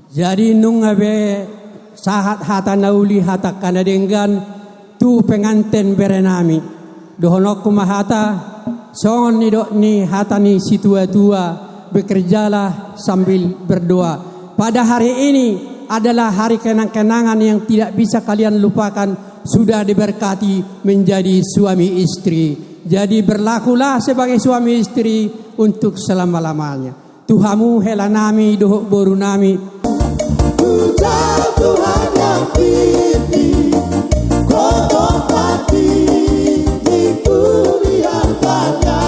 Speaker 8: Jadi nung abe sahat hata nauli hata kanadenggan tu penganten berenami dohonok kumahata songon ni dok ni hata ni si tua-tua bekerjalah sambil berdoa. Pada hari ini adalah hari kenang-kenangan yang tidak bisa kalian lupakan, sudah diberkati menjadi suami istri. Jadi berlakulah sebagai suami istri untuk selama-lamanya. Tuhamu helanami dohok borunami.
Speaker 9: Puja Tuhan yang tinggi, kokoh hati dimuliakannya,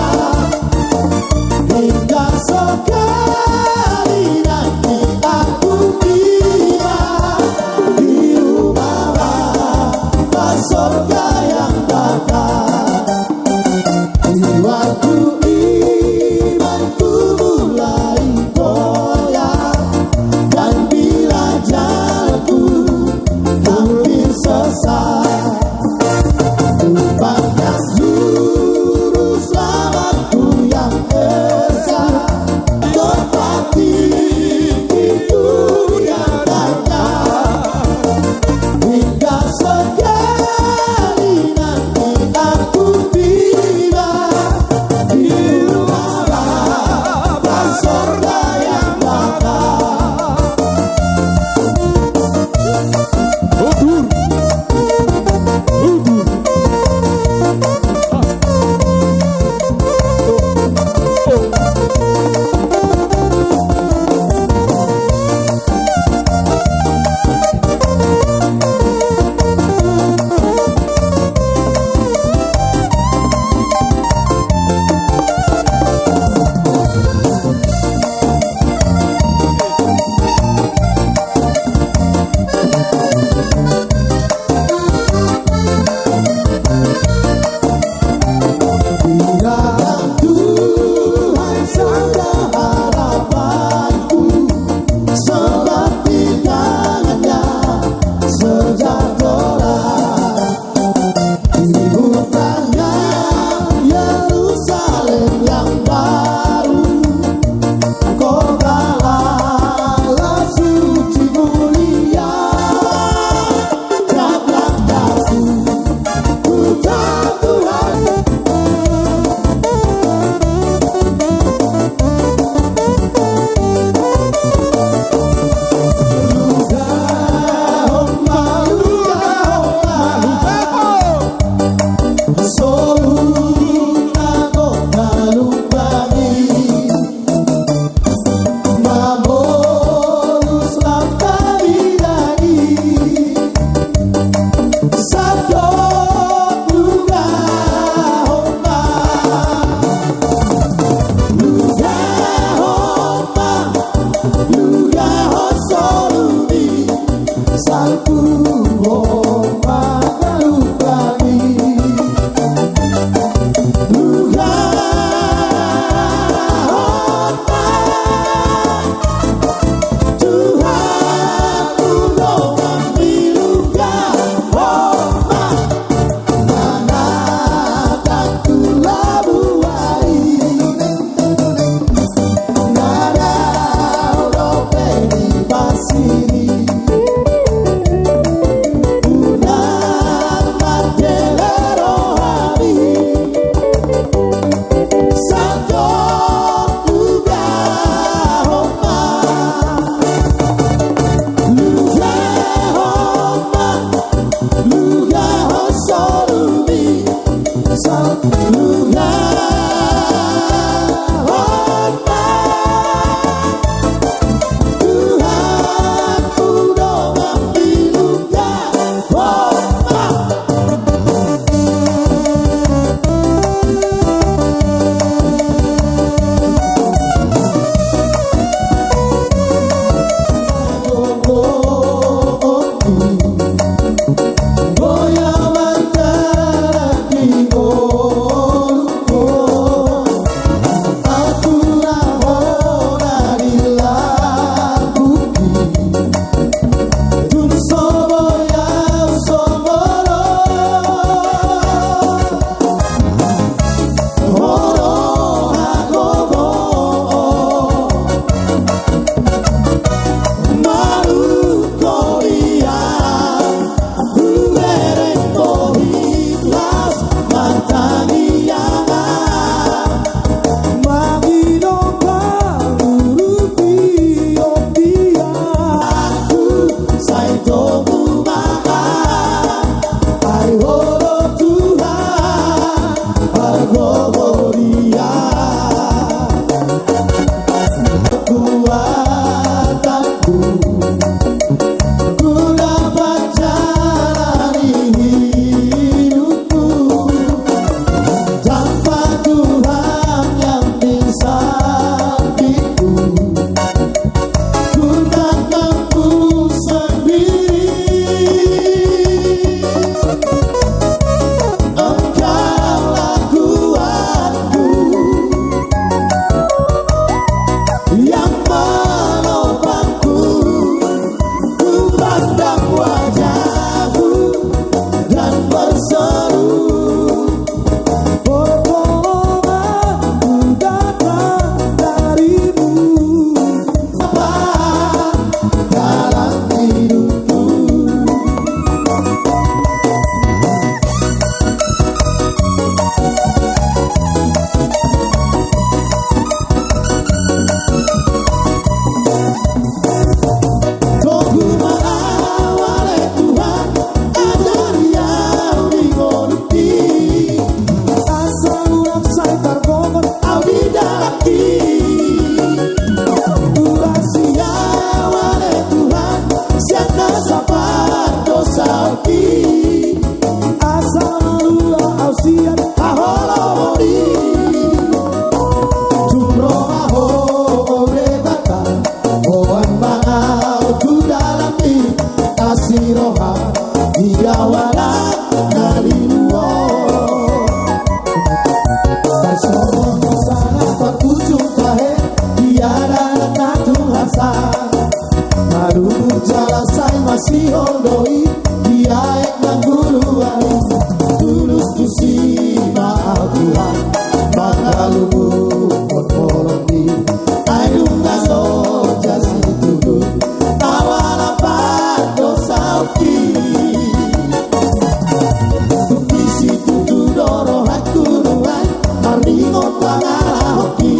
Speaker 9: hingga sekali nanti aku tiba di rumah Bapa surga yang bakal. Jiwaku imanku mulai goyang dan bila jalanku hampir selesai. Luga hosolumi salku homa galupagi Luga homa Tuhan udoman biluga homa Mana takku labuai Nada udope di pasiri Unan matele rohani Santo Luga homa Luga homa Luga hosolumi Santo Luga homa Tuhan udoman biluga homa Goya mantara kingo Atura hora di labuki Dun soboya soboro Horo hagogo Maru koria Hubereng bohiklas mantaniana Magino kaluruti opia Aku saito bumaha Ai horo Tuhan Argogoria Kekuatanku Ku dapat jalani hidupku Tanpa Tuhan yang di sampingku Ku tak mampu sendiri Engkaulah kuatku Yang menopangku Ku pandang wajahmu dan berseru Pertolonganku datang darimu Apa dalam hidupku Tunggu mengawal Tuhan Ajari yang digoluti Asal ulang saya targongon Audi dalaki Urasia wale Tuhan Siapa sabar dosa uki Asal ulang ausian Aholo mori Jumro aho ore bata Oan mangau ku dalami Kasih roha Hingga walang kaliluo Bersomong sana terpucuk kahe Tiada natung hasa Madu jalasai masih hondoi Dia ek nangguluan Tulus tusi maaf Tuhan Makalumu potpolongi Aidung gaso jasi tuduh Tawalapan dosa uki Tukisi tuduh doro haku nuan Maringon pangalah hoki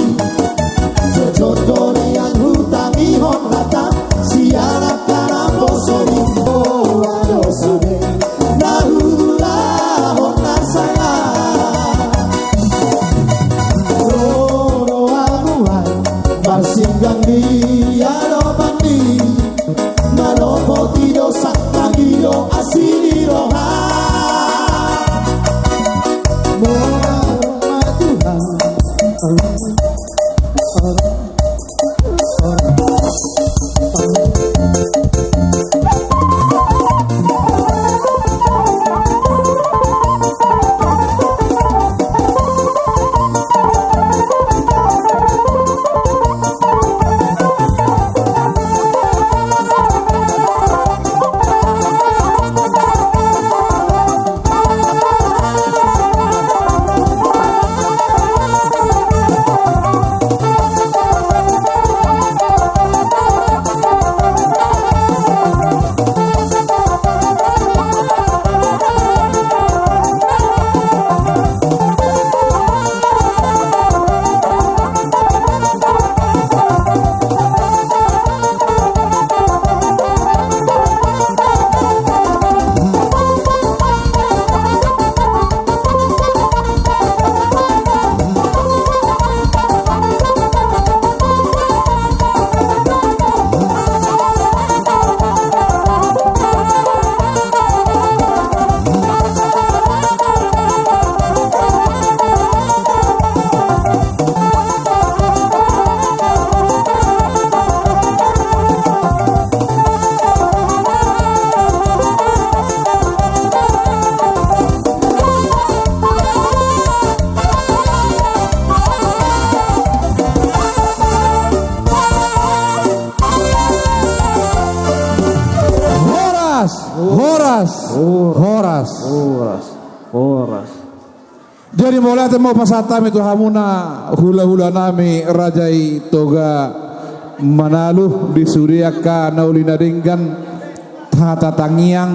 Speaker 9: Jojotori yang hutangi hon hata Sianak karang bosori
Speaker 1: Horas. Jadi mulai temu pasatami tu hamuna hula-hula nami rajai toga manaluh di suriaka naulina denggan tata tangiang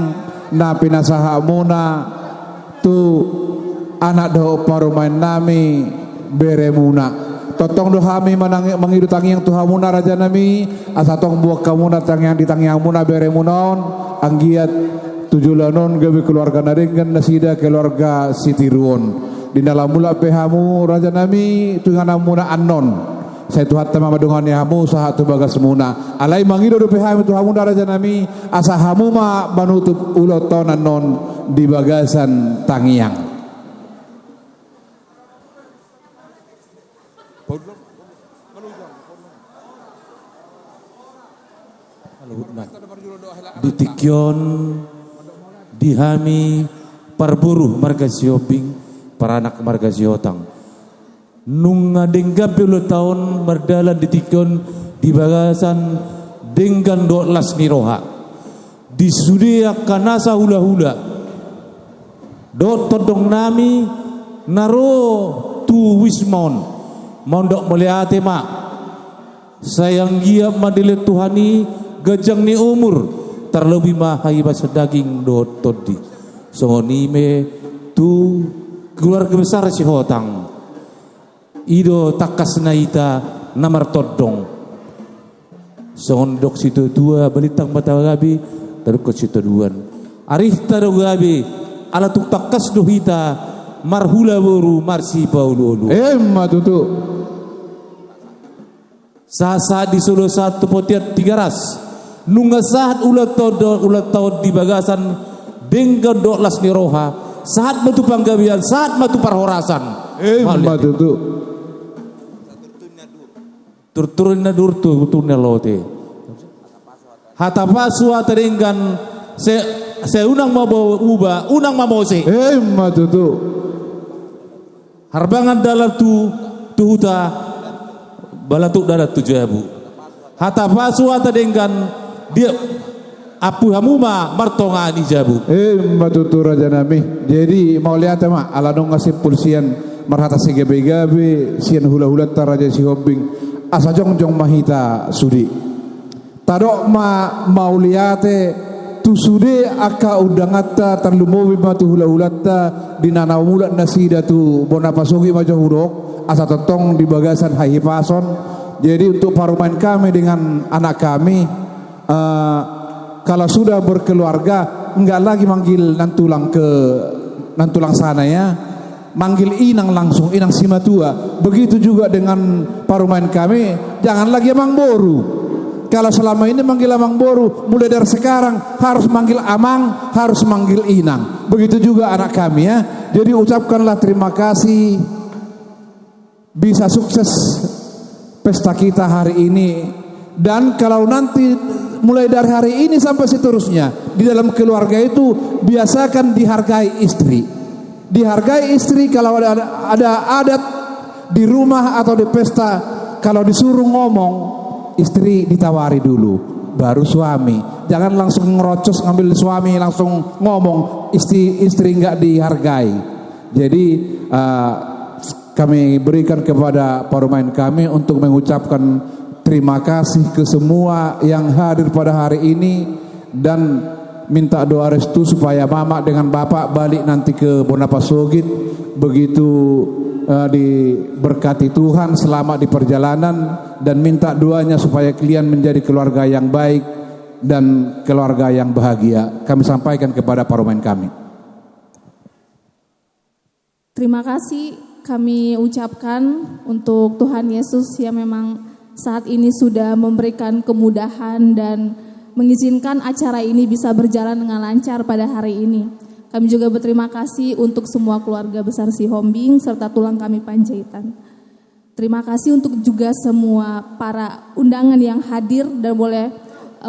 Speaker 1: na pinasaha muna tu anak do parumain nami beremuna totong do hami mangidu tangiang tu hamuna raja nami asatong buah kamuna tangiang di tangiang muna beremunaon anggiat tujulanon gawe keluarga naringgan nasida keluarga sitiruon di dalam mula pehamu raja nami tungana muna anon saya tuhat tema madungan hamu saha tu bagas muna alai mangido do pehamu tu hamu raja nami asa hamu ma banutup uloton anon di bagasan tangiang
Speaker 18: di Tikyon dihami parburuh marga sioping para anak marga siotang nung ngadengga puluh tahun berdalan di Tikyon di bagasan denggan dolas niroha di sudia kanasa hula-hula dot todong nami naro tu wismon mondok meliate mak sayang gia madilet Tuhani gajang ni umur terlebih mahai basa daging dot todi songonime tu keluarga besar si hotang ido takas naita namar todong songon dok situ tua balitang batagabi taruk situ duan arih tarugabi ala tuk takas dohita marhula boru marsi paulu
Speaker 1: matutu
Speaker 18: saat di Solo 1 potiat 300 nunga saat ulat tahun di bagasan denggan dolas niroha saat matu panggawian saat matu parhorasan
Speaker 1: matutu
Speaker 18: turturna durtu tunel lote hatapasu atenggan se unang mabawa uba unang mamose
Speaker 1: matutu
Speaker 18: harbangan dalam tuhuta balatuk darat tujabu hatapasu atenggan dia apu hamuma martonga ni jabu
Speaker 1: matutu raja nami jadi mau lihat mah ala dong ngasih pulsian marhata segabe-gabe sian hula-hula ta raja si hobbing asa jong mahita sudi tadok mau liate tu sude aka udangata terlumowi matu hula-hulata dinana mulat nasida tu bona pasogi majo hurok asa totong di bagasan hahi pason jadi untuk parumain kami dengan anak kami kalau sudah berkeluarga enggak lagi manggil nantulang sana ya manggil inang langsung inang simatua begitu juga dengan parumain kami jangan lagi amang boru kalau selama ini manggil amang boru mulai dari sekarang harus manggil amang harus manggil inang begitu juga anak kami ya jadi ucapkanlah terima kasih bisa sukses pesta kita hari ini dan kalau nanti mulai dari hari ini sampai seterusnya di dalam keluarga itu biasakan dihargai istri kalau ada adat di rumah atau di pesta kalau disuruh ngomong istri ditawari dulu baru suami jangan langsung ngerocos ngambil suami langsung ngomong istri enggak dihargai jadi kami berikan kepada parumain kami untuk mengucapkan terima kasih ke semua yang hadir pada hari ini dan minta doa restu supaya mama dengan bapak balik nanti ke Bonapasogit begitu diberkati Tuhan selama di perjalanan dan minta doanya supaya kalian menjadi keluarga yang baik dan keluarga yang bahagia. Kami sampaikan kepada parumain kami.
Speaker 16: Terima kasih kami ucapkan untuk Tuhan Yesus yang memang saat ini sudah memberikan kemudahan dan mengizinkan acara ini bisa berjalan dengan lancar pada hari ini. Kami juga berterima kasih untuk semua keluarga besar Sihombing serta tulang kami Panjaitan. Terima kasih untuk juga semua para undangan yang hadir dan boleh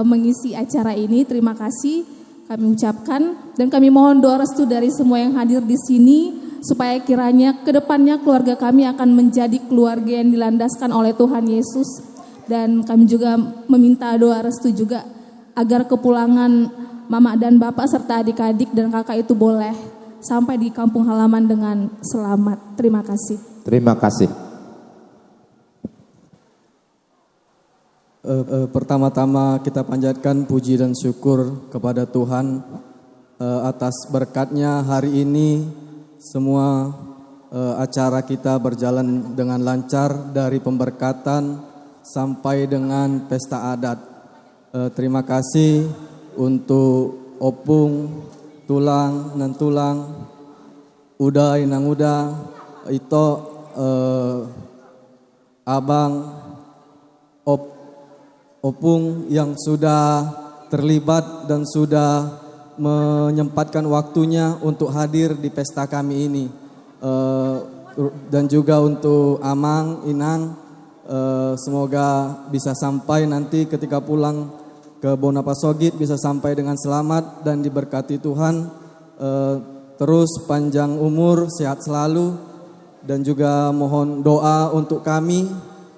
Speaker 16: mengisi acara ini. Terima kasih kami ucapkan dan kami mohon doa restu dari semua yang hadir di sini supaya kiranya ke depannya keluarga kami akan menjadi keluarga yang dilandaskan oleh Tuhan Yesus dan kami juga meminta doa restu juga agar kepulangan mama dan bapak serta adik-adik dan kakak itu boleh sampai di kampung halaman dengan selamat. Terima kasih.
Speaker 7: Terima kasih.
Speaker 12: Pertama-tama kita panjatkan puji dan syukur kepada Tuhan atas berkatnya hari ini semua acara kita berjalan dengan lancar dari pemberkatan sampai dengan pesta adat. Terima kasih untuk opung, tulang, nan tulang, uday nang uda, itu abang, opung yang sudah terlibat dan sudah menyempatkan waktunya untuk hadir di pesta kami ini. Dan juga untuk Amang, Inang, semoga bisa sampai nanti ketika pulang ke Bonapasogit bisa sampai dengan selamat dan diberkati Tuhan. Terus panjang umur, sehat selalu, dan juga mohon doa untuk kami,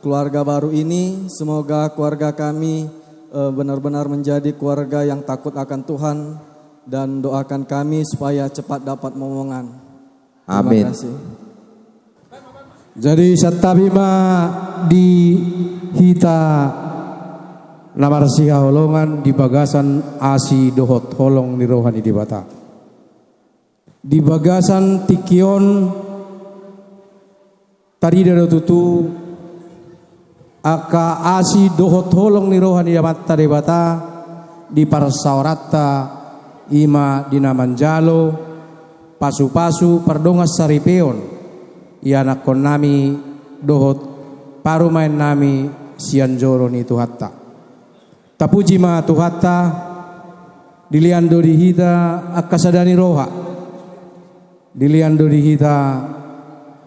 Speaker 12: keluarga baru ini. Semoga keluarga kami benar-benar menjadi keluarga yang takut akan Tuhan, dan doakan kami supaya cepat dapat momongan.
Speaker 7: Amin.
Speaker 12: Terima kasih.
Speaker 1: Jadi satabima di hita namar siha holongan di bagasan asi dohot holong ni rohani di bata. Di bagasan tikion tadi dari tutu aka asi dohot holong ni rohani di bata di parsaurata ima dinamanjalo pasu-pasu perdongas saripeon ianak kon nami dohot parumain nami sianjoro ni tuhatta tapuji ma tuhatta diliando dihita akasadani roha diliando dihita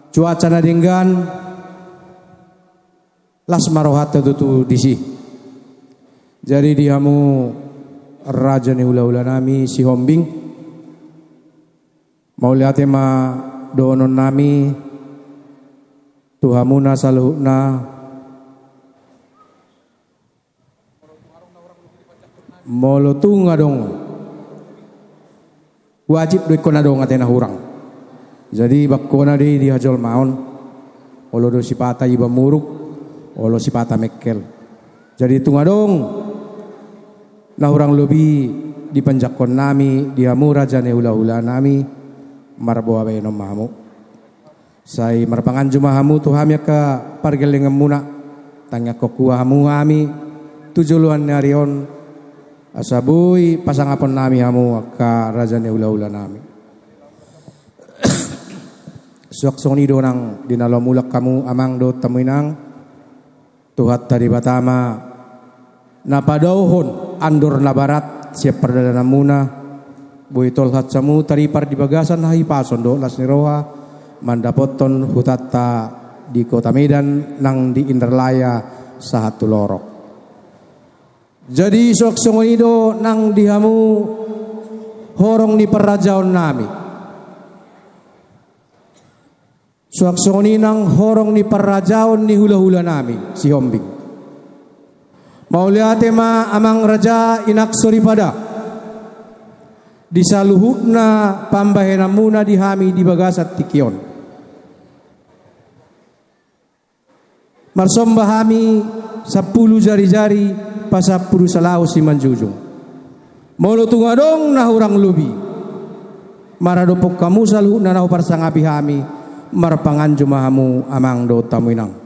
Speaker 1: cuaca nadinggan las marohata tutu disi jadi dihamu raja ni ula-ula nami si hombing mauliate ma donon nami tuhamuna saluhna molotunga dong wajib duit kona dong atena hurang jadi bakkona di hajol maon olo do sipata iba muruk olo sipata mekkel jadi tunga dong na hurang lobi di panjakon nami dihamu raja ne hula-hula nami marbo abe no mamu sai marpangan jumahamu tuhamya ka pargelengam muna tanya kokua hamu hami tujuluan narion asabui pasangapon nami hamu ka raja ne ula-ula nami suak soni do nang dinalomulak kamu amang do tamuinang tuhat tadi batama napadauhon andor na barat siap perdana muna buitol hatsamu taripar di bagasan hai pason do las niroha mandapoton hutatta di kota Medan nang di Indralaya sahatu lorok. Jadi sok songonido nang dihamu horong ni perrajaon nami. Sok songoni nang horong ni perrajaon ni hula-hula nami si hombing. Mauliate ma amang raja inak soripada. Disaluhukna pambahenan muna dihami di bagasat tikion. Marsomba hami 10 jari-jari pasapuru salau si manjujung. Molo tungadong nahurang lubi. Maradopok kamu saluhukna nahu parsangapi hami marpangan jumahamu amang do tamuinang.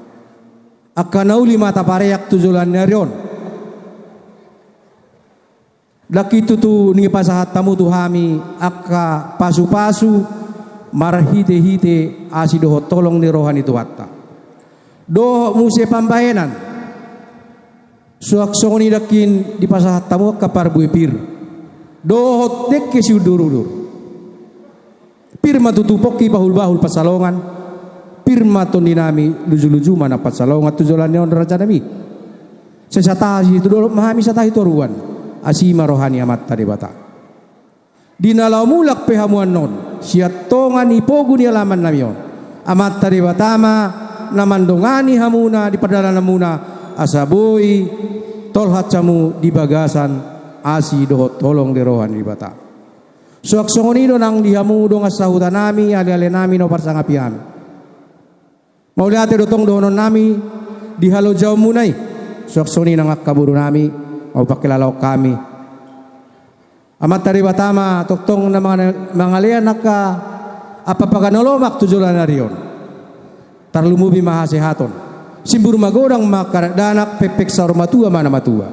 Speaker 1: Akanau lima tapareyak tujulan nerion. Laki tutu ni pasahat tamu tuhami akka pasu-pasu marhite-hite asido tolong ni rohani tuhatta. Do muse pambayanan. Suak songoni dakin di pasahat tamu akka parbuipir. Do hotek ke siudur-udur. Pirma tutupoki bahul-bahul pasalongan. Pirma toninami luju-luju mana pasalongan tujulannya on raja nami. Sesatahi itu dulu mahami satahi toruan. Asima rohani amat tadi bata. Dinalamulak pehamuan non. Siat tongan ipogu ni alaman namion. Amat tadi batama namandongani hamuna di perdana namuna asabui tolhat camu di bagasan
Speaker 7: asi dohot tolong di rohan di bata. Suak songonido nang dihamu dong asahutan nami ale-ale nami no parsangapian. Mau lihat dotong donon nami di halo jauh munai. Suak soni nang kaburu nami mau pakai lalau kami. Amat dari batama toktong na mangalian naka apa paganolomak tujulan narion. Tarlumubi mahasehaton. Simbur magodang makadanak pepek sarumatua mana matua.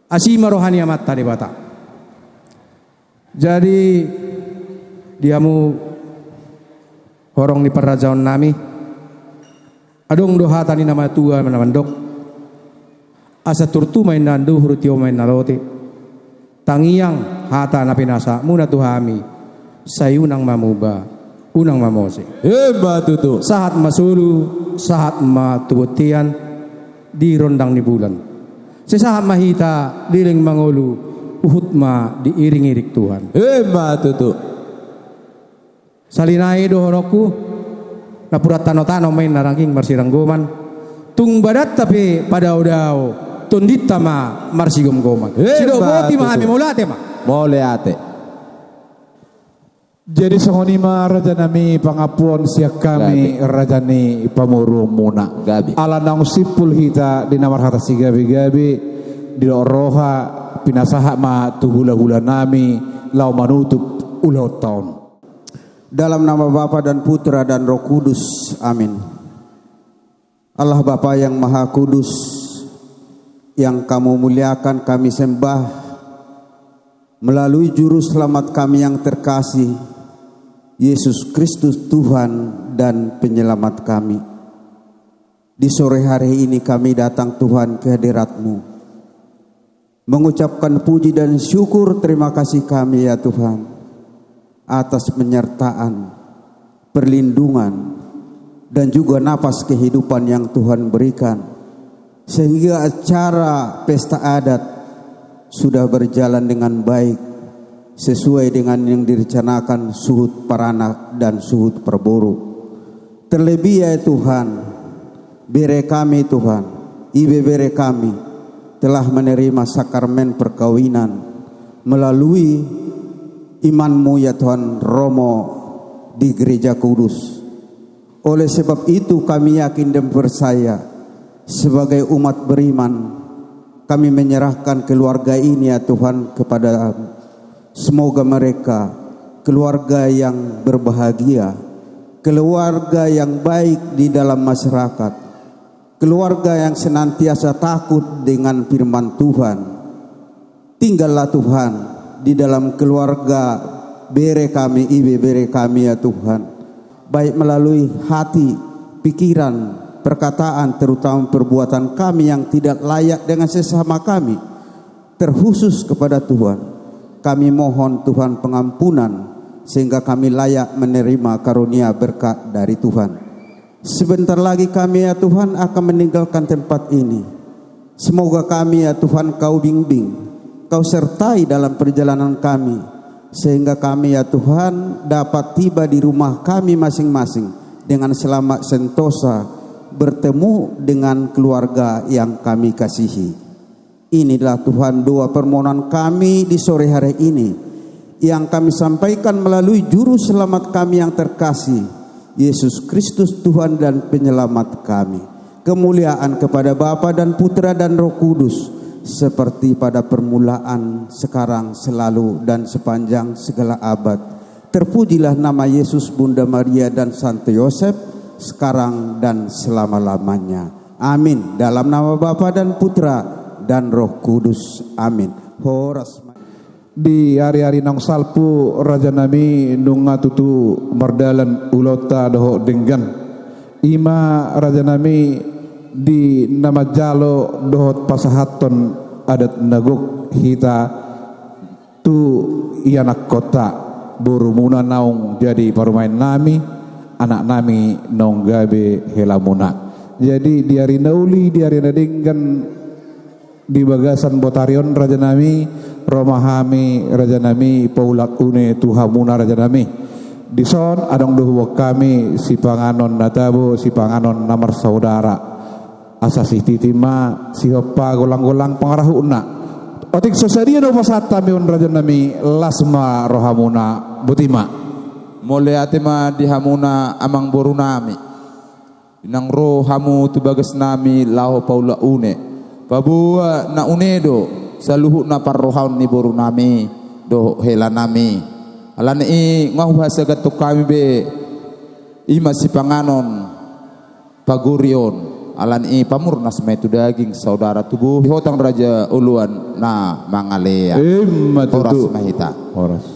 Speaker 7: Asima rohani amat tadi bata. Jadi diamu horong di perrajaon nami. Adong doha tani nama tua manamandok. Asa turtu main nandu hurutio main nalote. Tangiang hata napinasa muna tuhami. Sayunang mamuba, unang mamose.
Speaker 4: Hebat tutu.
Speaker 7: Sahat masulu, sahat matubutian di rondang ni bulan. Sesahat mahita diling mangolu uhut ma diiring-irik Tuhan.
Speaker 4: Hebat tutu.
Speaker 7: Salinai dohoroku napurat tano-tano main narangking marsirang goman. Tung badat tapi pada udao tundita ma marsigom goman. Sido boti mahami mulate ma.
Speaker 4: Moleate.
Speaker 1: Jadi songonima raja nami pangapuan siak kami raja ni pamuru muna. Ala nang sipul hita di namar hata si gabi-gabi di roha pinasaha ma tuhula-hula nami lau manutup ulau tahun.
Speaker 21: Dalam nama Bapa dan Putra dan Roh Kudus. Amin. Allah Bapa yang Maha Kudus, yang kamu muliakan kami sembah melalui juru selamat kami yang terkasih, Yesus Kristus Tuhan dan penyelamat kami. Di sore hari ini kami datang Tuhan ke hadirat-Mu, mengucapkan puji dan syukur terima kasih kami ya Tuhan atas penyertaan, perlindungan dan juga napas kehidupan yang Tuhan berikan, sehingga acara pesta adat sudah berjalan dengan baik sesuai dengan yang direncanakan suhud paranak dan suhud perburu. Terlebih ya Tuhan, bere kami Tuhan, ibe bere kami telah menerima sakramen perkawinan melalui iman-Mu ya Tuhan Romo di Gereja Kudus. Oleh sebab itu kami yakin dan percaya sebagai umat beriman kami menyerahkan keluarga ini ya Tuhan kepada semoga mereka keluarga yang berbahagia, keluarga yang baik di dalam masyarakat, keluarga yang senantiasa takut dengan firman Tuhan. Tinggallah Tuhan di dalam keluarga bere kami, ibe bere kami ya Tuhan, baik melalui hati, pikiran, perkataan, terutama perbuatan kami yang tidak layak dengan sesama kami, terkhusus kepada Tuhan. Kami mohon Tuhan pengampunan sehingga kami layak menerima karunia berkat dari Tuhan. Sebentar lagi kami ya Tuhan akan meninggalkan tempat ini. Semoga kami ya Tuhan Kau bimbing, Kau sertai dalam perjalanan kami, sehingga kami ya Tuhan dapat tiba di rumah kami masing-masing dengan selamat sentosa, bertemu dengan keluarga yang kami kasihi. Inilah Tuhan doa permohonan kami di sore hari ini yang kami sampaikan melalui juru selamat kami yang terkasih, Yesus Kristus Tuhan dan penyelamat kami. Kemuliaan kepada Bapa dan Putra dan Roh Kudus seperti pada permulaan, sekarang, selalu dan sepanjang segala abad. Terpujilah nama Yesus, Bunda Maria dan Santo Yosef sekarang dan selama-lamanya. Amin. Dalam nama Bapa dan Putra dan Roh Kudus. Amin. Horas.
Speaker 1: Di hari-hari nang salpu raja nami nunga tutu mardalan ulota doho denggan ima raja nami di nama jalo dohot pasahaton adat nagok hita tu ianak kota burumuna naung jadi parumain nami anak nami nong gabe helamuna. Jadi di hari nauli di hari nadenggan di bagasan Botarion raja nami, Romahami raja nami, Paulak une Tuhamuna raja nami. Di son adong duhu kami si panganon natabo, si panganon namar saudara. Asasi titima si hopa golang-golang pangarahuna. Otik sosaria no pasata mi raja nami lasma rohamuna butima.
Speaker 4: Moleate ma dihamuna amang boru nami. Nang rohamu tu bagas nami lao paula une. Pabua na unedo saluhu na parrohaun ni boru nami do hela nami. Alane i ngahu hasagat tu kami be ima si panganon pagurion. Alan i pamurnas metu daging saudara tubuh hotang Raja Uluan na mangalea.
Speaker 1: Horas
Speaker 4: mahita.
Speaker 1: Horas.